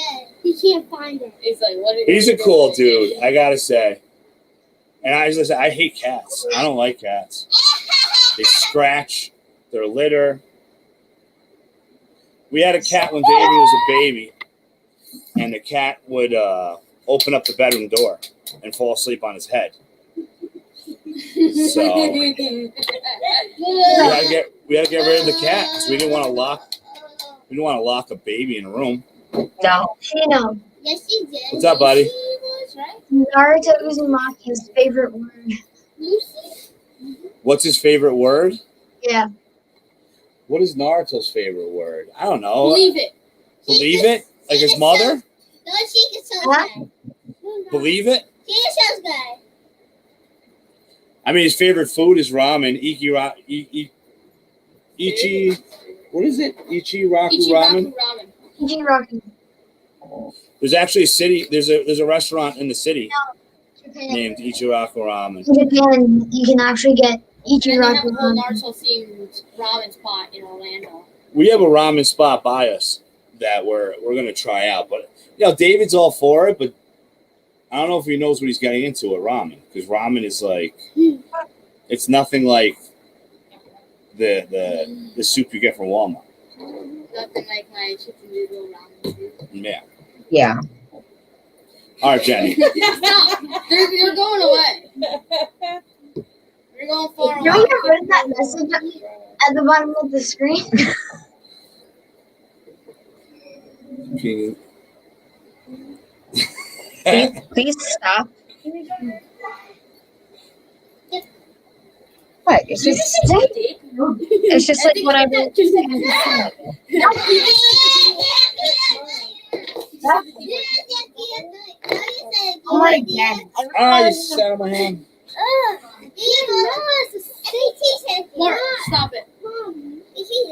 He can't find it. It's like, what? He's a cool dude, I gotta say. And I hate cats. I don't like cats. They scratch. They're litter. We had a cat when David was a baby, and the cat would open up the bedroom door and fall asleep on his head. So we had to get rid of the cat because we didn't want to lock a baby in a room. No. Chino. Yes, he did. What's up, buddy? Naruto Uzumaki's favorite word. Lucy? What's his favorite word? Yeah. What is Naruto's favorite word? I don't know. Believe it. Believe it? Like his mother? No, she can tell Huh? Believe it? She can tell I mean, his favorite food is ramen. Ichi. What is it? Ichiraku ramen. Ichiraku. There's actually a city. There's a restaurant in the city Japan. named Ichiraku Ramen. In Japan, you can actually get And they have Ichiraku a whole ramen. Naruto themed ramen spot in Orlando. We have a ramen spot by us that we're gonna try out. But David's all for it, but I don't know if he knows what he's getting into with ramen, because ramen is like, it's nothing like the soup you get from Walmart. Nothing like my chicken noodle ramen. Yeah. Yeah. All right, Jenny. Stop! They're going away. They're going far You away. know you read that message at the bottom of the screen? Please stop. What? It's Did you just, just say dick? it's just like when I do. Oh my god. I just sat on my hand. Mark, stop it.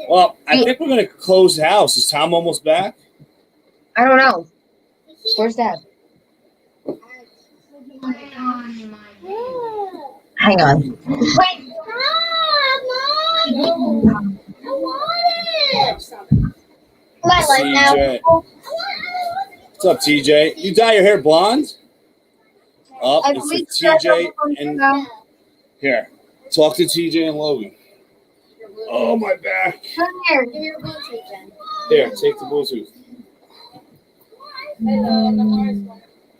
Well, I think we're gonna close the house. Is Tom almost back? I don't know. Where's Dad? Hang on. TJ. What's up, TJ? You dye your hair blonde? Up, it's with TJ and here. Talk to TJ and Logan. Oh, my back. Come here. Here, take the Bluetooth.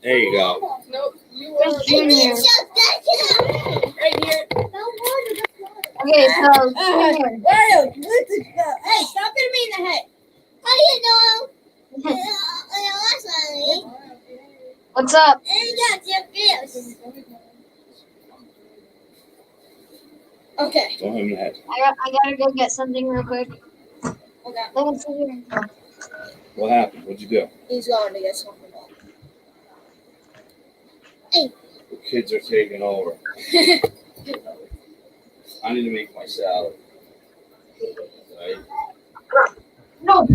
There you go. Nope. You Where's are Junior? right here. Okay, so Junior. Mario, hey, stop hitting me in the head. What's up? Okay. Don't hit him in the head. I gotta go get something real quick. Okay. Logan, sit here. What happened? What'd you do? He's going to get something. The kids are taking over. I need to make my salad. Right? No.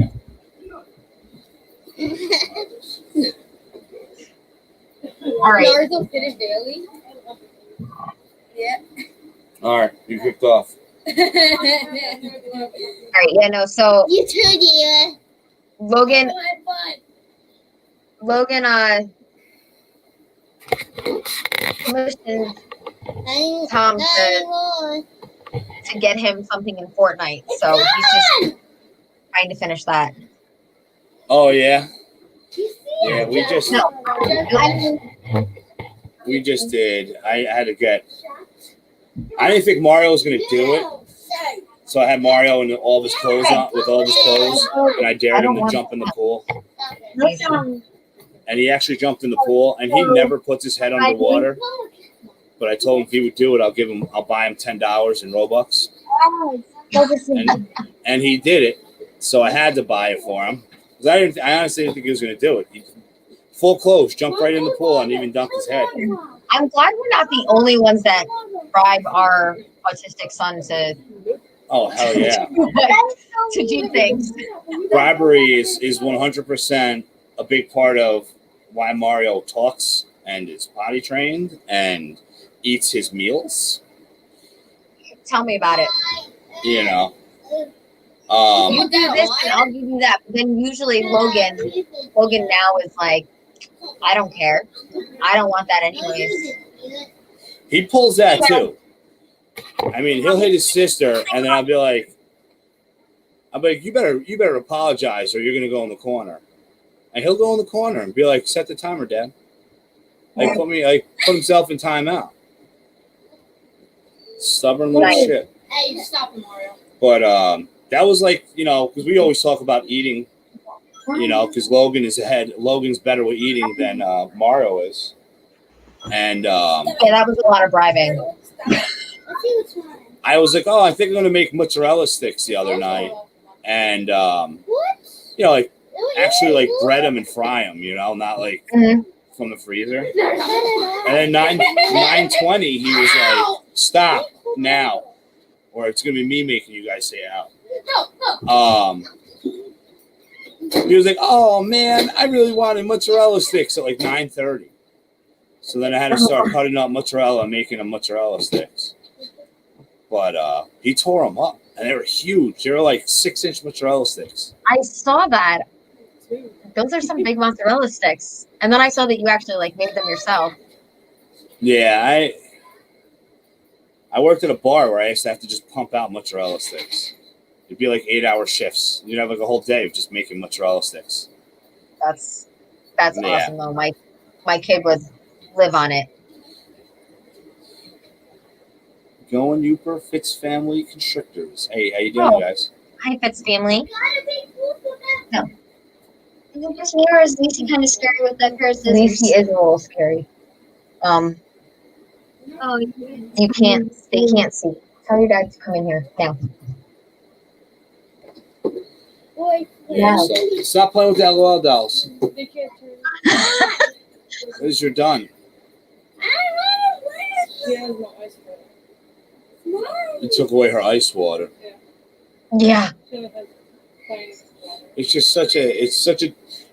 All right. Naruto finish daily. Yeah. All right, you kicked off. All right. Yeah. No. So You too, dear. Logan. Commissioned Tom to get him something in Fortnite. So he's just trying to finish that. Oh yeah, yeah. We just did. I had to get. I didn't think Mario was gonna do it, so I had Mario in all of his clothes on, with all of his clothes, and I dared him to jump in the pool. And he actually jumped in the pool, and he never puts his head underwater. But I told him if he would do it, I'll buy him $10 in Robux. And he did it, so I had to buy it for him. Because I honestly didn't think he was going to do it. He, full clothes, jumped right in the pool, and even dunked his head. I'm glad we're not the only ones that bribe our autistic son to Oh, hell yeah. to do things. Bribery is 100% a big part of why Mario talks and is potty trained and eats his meals. Tell me about it. You know. You do this, and I'll give you that. But then usually Logan now is like, I don't care. I don't want that anyways. He pulls that too. I mean, he'll hit his sister, and then I'll be like, you better apologize, or you're gonna go in the corner. And he'll go in the corner and be like, set the timer, Dad. Put himself in timeout. Stubborn little shit. Hey, you stop him, Mario. But that was like, because we always talk about eating, because Logan's better with eating than Mario is. And yeah, that was a lot of bribing. I was like, I think I'm gonna make mozzarella sticks the other night, and actually bread them and fry them, not like from the freezer. And then 9:20, he was like, stop now, or it's gonna be me making you guys say out. He was like, oh man, I really wanted mozzarella sticks at like 9:30. So then I had to start cutting up mozzarella and making them mozzarella sticks. But he tore them up, and they were huge. They were like 6-inch mozzarella sticks. I saw that. Those are some big mozzarella sticks. And then I saw that you actually made them yourself. Yeah, I worked at a bar where I used to have to just pump out mozzarella sticks. It'd be like 8-hour shifts. You'd have like a whole day of just making mozzarella sticks. That's awesome though. My kid would live on it. Going Uper Fitz family constrictors. Hey, how you doing, guys? Hi, Fitz family. No. Is it just me or is Lacey kind of scary with that pair of scissors? Lacey is a little scary. Oh, You can't. They can't see. Tell your dad to come in here now. boy. Yeah, so stop playing with the LOL dolls. They can't turn. Because you're done. She has no ice water. You took away her ice water. Yeah. She has plain water. It's just such a.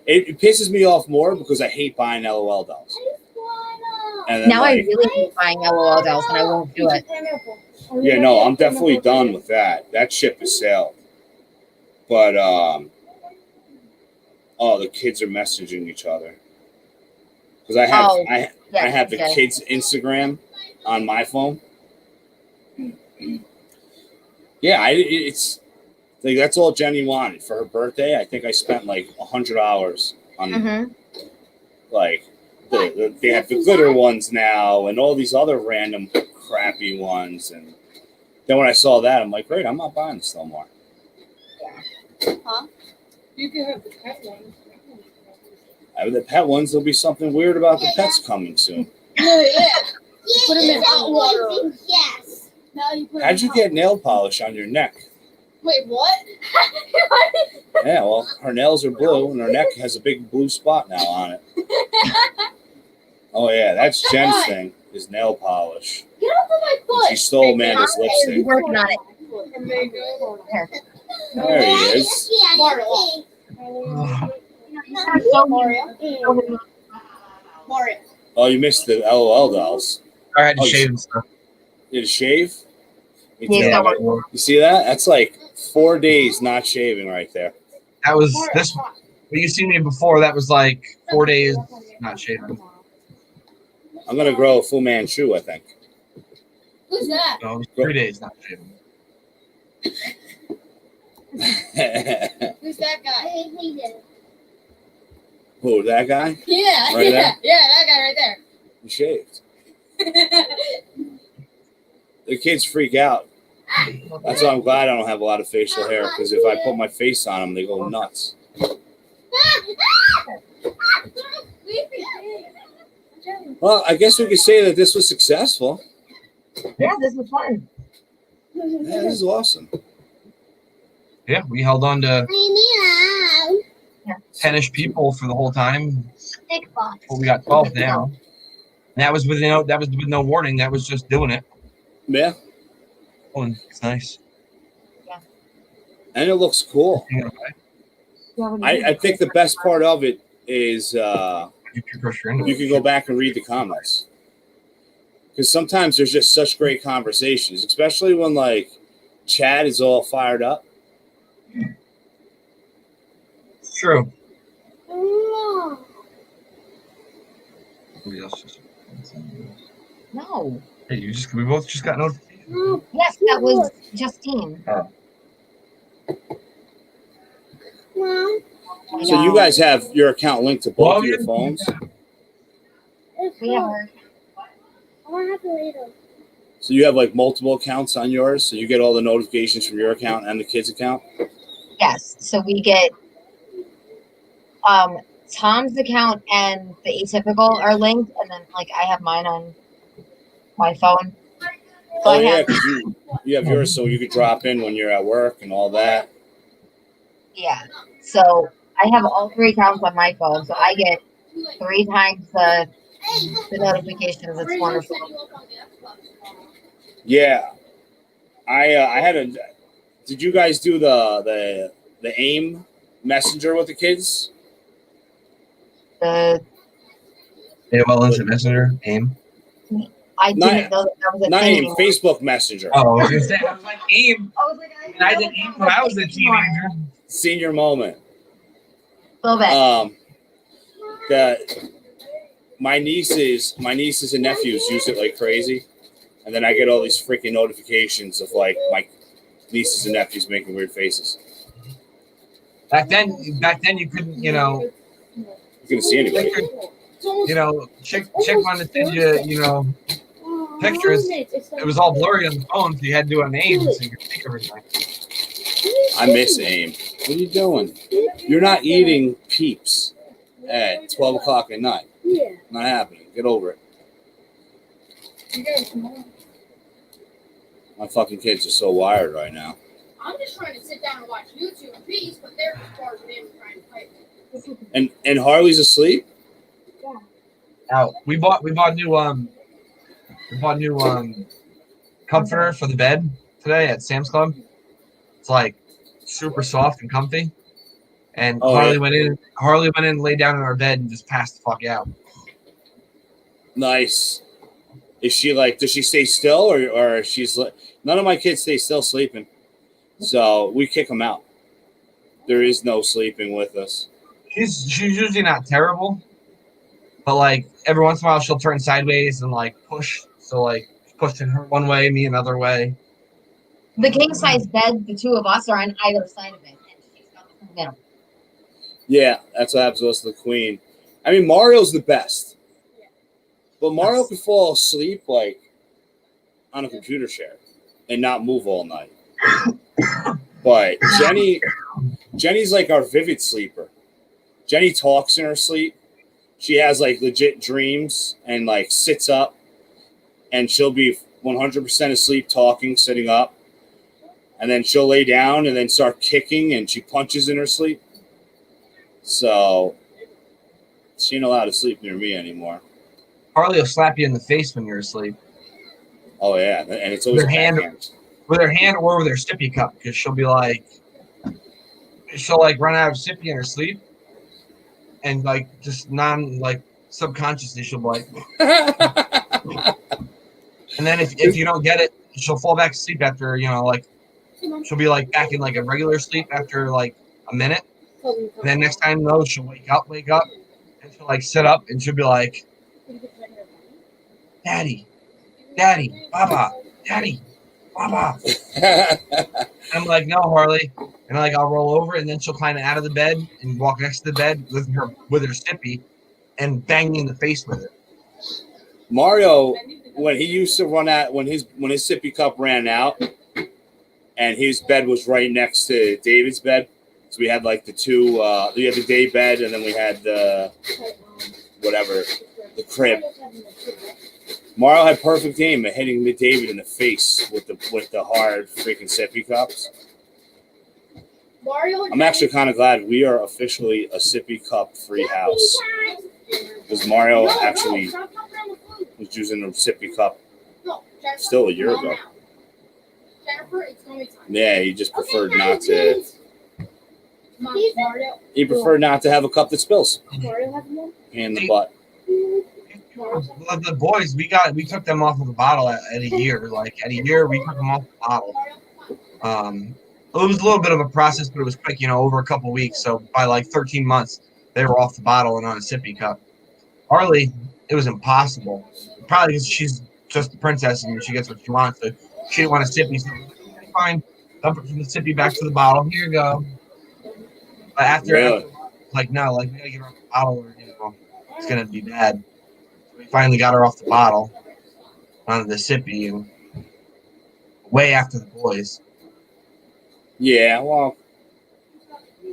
It pisses me off more because I hate buying LOL dolls. And then, Now I like, really hate buying LOL dolls, and I won't do it. Pineapple. yeah, no, I'm definitely done with that. That ship has sailed. But the kids are messaging each other because I have I have the kids' Instagram on my phone. Yeah, it's like that's all Jenny wanted for her birthday. I think I spent like $100 on like they have the glitter ones now and all these other random crappy ones. And then when I saw that, I'm like, great, I'm not buying this no more. Huh? You can have the pet ones. The pet ones, there'll be something weird about the pets coming soon. Yeah. Put them in hot water. Yes. Now you put How'd you get nail polish on your neck? Wait, what? Yeah, well, her nails are blue and her neck has a big blue spot now on it. Oh, yeah, that's Jen's thing, is nail polish. Get off of my foot. She stole Amanda's lipstick. Working on it. Here. There he is. Mario. Oh, you missed the LOL dolls. I had to shave and stuff. Did you shave? Me Yeah, too. You see that? That's like 4 days not shaving right there. That was this. When you see me before, that was like 4 days not shaving. I'm going to grow a Fu Manchu, I think. Who's that? No, it was 3 days not shaving. Who's that guy? Who, that guy? Yeah, Right there? yeah, that guy right there. He shaved. The kids freak out. That's why I'm glad I don't have a lot of facial hair, because if I put my face on them, they go nuts. Well, I guess we could say that this was successful. Yeah, this was fun. Yeah, this is awesome. Yeah, we held on to 10-ish people for the whole time. Big box. Well, we got 12 now. And that was with no warning. That was just doing it. Yeah. Oh, and it's nice. And it looks cool. I think the best part of it is you can go back and read the comments. Because sometimes there's just such great conversations, especially when like Chad is all fired up. It's true. No. Hey, we both just got notifications. Yes, that was Justine. Oh. So you guys have your account linked to both of your phones? Yeah. So you have like multiple accounts on yours? So you get all the notifications from your account and the kids' account? Yes. So we get Tom's account and the Atypical are linked, and then like I have mine on my phone. So Oh, yeah, because you have yours so you could drop in when you're at work and all that. Yeah. So I have all 3 accounts on my phone, so I get 3 times the notifications. It's wonderful. Yeah. I had a. Did you guys do the AIM messenger with the kids? The AOL Instant Messenger, AIM. I didn't know that was a Not thing. AIM, Facebook Messenger. Oh, I was gonna say, I was like AIM. And I did AIM when I was a teenager. Senior moment. A little bit. My nieces and nephews use it like crazy, and then I get all these freaking notifications of like my nieces and nephews making weird faces. Back then you couldn't, You couldn't see anybody. chick wanted to send you, pictures. It was all blurry on the phone, so you had to do a name so you could see everything. I miss AIM. What are you doing? You're not eating Peeps at 12 o'clock at night. Yeah. Not happening. Get over it. My fucking kids are so wired right now. I'm just trying to sit down and watch YouTube in peace, but they're just barging in and trying to fight me. And Harley's asleep? Now we bought new comforter for the bed today at Sam's Club. It's like super soft and comfy. And Harley went in, laid down in our bed and just passed the fuck out. Nice. Is she like, does she stay still or she's like, none of my kids stay still sleeping. So we kick them out. There is no sleeping with us. She's usually not terrible, but like every once in a while she'll turn sideways and like push. So like pushing her one way, me another way. The king size bed, the two of us are on either side of it, and she's got the middle. Yeah, that's what happens to us, the queen. I mean, Mario's the best. But Mario could fall asleep like on a computer chair and not move all night. But Jenny's like our vivid sleeper. Jenny talks in her sleep. She has like legit dreams and like sits up and she'll be 100% asleep talking, sitting up. And then she'll lay down and then start kicking and she punches in her sleep. So she ain't allowed to sleep near me anymore. Harley will slap you in the face when you're asleep. Oh yeah, and it's always with her hand or with her sippy cup, because she'll run out of sippy in her sleep, and like just subconsciously she'll be like, and then if you don't get it, she'll fall back to sleep after she'll be like back in like a regular sleep after like a minute, and then next time though she'll wake up, and she'll like sit up and she'll be like, Daddy, Baba, Daddy, Baba. I'm like, no, Harley. And like I'll roll over and then she'll climb out of the bed and walk next to the bed with her sippy and bang me in the face with it. Mario, when he used to run out, when his sippy cup ran out and his bed was right next to David's bed. So we had like the two, we had the day bed and then we had the crib. Mario had perfect aim at hitting David in the face with the hard freaking sippy cups. I'm actually kind of glad we are officially a sippy cup free house because Mario actually was using a sippy cup still a year ago. Yeah, he just preferred not to. He preferred not to have a cup that spills. In the butt. The boys, we took them off of the bottle at a year. Like at a year, we took them off the bottle. It was a little bit of a process, but it was quick, over a couple weeks. So by like 13 months, they were off the bottle and on a sippy cup. Harley, it was impossible. Probably because she's just the princess and she gets what she wants. So she didn't want a sippy. So fine, dump it from the sippy back to the bottle. Here you go. But after no, we gotta get her off the bottle or it's gonna be bad. We finally got her off the bottle onto the sippy and way after the boys. Yeah, well,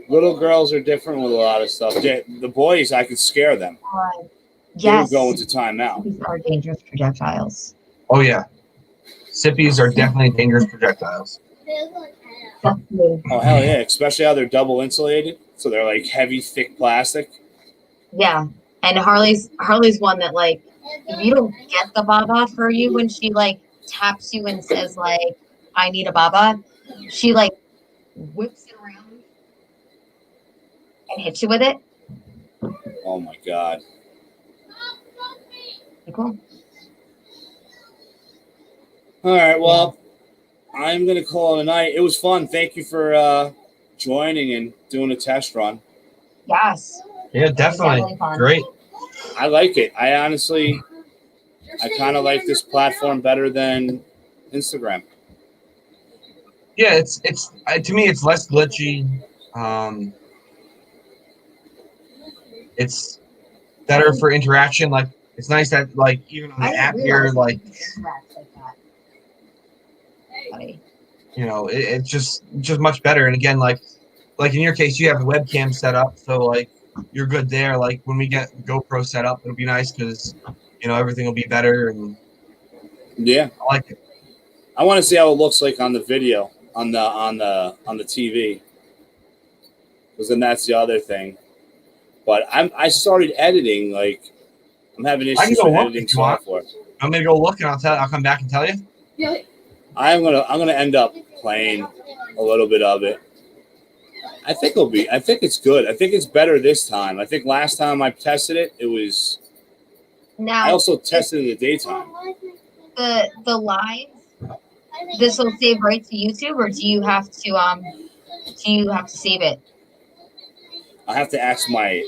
little girls are different with a lot of stuff. The boys, I could scare them. Yes. They would go into timeout. These are dangerous projectiles. Oh yeah, sippies are definitely dangerous projectiles. Oh hell yeah! Especially how they're double insulated, so they're like heavy, thick plastic. Yeah, and Harley's one that like if you don't get the baba for you when she like taps you and says like I need a baba, she like whips it around and hits you with it. Oh my god! Cool. All right, well, I'm gonna call it a night. It was fun. Thank you for joining and doing a test run. Yes. Yeah, definitely great. I like it. I kind of like this platform better than Instagram. Yeah, it's to me it's less glitchy. It's better for interaction. Like it's nice that like even on the app here, like you know, it's just much better. And again, like in your case, you have the webcam set up, so like you're good there. Like when we get GoPro set up, it'll be nice because you know everything will be better, and Yeah, I like it. I want to see how it looks like on the video on the TV, because then that's the other thing. But I started editing. Like I'm having I can issues go with look editing if you want. software. I'm gonna go look, and I'll come back and tell you. Yeah. I'm gonna end up playing a little bit of it. I think it's good. I think it's better this time. I think last time I tested it, it was. Now I also tested in the daytime. the live. This will save right to YouTube, or do you have to save it? I have to ask my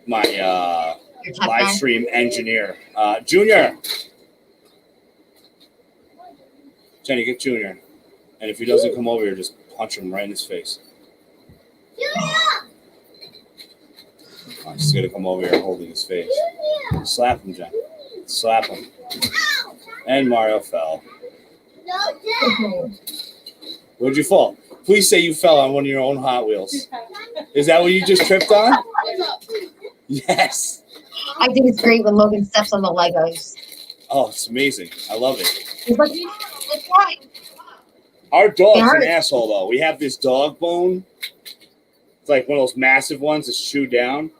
Your tech live guy? stream engineer, Junior. Jenny, get Junior, and if he doesn't come over here, just punch him right in his face. I'm just gonna come over here holding his face. Slap him, Jen. Slap him. And Mario fell. Where'd you fall? Please say you fell on one of your own Hot Wheels. Is that what you just tripped on? Yes. I think it's great when Logan steps on the Legos. Oh, it's amazing. I love it. He's like, it's fine. Our dog's Darn. an asshole, though. We have this dog bone. It's like one of those massive ones that's chewed down,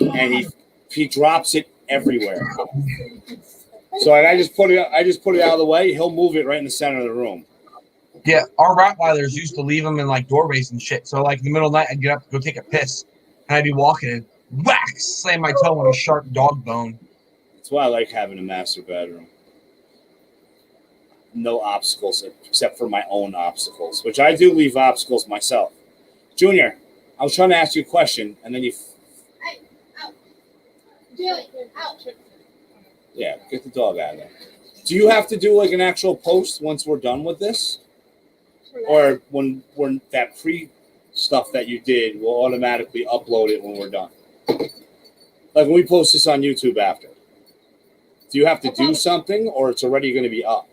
and he drops it everywhere. So like, I just put it out of the way. He'll move it right in the center of the room. Yeah, our Rottweilers used to leave them in like doorways and shit. So like in the middle of the night, I'd get up to go take a piss, and I'd be walking and whack, slam my toe on a sharp dog bone. That's why I like having a master bedroom. No obstacles except for my own obstacles, which I do leave obstacles myself. Junior, I was trying to ask you a question, and then you. Yeah, get the dog out of there. Do you have to do like an actual post once we're done with this? Or when that pre stuff that you did, we'll automatically upload it when we're done? Like when we post this on YouTube after. Do you have to do something, or it's already going to be up?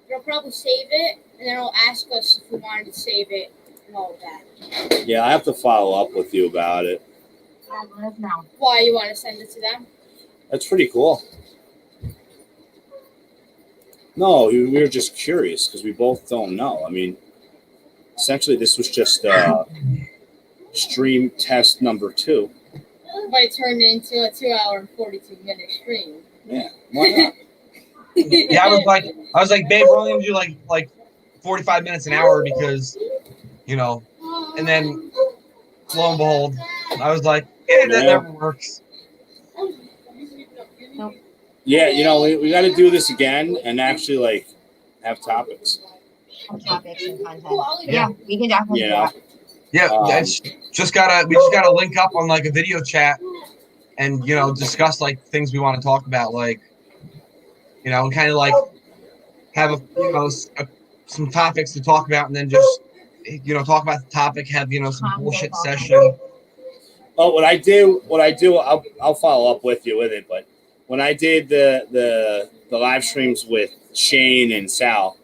It'll probably save it, and then it'll ask us if we wanted to save it and all of that. Yeah, I have to follow up with you about it. Why, you want to send it to them? That's pretty cool. No, we were just curious because we both don't know. I mean, essentially, this was just stream test number 2. But it turned into a 2-hour and 42-minute stream. Yeah, why not? Yeah, I was like, babe, we're only gonna do like 45 minutes an hour because, you know, and then lo and behold, I was like, yeah, that never works. Yeah, you know, we got to do this again and actually like have topics. Topics and content. Yeah, we can definitely do that. Yeah, we just gotta link up on like a video chat and you know discuss like things we want to talk about, like you know, and kind of like have some topics to talk about, and then just you know talk about the topic, have you know some bullshit session. Oh, what I do, I'll follow up with you with it. But when I did the live streams with Shane and Sal,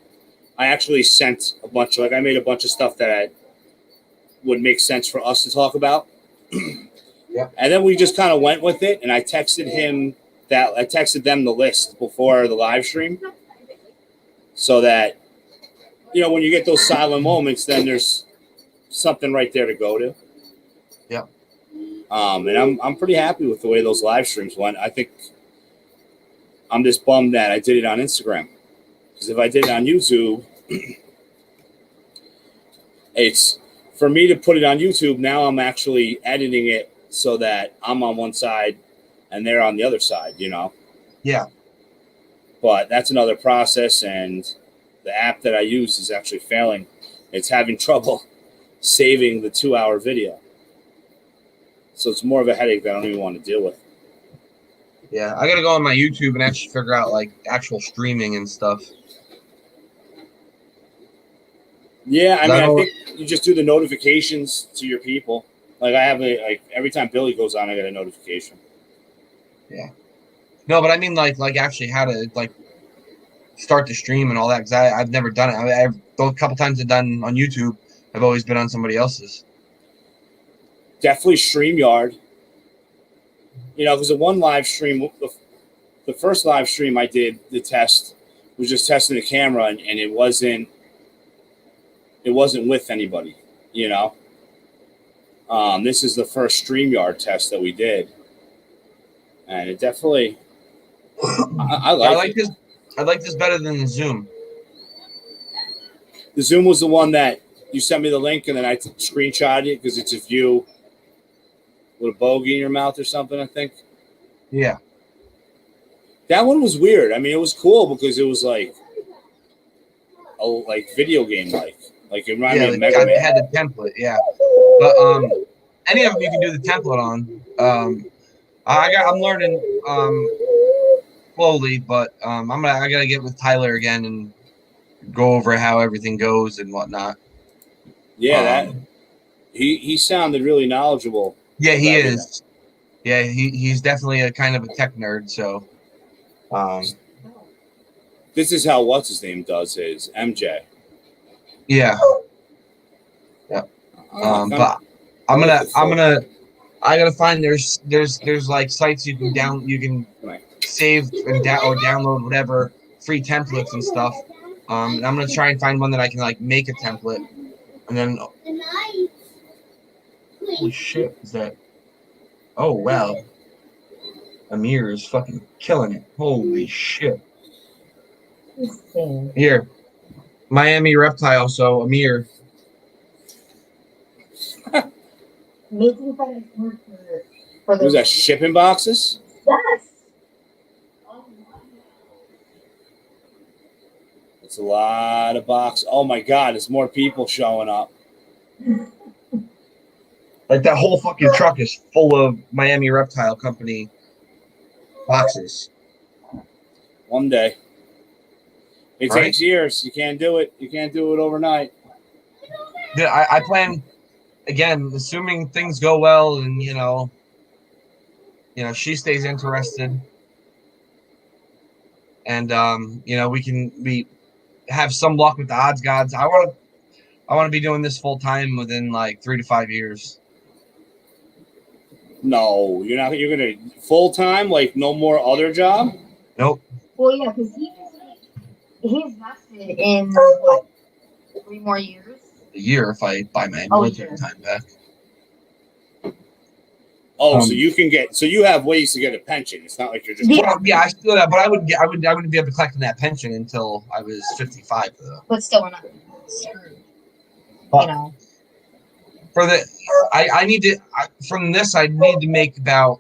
I actually sent a bunch of I made a bunch of stuff that would make sense for us to talk about. Yeah. And then we just kind of went with it, and I texted them the list before the live stream, so that you know when you get those silent moments, then there's something right there to go to. Yeah. And I'm pretty happy with the way those live streams went. I think I'm just bummed that I did it on Instagram, because if I did it on YouTube, it's for me to put it on YouTube. Now I'm actually editing it so that I'm on one side and they're on the other side, you know? Yeah. But that's another process, and the app that I use is actually failing. It's having trouble saving the 2-hour video. So it's more of a headache that I don't even want to deal with. Yeah, I gotta go on my YouTube and actually figure out like actual streaming and stuff. Yeah, I mean, I think you just do the notifications to your people. Like I have every time Billy goes on, I get a notification. Yeah. No, but I mean like actually how to like start the stream and all that because I've never done it. I've a couple times I've done on YouTube. I've always been on somebody else's. Definitely StreamYard. You know, because the one live stream, the first live stream I did, the test was just testing the camera, and it wasn't with anybody. You know, this is the first StreamYard test that we did, and it definitely. I like this. I like this better than the Zoom. The Zoom was the one that you sent me the link, and then I screenshotted it because it's of you with a bogey in your mouth or something, I think. Yeah. That one was weird. I mean, it was cool because it was like video game like it reminded me of Mega Man. It had the template, yeah. But any of them you can do the template on. I'm learning slowly, but I gotta get with Tyler again and go over how everything goes and whatnot. Yeah, he sounded really knowledgeable. Yeah, he is. Yeah, he's definitely a kind of a tech nerd. So, this is how what's his name does his MJ. Yeah. Yeah. But I gotta find there's like sites you can save and or download whatever free templates and stuff. And I'm gonna try and find one that I can like make a template, and then. Holy shit! Is that? Oh wow. Amir is fucking killing it. Holy shit! Here, Miami Reptile. So Amir. Making fun of for Was that shipping boxes? Yes. It's a lot of boxes. Oh my god, there's more people showing up. Like that whole fucking truck is full of Miami Reptile Company boxes. One day. It takes years. You can't do it. You can't do it overnight. I plan, again, assuming things go well and, you know, she stays interested. And, you know, we have some luck with the odds gods. I want to be doing this full time within like 3 to 5 years. No, you're not. You're gonna full time, like no more other job. Nope. Well, yeah, because he's vested in what, 3 more years. A year if I buy my military time back. Oh, so you can get. So you have ways to get a pension. It's not like you're just. I still have, but I wouldn't be able to collect that pension until I was 55 though. But still, we're not screwed. You know. For the, I need to from this. I need to make about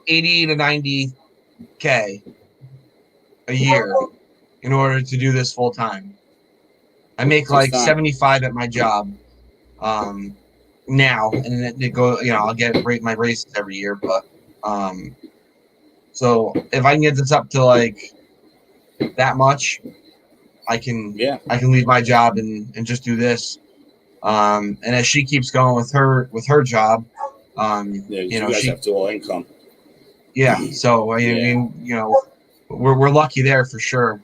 80 to 90K a year in order to do this full time. I make like 75 at my job now, and it go. You know, I'll get my raises every year, but so if I can get this up to like that much, I can leave my job and just do this. And as she keeps going with her job, you know, she have dual income. Yeah, so I mean, you know, we're lucky there for sure.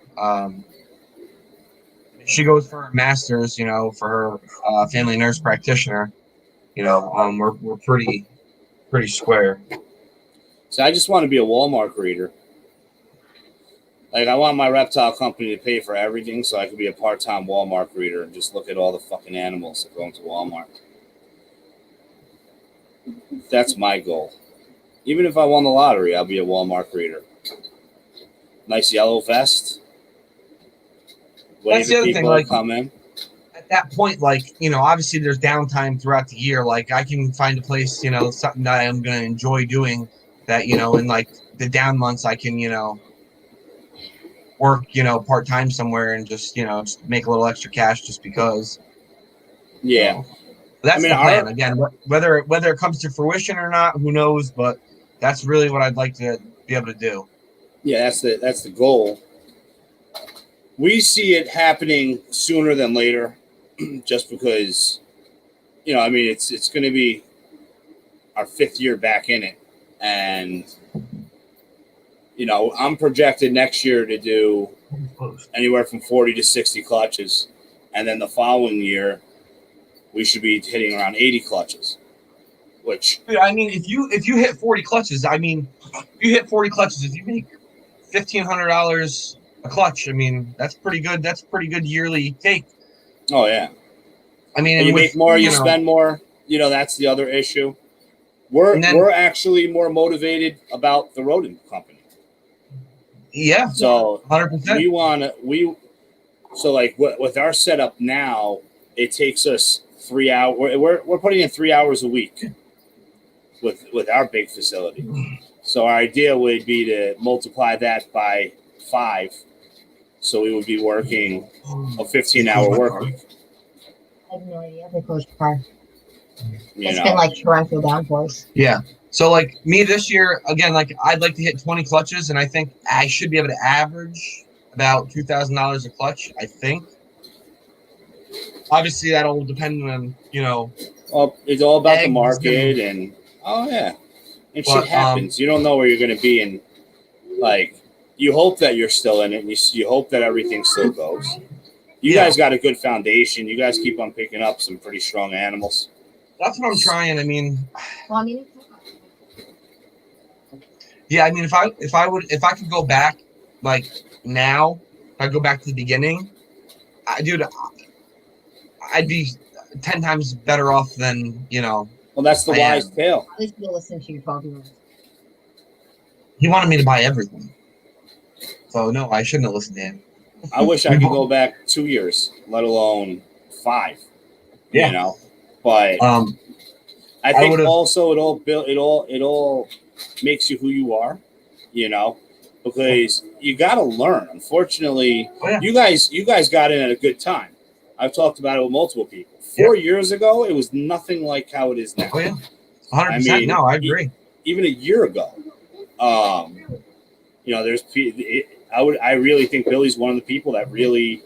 She goes for her master's, you know, for her family nurse practitioner. You know, we're pretty square. So I just want to be a Walmart greeter. Like I want my reptile company to pay for everything, so I could be a part-time Walmart greeter and just look at all the fucking animals that go into Walmart. That's my goal. Even if I won the lottery, I'll be a Walmart greeter. Nice yellow vest. That's the other thing. Like, come in. At that point, like, you know, obviously there's downtime throughout the year. Like, I can find a place, you know, something that I'm going to enjoy doing. That, you know, in like the down months, I can, you know, work, you know, part time somewhere and just, you know, just make a little extra cash just because. Yeah, that's the plan. Again, whether it comes to fruition or not, who knows? But that's really what I'd like to be able to do. Yeah, that's the goal. We see it happening sooner than later, just because, you know, I mean, it's going to be our 5th year back in it, and I'm projected next year to do anywhere from 40 to 60 clutches, and then the following year we should be hitting around 80 clutches. Which, I mean, if you hit 40 clutches, if you make $1,500 a clutch, I mean, that's pretty good. That's pretty good yearly take. oh yeah, I mean, and you make more, you spend more. That's the other issue. We're actually more motivated about the rodent company. Yeah. So 100%. So like with our setup now, it takes us 3 hours. We're putting in 3 hours a week with our big facility. So our idea would be to multiply that by 5. So we would be working a 15-hour work week. I have no idea. They closed the car. You It's know? been like torrential downpours. Yeah. So like me this year, again, like I'd like to hit 20 clutches, and I think I should be able to average about $2,000 a clutch. I think. Obviously, that'll depend on Well, it's all about the eggs market and shit happens. You don't know where you're going to be, and like you hope that you're still in it, and you hope that everything still goes. You guys got a good foundation. You guys keep on picking up some pretty strong animals. That's what I'm trying. I mean, Well, I mean, yeah. I mean, if I could go back, like now, if I go back to the beginning, I'd be 10 times better off than Well, that's the wise tale. at least you'll listen to your 12-year-old. He wanted me to buy everything, so no, I shouldn't have listened to him. I wish I could go back 2 years, let alone 5. Yeah. But I think also it all makes you who you are, because you got to learn. Unfortunately, you guys got in at a good time. I've talked about it with multiple people. 4 years ago, it was nothing like how it is now. Oh yeah, 100%. No, I agree. Even a year ago, there's I really think Billy's one of the people that really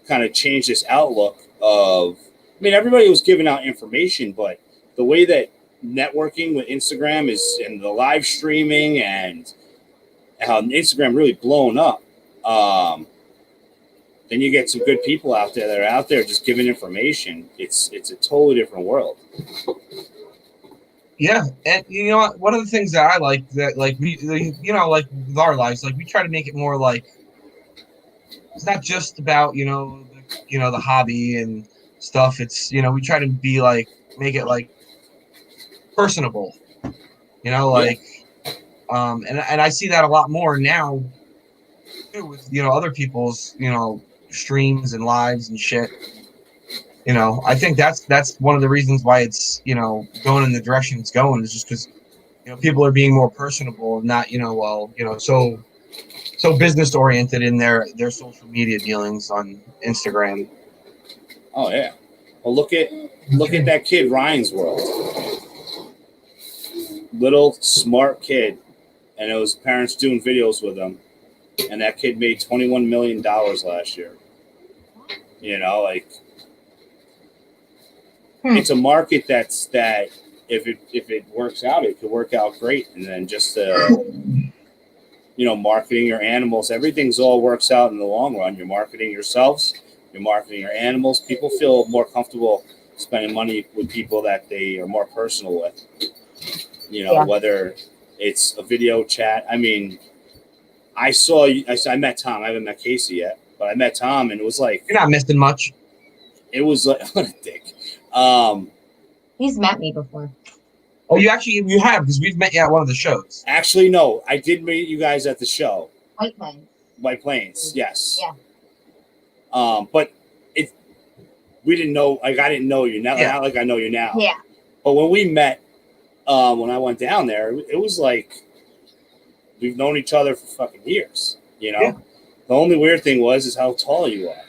kind of changed this outlook of. I mean, everybody was giving out information, but the way that networking with Instagram is and the live streaming and how Instagram really blown up, then you get some good people out there that are out there just giving information. It's a totally different world. Yeah, and you know what? One of the things that I like that, like we, like with our lives, like we try to make it more like it's not just about the hobby and stuff. It's we try to be like make it like personable, and I see that a lot more now too with other people's streams and lives and shit. I think that's one of the reasons why it's going in the direction it's going is just because people are being more personable and not so business oriented in their social media dealings on Instagram. Oh yeah. Well, look at that kid, Ryan's World. Little smart kid, and it was parents doing videos with him, and that kid made $21 million last year. It's a market that if it works out, it could work out great, and then just marketing your animals, everything's all works out in the long run. You're marketing yourselves. You're marketing your animals. People feel more comfortable spending money with people that they are more personal with. Whether it's a video chat. I mean, I met Tom. I haven't met Casey yet, but I met Tom, and it was like you're not missing much. It was like what a dick. He's met me before. Oh, you have because we've met you at one of the shows. Actually, no, I did meet you guys at the show. White Plains. Yes. Yeah. But we didn't know. Like I didn't know you now. Yeah. Not like I know you now. Yeah. But when we met, when I went down there, it was like we've known each other for fucking years. Yeah. The only weird thing is how tall you are.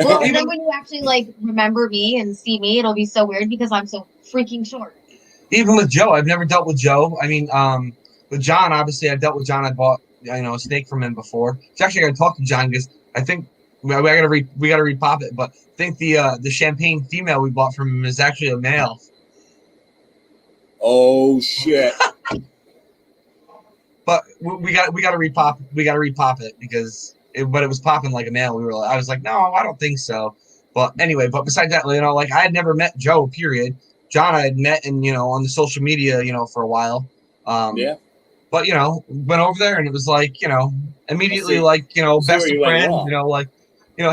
Well, then when you actually remember me and see me, it'll be so weird because I'm so freaking short. Even with Joe, I've never dealt with Joe. I mean, with John, obviously, I've dealt with John. I bought a steak from him before. It's actually I got to talk to John because I think we got to repop it. But I think the champagne female we bought from him is actually a male. Oh shit! but we got to repop it because it was popping like a nail. I was like, no, I don't think so. But anyway, but besides that, like I had never met Joe. Period. John I had met and on the social media, for a while. Yeah. But went over there and it was like immediately best where of you went friends. wrong.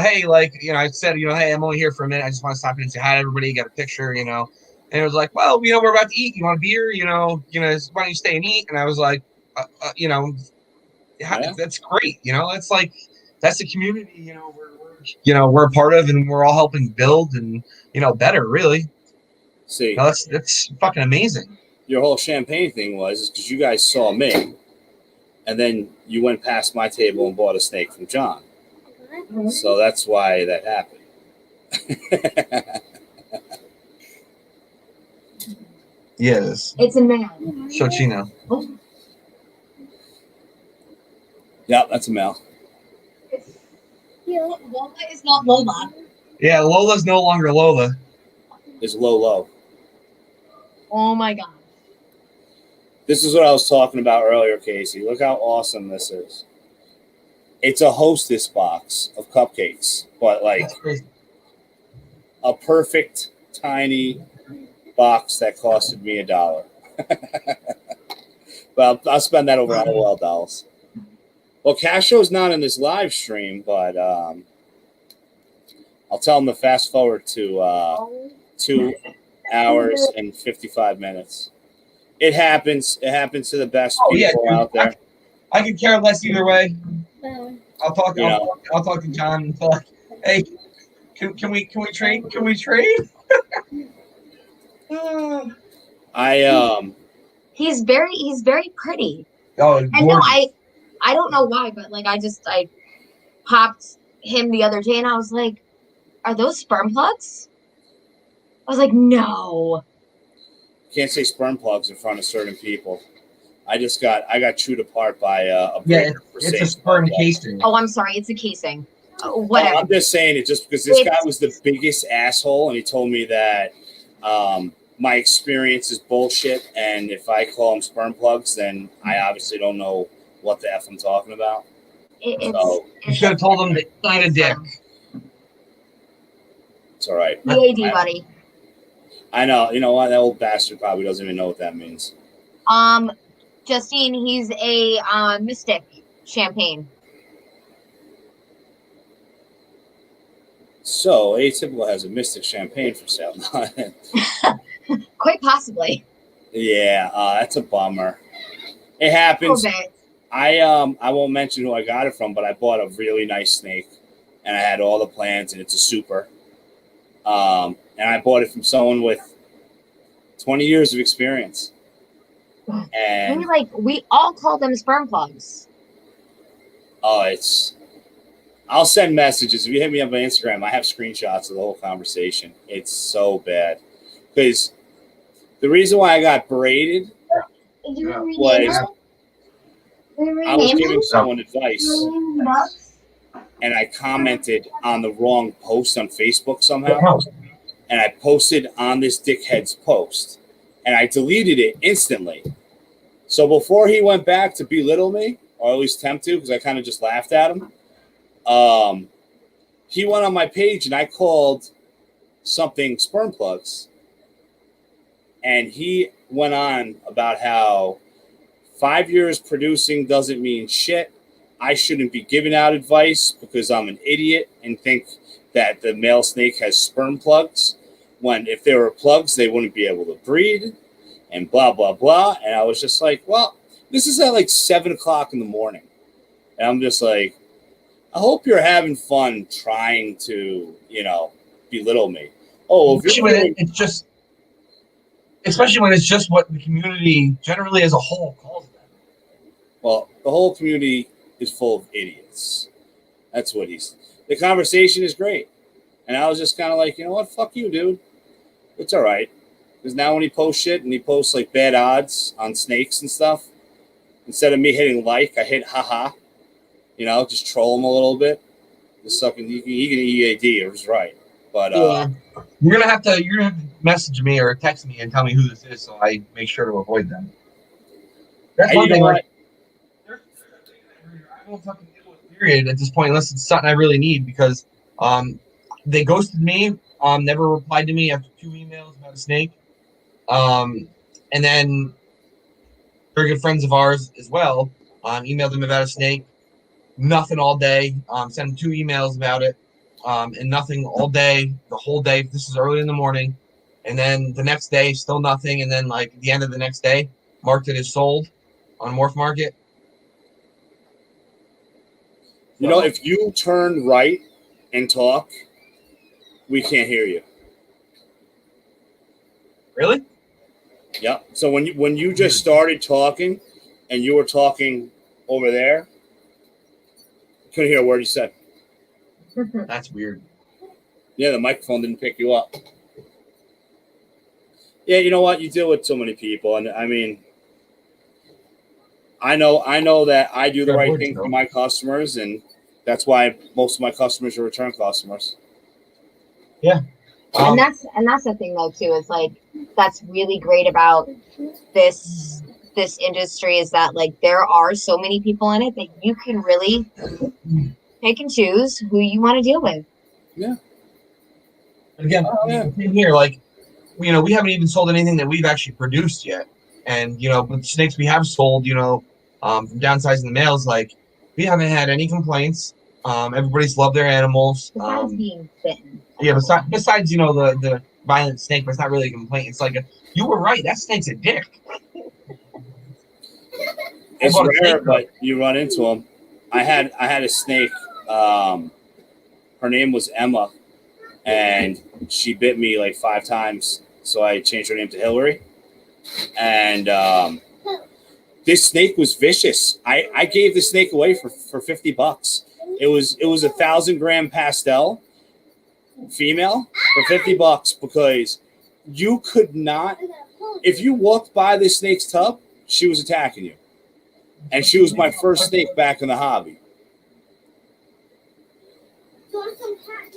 Hey, I said hey, I'm only here for a minute. I just want to stop in and say hi to everybody, get a picture. And it was like, well, we're about to eat. You want a beer? Why don't you stay and eat? And I was like, that's great. It's like that's the community. We're a part of, and we're all helping build and better. Really, See, that's fucking amazing. Your whole champagne thing was because you guys saw me, and then you went past my table and bought a snake from John. So that's why that happened. Yeah, it is. It's a man. Xochino. Yeah, that's a male. Lola is not Lola. Yeah, Lola's no longer Lola. It's Lolo. Oh my god. This is what I was talking about earlier, Casey. Look how awesome this is. It's a Hostess box of cupcakes, but like a perfect tiny box that costed me $1. But I'll spend that over LOL dolls. Well, Castro's not in this live stream, but I'll tell him to fast forward to 2 hours and 55 minutes. It happens. It happens to the best people out there. I could care less either way. I'll talk. I'll talk to John and talk. Hey, can we trade? Can we trade? He's very pretty. Oh, and no, I don't know why, but like I popped him the other day and I was like, are those sperm plugs? I was like, no. Can't say sperm plugs in front of certain people. I got chewed apart by a it's a sperm casing. Oh, I'm sorry, it's a casing. Whatever. I'm just saying it just because this guy was the biggest asshole, and he told me that my experience is bullshit, and if I call them sperm plugs, then I obviously don't know what the F I'm talking about. You should have told him to eat a dick. It's all right. PAD, buddy. I know. You know what? That old bastard probably doesn't even know what that means. Justine, he's a Mystic champagne. So, Atypical has a Mystic champagne for sale. Quite possibly. Yeah, that's a bummer. It happens. I won't mention who I got it from, but I bought a really nice snake, and I had all the plans, and it's a super. And I bought it from someone with 20 years of experience. And we all call them sperm plugs. Oh, I'll send messages. If you hit me up on Instagram, I have screenshots of the whole conversation. It's so bad. Because the reason why I got berated was I was giving someone advice and I commented on the wrong post on Facebook somehow. And I posted on this dickhead's post. And I deleted it instantly. So before he went back to belittle me, or at least attempt to, because I kind of just laughed at him, he went on my page and I called something sperm plugs. And he went on about how 5 years producing doesn't mean shit. I shouldn't be giving out advice because I'm an idiot and think that the male snake has sperm plugs. When if there were plugs, they wouldn't be able to breed and blah, blah, blah. And I was just like, well, this is at like 7 o'clock in the morning. And I'm just like, I hope you're having fun trying to, belittle me. Oh, if you're doing, especially when it's just what the community generally as a whole calls them. Well, the whole community is full of idiots. That's what the conversation is great. And I was just kind of like, you know what? Fuck you, dude. It's all right. Because now when he posts shit and he posts like bad odds on snakes and stuff, instead of me hitting like, I hit haha. Just troll him a little bit. Just sucking. He can EAD. It was right. But you're gonna have to message me or text me and tell me who this is so I make sure to avoid them. That's one thing. won't fucking deal with period at this point unless it's something I really need because they ghosted me, never replied to me after 2 emails about a snake. And then very good friends of ours as well, emailed them about a snake. Nothing all day. Sent them 2 emails about it. And nothing all day, the whole day. This is early in the morning. And then the next day, still nothing. And then like at the end of the next day, marked it as sold on Morph Market. You know, if you turn right and talk, we can't hear you. Really? Yep. So when you just started talking and you were talking over there, couldn't hear a word you said. That's weird. Yeah, the microphone didn't pick you up. Yeah, you know what? You deal with so many people, and I mean, I know that I do the right thing for my customers, and that's why most of my customers are return customers. Yeah. And that's the thing though too, is like that's really great about this industry is that like there are so many people in it that you can really pick and choose who you want to deal with. Yeah. Again, here, like, you know, we haven't even sold anything that we've actually produced yet. And, you know, with snakes we have sold, you know, from downsizing the males, like, we haven't had any complaints. Everybody's loved their animals. Besides being bitten. Yeah, besides, you know, the violent snake, but it's not really a complaint. It's like, you were right. That snake's a dick. It's rare, but you run into them. I had a snake. Her name was Emma, and she bit me like 5 times. So I changed her name to Hillary. And this snake was vicious. I gave the snake away for $50. It was 1,000-gram pastel female for $50 because you could not. If you walked by this snake's tub, she was attacking you. And she was my first snake back in the hobby.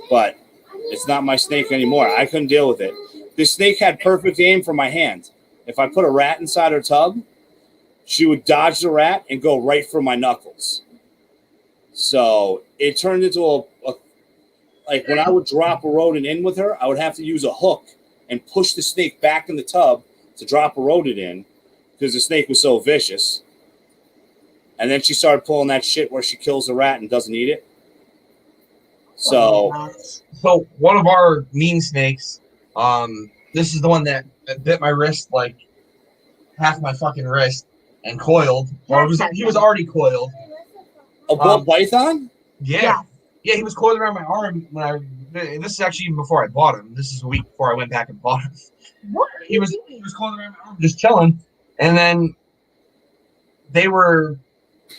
But it's not my snake anymore. I couldn't deal with it. This snake had perfect aim for my hand. If I put a rat inside her tub, she would dodge the rat and go right for my knuckles. So it turned into like when I would drop a rodent in with her, I would have to use a hook and push the snake back in the tub to drop a rodent in because the snake was so vicious. And then she started pulling that shit where she kills the rat and doesn't eat it. So one of our mean snakes, this is the one that bit my wrist, like half my fucking wrist, and coiled. Or he was already coiled. A ball python? Yeah, he was coiled around my arm this is actually even before I bought him. This is a week before I went back and bought him. What? He was coiled around my arm, just chilling, and then they were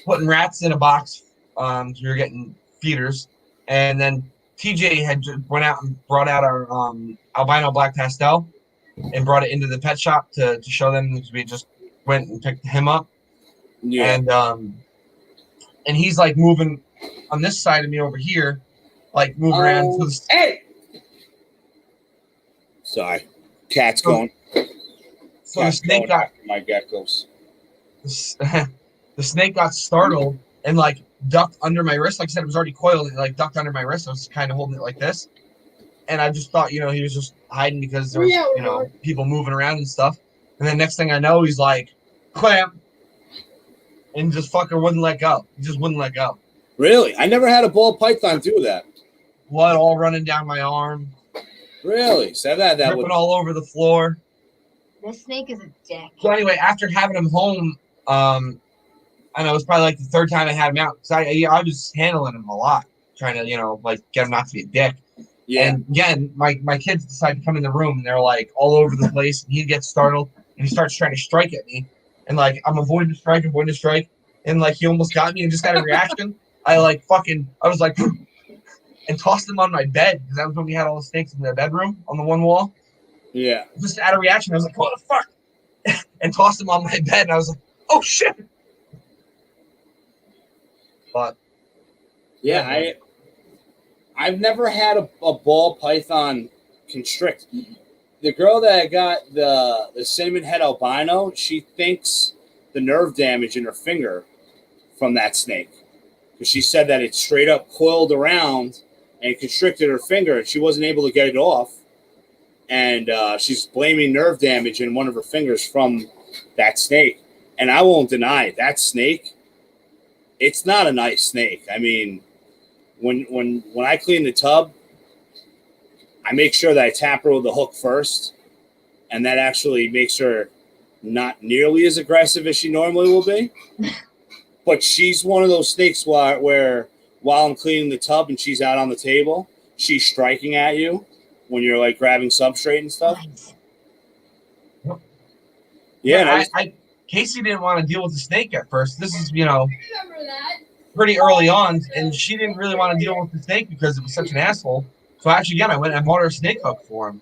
putting rats in a box. We were getting feeders, and then TJ had went out and brought out our albino black pastel and brought it into the pet shop to show them because we just went and picked him up. Yeah. And he's like moving on this side of me over here, like moving around. Hey! Sorry. Cat's going. So the snake got my geckos. The snake got startled and like ducked under my wrist. Like I said, it was already coiled. It like ducked under my wrist. I was kind of holding it like this. And I just thought, you know, he was just hiding because there was, you know, people moving around and stuff. And then next thing I know, he's like, clamp. And just fucking wouldn't let go. He just wouldn't let go. Really? I never had a ball python do that. Blood all running down my arm. Really? So that ripping all over the floor. This snake is a dick. So anyway, after having him home, I know it was probably like the 3rd time I had him out because I was handling him a lot, trying to, you know, like get him not to be a dick. Yeah. And again, my kids decide to come in the room and they're like all over the place. And he gets startled and he starts trying to strike at me. And like I'm avoiding the strike. And like he almost got me and just got a reaction. I was like and tossed him on my bed because that was when we had all the snakes in the bedroom on the one wall. Yeah. Just out of reaction, I was like, what the fuck? And tossed him on my bed and I was like, oh shit. But yeah, I've never had a ball python constrict. The girl that got the cinnamon head albino, she thinks the nerve damage in her finger from that snake. but she said that it straight up coiled around and constricted her finger, and she wasn't able to get it off. And she's blaming nerve damage in one of her fingers from that snake. And I won't deny that snake. It's not a nice snake. I mean, when I clean the tub, I make sure that I tap her with the hook first, and that actually makes her not nearly as aggressive as she normally will be. But she's one of those snakes where while I'm cleaning the tub and she's out on the table, she's striking at you when you're like grabbing substrate and stuff. Yeah, Casey didn't want to deal with the snake at first. This is, Remember that? pretty early on, and she didn't really want to deal with the snake because it was such an asshole. So actually, again, I went and bought her a snake hook for him.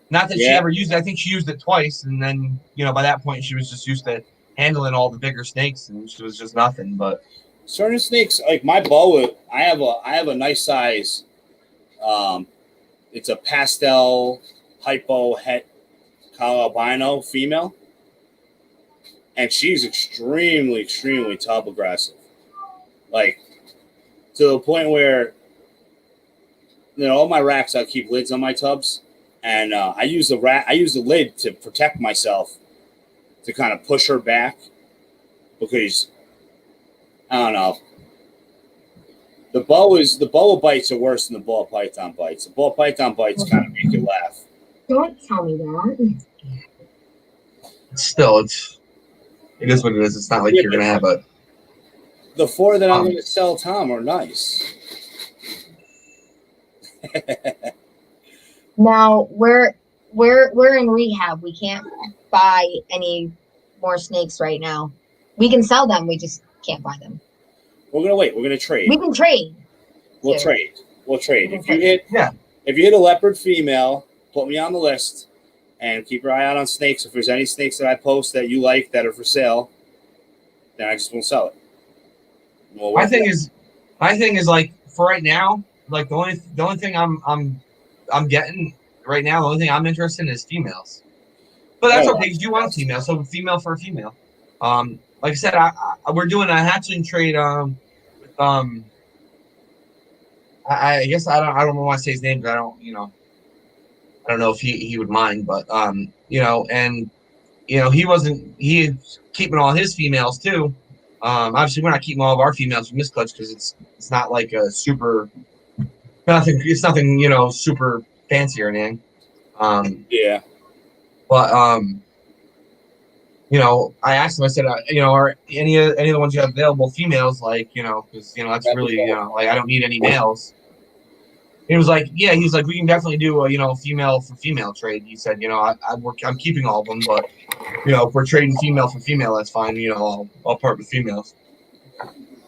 Not that she ever used it. I think she used it twice, and then by that point she was just used to handling all the bigger snakes, and she was just nothing. But certain snakes, like my boa, I have a nice size. It's a pastel hypo het albino female, and she's extremely tub aggressive, like to the point where all my racks I keep lids on my tubs, and I use the lid to protect myself, to kind of push her back, because I don't know. The boa bites are worse than the ball python bites. The ball python bites kind of make you laugh. Don't tell me that. still, it is what it is. It's not like you're gonna have a. The 4 that I'm going to sell Tom are nice. Now we're in rehab. We can't buy any more snakes right now. We can sell them. We just can't buy them. We're gonna wait. We're gonna trade. We can trade. We'll trade. If you hit a leopard female, put me on the list, and keep your eye out on snakes. If there's any snakes that I post that you like that are for sale, then I just won't sell it. My thing is like for right now, like the only thing I'm getting right now, the only thing I'm interested in is females. But that's okay because you want a female, so female for a female. Like I said, we're doing a hatchling trade. I guess I don't want to say his name because I don't know if he would mind, but he is keeping all his females too. Obviously we're not keeping all of our females from Misclutch because it's not like a super nothing. It's nothing super fancy or anything. Yeah. But I asked him. I said, are any of the ones you have available females? Like, because that's really like I don't need any males. He was like, yeah. He's like, we can definitely do a female for female trade. He said, I'm keeping all of them, but if we're trading female for female, that's fine. I'll part with females.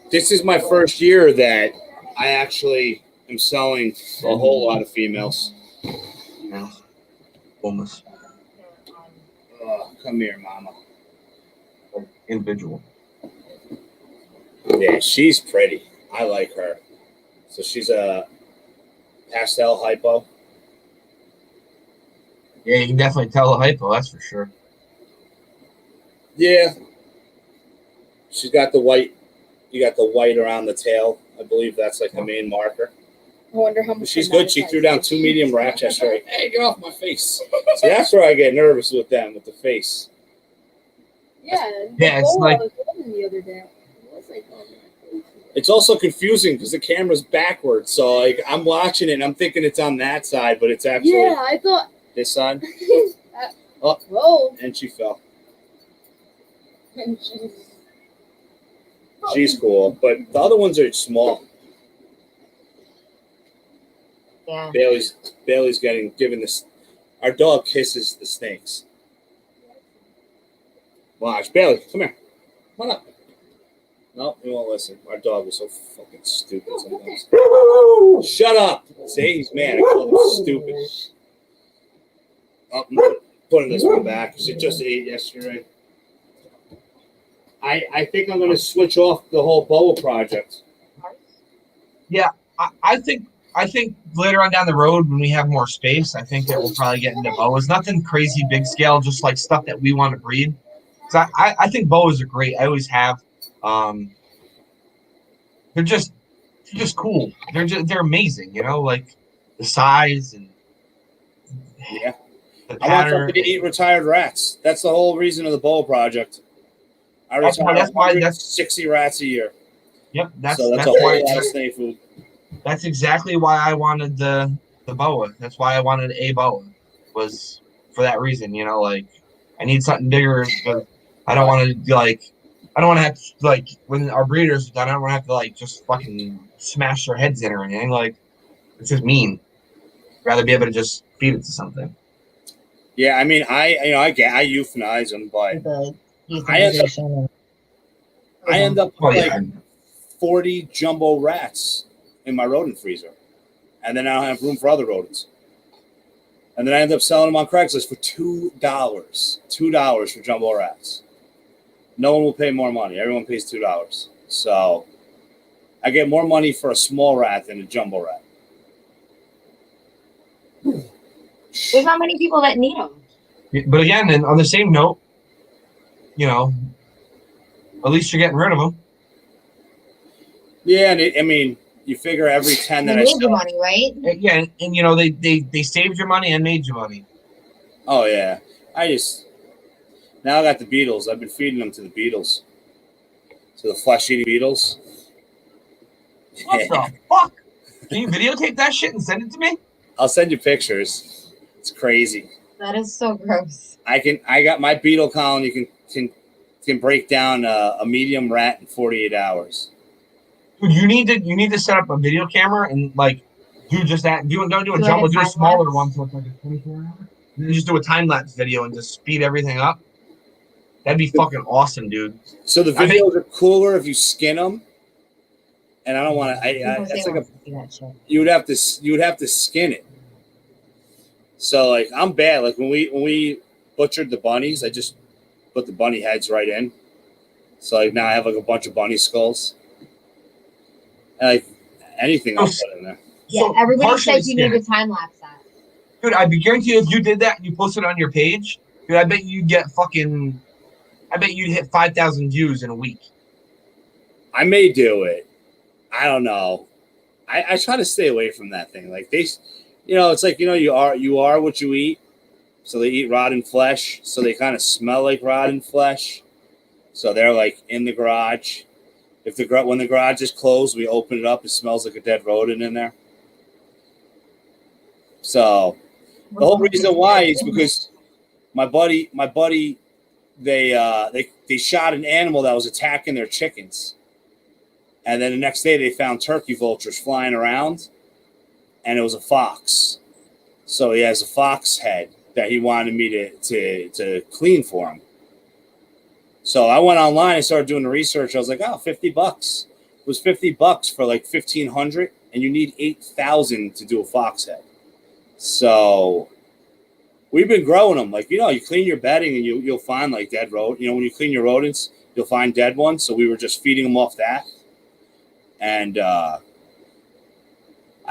This is my first year that I actually am selling a whole lot of females. Almost. Come here, mama. Individual. Yeah, she's pretty. I like her. So she's a pastel hypo. Yeah, you can definitely tell the hypo, that's for sure. Yeah. She's got the white. You got the white around the tail. I believe that's like the main marker. I wonder how much. She's good. She threw down 2 medium racks yesterday. Hey, get off my face. So that's where I get nervous with them, with the face. Yeah, it's like the other day. It's also confusing because the camera's backwards. So like I'm watching it and I'm thinking it's on that side, but it's actually I thought this side. Whoa! And she fell. And she's cool, but the other ones are small. Yeah. Bailey's given this. Our dog kisses the snakes. Watch, Bailey, come here. Come on up. No, he won't listen. Our dog is so fucking stupid sometimes. Shut up. See, he's mad. I called him stupid. Oh, I'm putting this one back because it just ate yesterday. I think I'm going to switch off the whole boa project. Yeah, I think later on down the road when we have more space, I think that we'll probably get into boas. Nothing crazy big scale, just like stuff that we want to breed. I think boas are great. I always have. they're just cool. They're amazing. You know, like the size and Yeah. the I want pattern. something to eat retired rats. That's the whole reason of the bowl project. I That's retire why 160 rats a year. Yep, That's a that's whole why lot of snake food. that's exactly why I wanted the boa. That's why I wanted a boa, was for that reason. You know, like I need something bigger because I don't want to I don't want to have to when our breeders are done. I don't want to have to just fucking smash their heads in or anything. Like it's just mean. Rather be able to just feed it to something. Yeah, I mean, I euthanize them, but The I end up euthanization. I end up Oh with yeah, like 40 jumbo rats in my rodent freezer, and then I don't have room for other rodents. And then I end up selling them on Craigslist for $2. $2 for jumbo rats. No one will pay more money. Everyone pays $2. So I get more money for a small rat than a jumbo rat. There's not many people that need them. but again, and on the same note, you know, at least you're getting rid of them. Yeah, and I mean, you figure every 10 They that I made you sell. money, right? Yeah, and you know they saved your money and made you money. Oh yeah, now I got the beetles. I've been feeding them to the beetles, to the flesh-eating beetles. What the fuck? Can you videotape that shit and send it to me? I'll send you pictures. It's crazy. That is so gross. I got my beetle colony can break down a medium rat in 48 hours. Dude, you need to set up a video camera and do just that. Don't do a Do jumbo, like a do a time smaller lapse? one so it's like a 24-hour. And then just do a time lapse video and just speed everything up. That'd be fucking awesome, dude. So the videos are cooler if you skin them. And I don't want to. People say That's like want to see that shit. you would have to skin it. So like I'm bad. Like when we butchered the bunnies, I just put the bunny heads right in. So like now I have like a bunch of bunny skulls. And like anything I'll put in there. Yeah, So everybody partially says you need skin to time lapse that. Dude, I guarantee you if you did that and you posted it on your page, dude, I bet you'd hit 5,000 views in a week. I may do it. I don't know. I try to stay away from that thing. Like it's like, you are what you eat. So they eat rotten flesh. So they kind of smell like rotten flesh. So they're like in the garage. When the garage is closed, we open it up. It smells like a dead rodent in there. So the whole reason why is because my buddy, they shot an animal that was attacking their chickens. And then the next day they found turkey vultures flying around, and it was a fox. So he has a fox head that he wanted me to clean for him. So I went online and started doing the research. I was like, $50. It was $50 for like 1,500, and you need 8,000 to do a fox head. So we've been growing them. Like, you clean your bedding and you'll find like dead rodents. When you clean your rodents, you'll find dead ones. So we were just feeding them off that. And I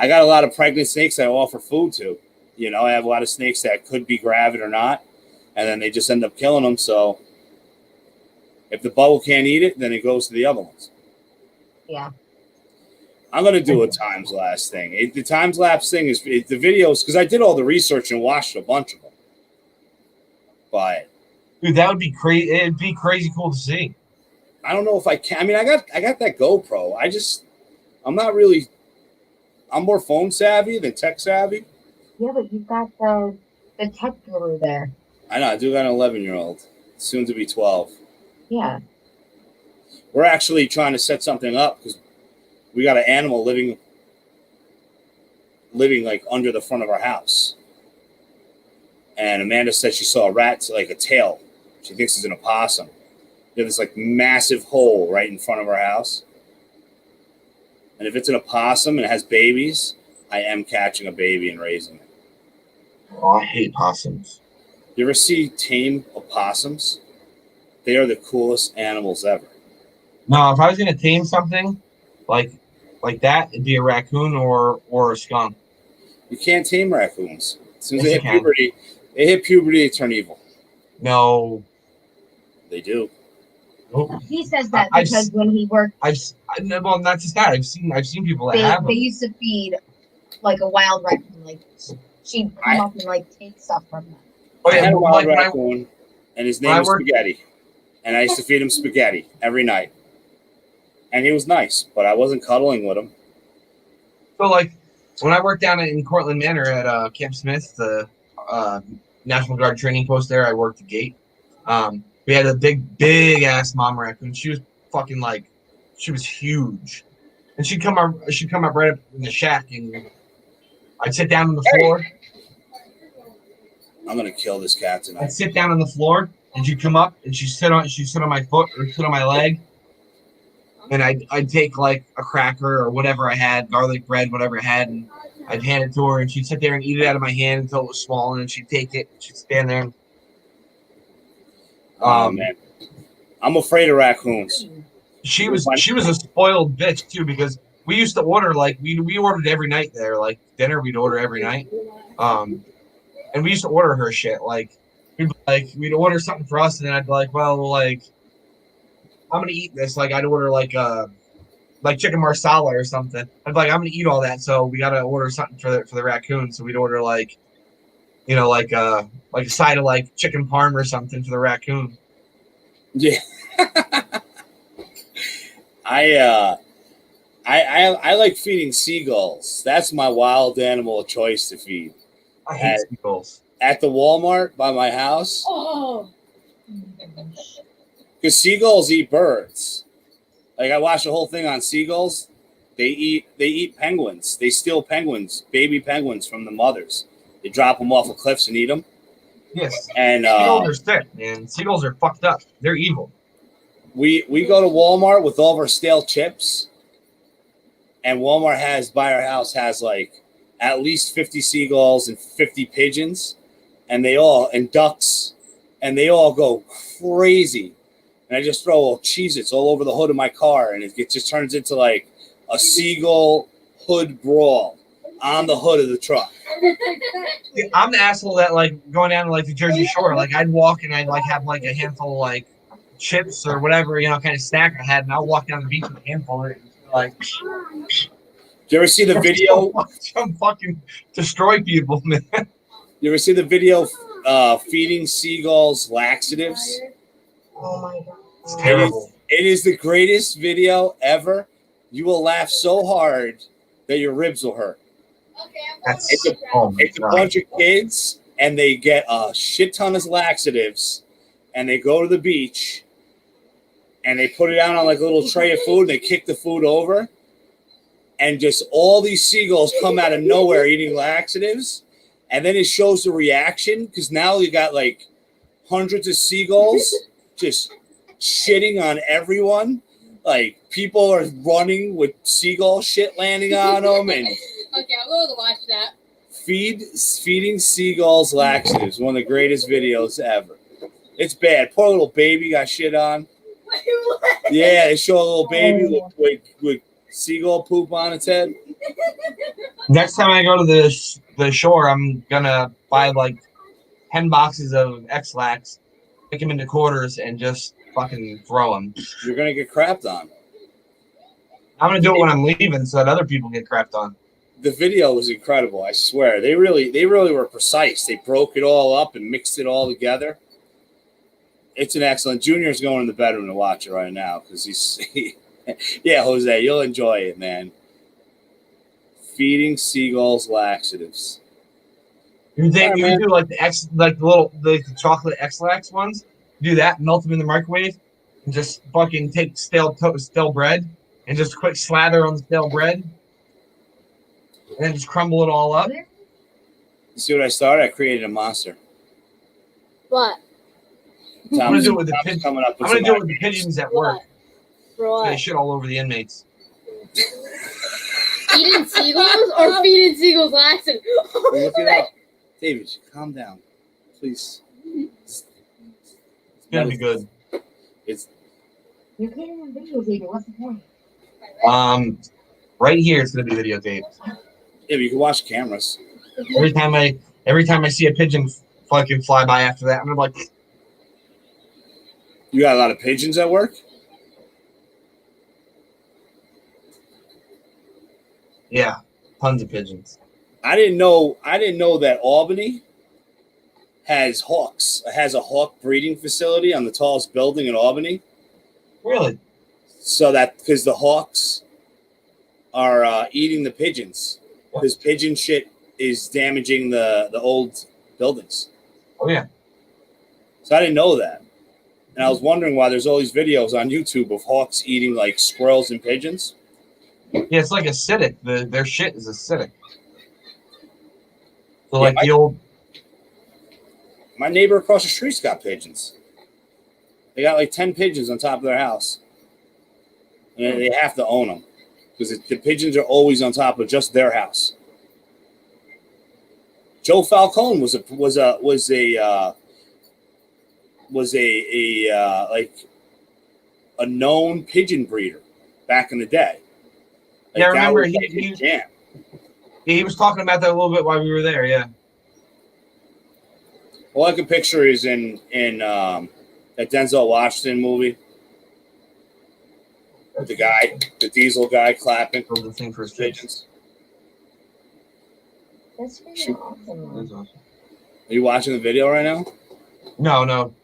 got a lot of pregnant snakes I offer food to. I have a lot of snakes that could be gravid or not. And then they just end up killing them. So if the bubble can't eat it, then it goes to the other ones. Yeah. I'm going to do a times lapse thing. The times lapse thing is the videos, because I did all the research and watched a bunch of them. But dude, that would be crazy. It'd be crazy cool to see. I don't know if I can. I mean, I got that GoPro. I'm more phone savvy than tech savvy. Yeah, but you've got the tech guru there. I know. I do got an 11-year-old, soon to be 12. Yeah. We're actually trying to set something up because we got an animal living like under the front of our house. And Amanda said she saw a rat, like a tail. She thinks it's an opossum. There's this like massive hole right in front of our house. And if it's an opossum and it has babies, I am catching a baby and raising it. Oh, I hate possums. You ever see tame opossums? They are the coolest animals ever. No, if I was gonna tame something like that, it'd be a raccoon or a skunk. You can't tame raccoons. As soon as Yes, they hit puberty, they turn evil. No. They do. Oh, He says that I've because s- when he worked, well, not just that. I've seen people that have they them. used to feed like a wild raccoon. Like she'd come up and like take stuff from them. Oh I yeah, had a but, wild like, raccoon, and his when I name was worked- Spaghetti. And I used to feed him spaghetti every night. And he was nice, but I wasn't cuddling with him. So like when I worked down in Cortland Manor at Camp Smith, the National Guard training post there, I worked the gate. We had a big ass mom raccoon. She was fucking like, she was huge, and she'd come up right up in the shack, and I'd sit down on the floor. I'm gonna kill this cat I'd tonight. sit down on the floor, and she'd come up, and she'd sit on my foot or sit on my leg, and I'd take like a cracker or whatever I had, garlic bread, whatever I had, and I'd hand it to her, and she'd sit there and eat it out of my hand until it was small, and then she'd take it, and she'd stand there. Oh man, I'm afraid of raccoons. She was a spoiled bitch too, because we used to order like we ordered every night there, like dinner we'd order every night. And we used to order her shit. Like we'd order something for us, and then I'd be like, well, like I'm gonna eat this. Like I'd order like chicken marsala or something. I'd be like, I'm gonna eat all that, so we gotta order something for the raccoon. So we'd order like, like a side of like chicken parm or something for the raccoon. Yeah. I like feeding seagulls. That's my wild animal of choice to feed. I hate seagulls. At the Walmart by my house, Oh, because seagulls eat birds. Like I watched the whole thing on seagulls. They eat penguins. They steal penguins, baby penguins from the mothers. They drop them off of cliffs and eat them. Yes. And seagulls are sick, man. Seagulls are fucked up. They're evil. We go to Walmart with all of our stale chips, and Walmart by our house has like at least 50 seagulls and 50 pigeons, and ducks, and they all go crazy. And I just throw Cheez-Its all over the hood of my car, and it just turns into like a seagull hood brawl on the hood of the truck. I'm the asshole that like going down to like the Jersey Shore. Like I'd walk and I'd like have like a handful of like chips or whatever, kind of snack I had, and I'll walk down the beach with a handful of it, like. Do you ever see the video? I'm fucking destroy people, man. You ever see the video feeding seagulls laxatives? Oh my god. It's terrible. It is the greatest video ever. You will laugh so hard that your ribs will hurt. It's a bunch of kids, and they get a shit ton of laxatives, and they go to the beach, and they put it out on like a little tray of food, and they kick the food over, and just all these seagulls come out of nowhere eating laxatives, and then it shows the reaction, because now you got like hundreds of seagulls just shitting on everyone. Like people are running with seagull shit landing on them, and okay, I'm going to watch that. Feeding seagulls laxatives, one of the greatest videos ever. It's bad. Poor little baby got shit on. Yeah, they show a little baby with seagull poop on its head. Next time I go to the shore, I'm gonna buy like 10 boxes of X-Lax, make them into quarters, and just fucking throw them. You're gonna get crapped on. I'm gonna do it when I'm leaving, so that other people get crapped on. The video was incredible. I swear, they really were precise. They broke it all up and mixed it all together. It's an excellent. Junior's going in the bedroom to watch it right now because he's. Yeah, Jose, you'll enjoy it, man. Feeding seagulls laxatives. You do like the chocolate X-Lax ones? Do that, melt them in the microwave, and just fucking take stale bread and just quick slather on the stale bread, and then just crumble it all up. You see what I started? I created a monster. What? I'm gonna do it with the pigeons. Coming up with I'm gonna do it with the pigeons at work. For what? They shit all over the inmates. Eating seagulls or feeding seagulls laxatives? Look it up. David, calm down, please. It's gonna be good. You can't even videotape it. What's the point? Right here it's gonna be videotaped. Yeah, but you can watch cameras. Every time I see a pigeon fucking fly by after that, I'm gonna be like, You got a lot of pigeons at work? Yeah, tons of pigeons. I didn't know that Albany has hawks. It has a hawk breeding facility on the tallest building in Albany. Really? So that because the hawks are eating the pigeons, because pigeon shit is damaging the old buildings. Oh yeah. So I didn't know that, and I was wondering why there's all these videos on YouTube of hawks eating like squirrels and pigeons. Yeah, it's like acidic. Their shit is acidic. So Yeah, like the old. My neighbor across the street's got pigeons. They got like 10 pigeons on top of their house, and they have to own them because the pigeons are always on top of just their house. Joe Falcone was a known pigeon breeder back in the day. Like, Yeah, I remember he was talking about that a little bit while we were there. Yeah. All I can picture is in that Denzel Washington movie. The diesel guy clapping for the thing for his pigeons. That's really awesome. That's awesome. Are you watching the video right now? No. I'm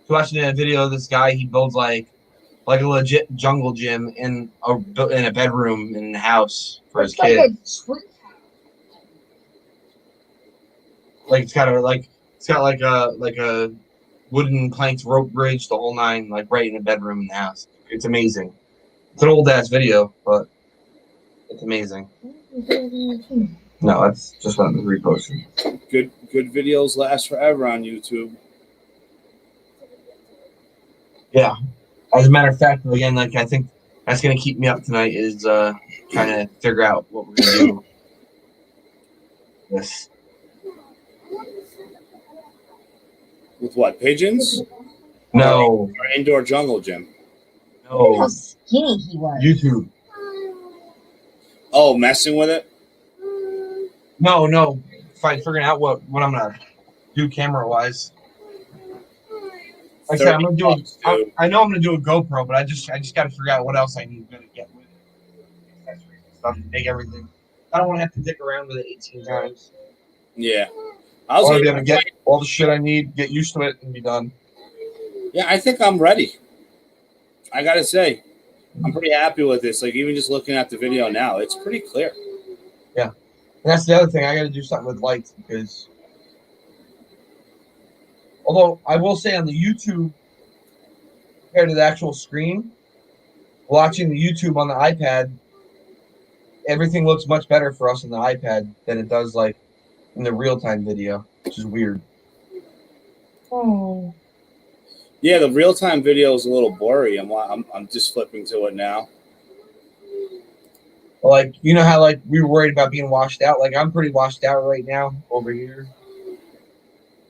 watching a video of this guy. He builds like a legit jungle gym in a bedroom in the house for his kid. Like it's got a wooden planked rope bridge, the whole nine, like right in the bedroom in the house. It's amazing. It's an old ass video, but it's amazing. No, that's just what I'm reposting. Good videos last forever on YouTube. Yeah. As a matter of fact, again, like I think that's gonna keep me up tonight is trying to figure out what we're gonna do. Yes. With what, pigeons? No. Or indoor jungle gym? No. How skinny he was. YouTube. Oh, messing with it? No. Figuring out what I'm gonna do camera wise. Like I said, I'm gonna do I know I'm gonna do a GoPro, but I just gotta figure out what else I need to get with it. Accessories and stuff to make everything. I don't want to have to dick around with it 18 times. Yeah. I was gonna get all the shit I need, get used to it, and be done. Yeah, I think I'm ready. I gotta say, I'm pretty happy with this. Like even just looking at the video now, it's pretty clear. Yeah, and that's the other thing. I got to do something with lights because, although I will say on the YouTube compared to the actual screen, watching the YouTube on the iPad, everything looks much better for us on the iPad than it does like in the real-time video, which is weird. Oh. Yeah, the real-time video is a little blurry. I'm just flipping to it now. Like, you know how like we were worried about being washed out? Like I'm pretty washed out right now over here.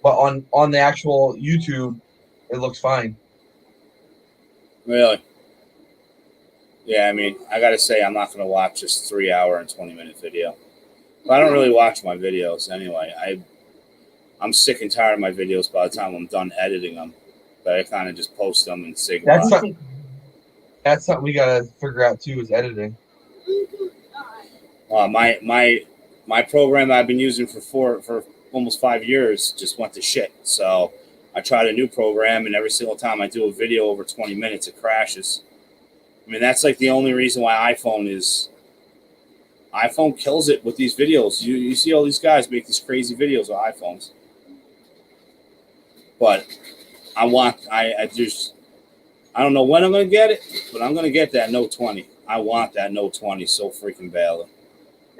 But on the actual YouTube, it looks fine. Really? Yeah, I mean, I gotta say I'm not gonna watch this 3 hour and 20-minute video. But I don't really watch my videos anyway. I'm sick and tired of my videos by the time I'm done editing them. But I kind of just post them and say goodbye. That's something we gotta figure out too is editing. My program that I've been using for almost 5 years just went to shit. So I tried a new program, and every single time I do a video over 20 minutes, it crashes. I mean, that's like the only reason why iPhone kills it with these videos. You see all these guys make these crazy videos with iPhones. But I don't know when I'm going to get it, but I'm going to get that Note 20. I want that Note 20 so freaking badly.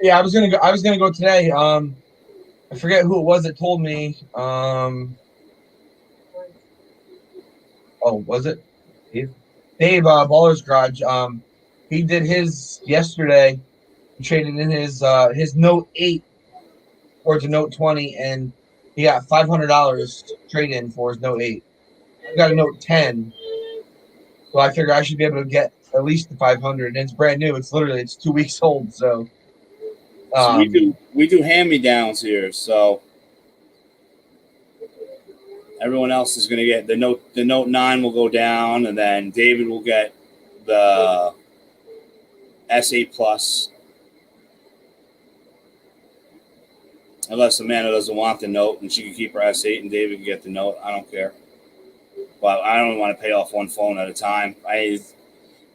Yeah, I was gonna go today. I forget who it was that told me. Oh, was it Dave? Dave, Baller's Garage. He did his yesterday. He traded in his Note 8 towards a Note 20, and he got $500 trade in for his Note 8. I got a Note 10, so I figure I should be able to get at least the 500. And it's brand new. It's 2 weeks old. So we do hand-me-downs here. So Everyone else is going to get the Note 9 will go down, and then David will get the S8 Plus. Unless Amanda doesn't want the Note and she can keep her S8 and David can get the Note. I don't care. But I don't want to pay off one phone at a time.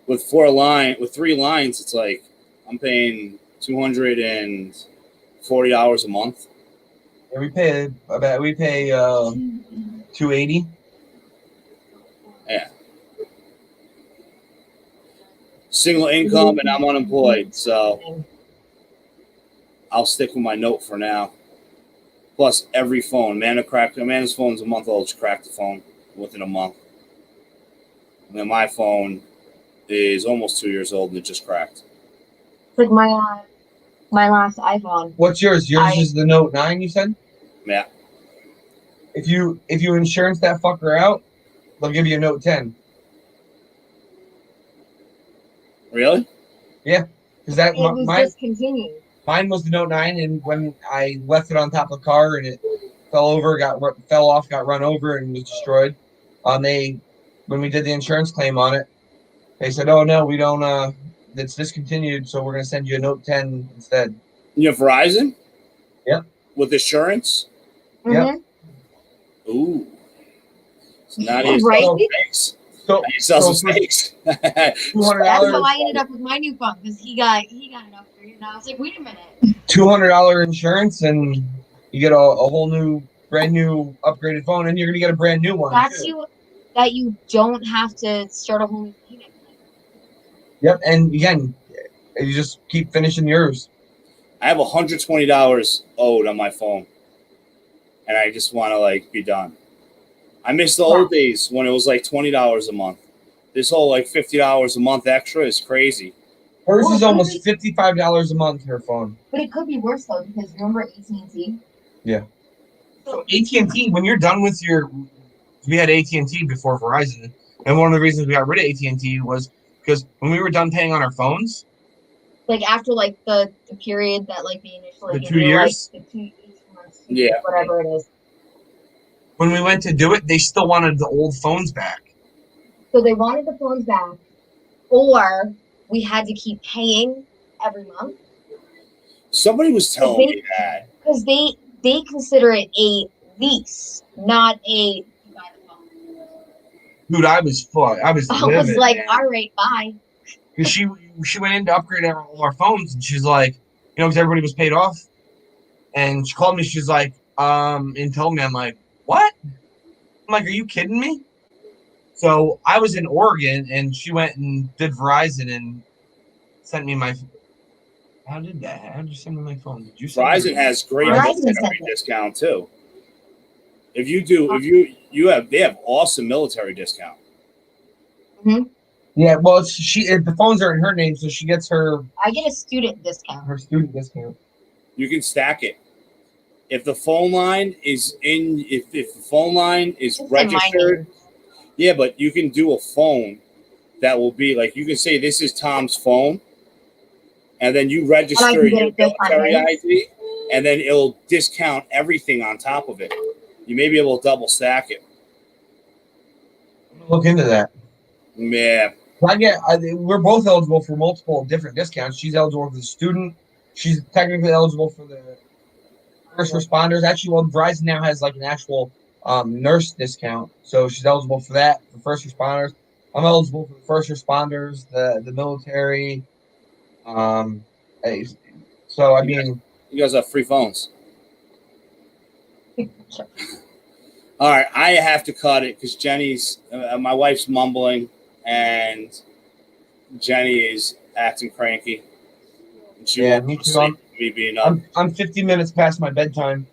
With 3 lines, it's like I'm paying $240 a month. Yeah, we pay $280. Yeah. Single income and I'm unemployed, so I'll stick with my Note for now. Plus every phone. Amanda's phone's a month old. She cracked the phone within a month. And then my phone is almost 2 years old and it just cracked. Like my last iPhone. What's yours? Yours is the Note 9, you said? Yeah. If you insurance that fucker out, they'll give you a Note 10. Really? Yeah. Because that It was discontinued. Mine was the Note 9, and when I left it on top of the car and it fell over, fell off, got run over, and was destroyed, when we did the insurance claim on it, they said, "Oh no, we don't. It's discontinued, so we're going to send you a Note 10 instead." You have Verizon? Yep. With insurance? Yep. Ooh. So now you sell some snakes. $200. That's how I ended up with my new phone because he got an upgrade, and I was like, "Wait a minute." $200 insurance, and you get a whole new, brand new upgraded phone, and you're going to get a brand new one. That's that you don't have to start a whole new payment. Yep, and again, you just keep finishing yours. I have $120 owed on my phone, and I just want to be done. I miss the old days when it was like $20 a month. This whole $50 a month extra is crazy. Hers is almost $55 a month. Her phone. But it could be worse though, because remember AT&T? Yeah. So AT&T, when you're done with we had AT&T before Verizon, and one of the reasons we got rid of AT&T was because when we were done paying on our phones, after the period that they initially the 2 years, the 2 months, yeah, whatever it is. When we went to do it, they still wanted the old phones back. So they wanted the phones back, or we had to keep paying every month. Somebody was telling me that. Because they consider it a lease, not a buy the phone. Dude, I was livid, like, man. all right, bye. Because she went in to upgrade all our phones, and she's like, because everybody was paid off, and she called me. She's like, and told me, I'm like, what? I'm like, are you kidding me? So I was in Oregon, and she went and did Verizon and sent me my. How did you send me my phone? Did you? Verizon has great military discount too. If you do, they have awesome military discount. Mm-hmm. Yeah, well, the phones are in her name, so she gets her. I get a student discount. Her student discount. You can stack it. If the phone line is if the phone line is registered, yeah, but you can do a phone that will be you can say this is Tom's phone, and then you register your military ID, and then it'll discount everything on top of it. You may be able to double stack it. Look into that. Yeah. We're both eligible for multiple different discounts. She's eligible for the student. She's technically eligible for the first responders. Actually, Verizon now has an actual nurse discount, so she's eligible for that for first responders. I'm eligible for the first responders, the military. So I mean, you guys have free phones. All right, I have to cut it because Jenny's, my wife's mumbling, and Jenny is acting cranky. And she won't me too. sleep, me being up. I'm 50 minutes past my bedtime.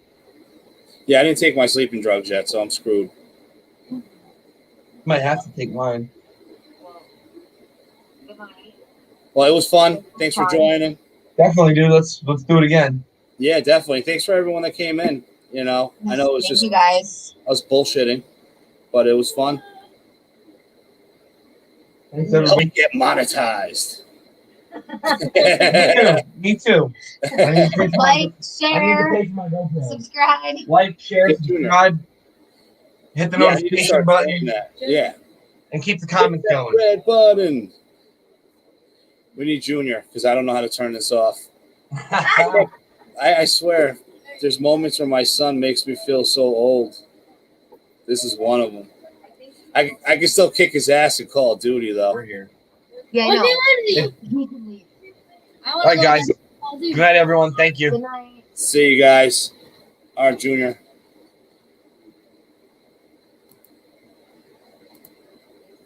Yeah, I didn't take my sleeping drugs yet, so I'm screwed. Might have to take mine. Well, it was fun. Thanks for joining. Definitely, dude. Let's do it again. Yeah, definitely. Thanks for everyone that came in. I know it was Thank you guys. I was bullshitting, but it was fun. Thanks, everybody. Get monetized. Me too. Like, share, subscribe. Like, share, subscribe. hit the Yeah, you can notification start button, doing that. Yeah. and keep the comments Hit that going. red button. We need Junior because I don't know how to turn this off. I swear, there's moments where my son makes me feel so old. This is one of them. I can still kick his ass in Call of Duty though. We're here. Yeah, I What know. day was He it? can leave. I All wanna right, go guys. back to Call of Duty. Good night, everyone. Thank you. Good night. See you guys. All right, Junior.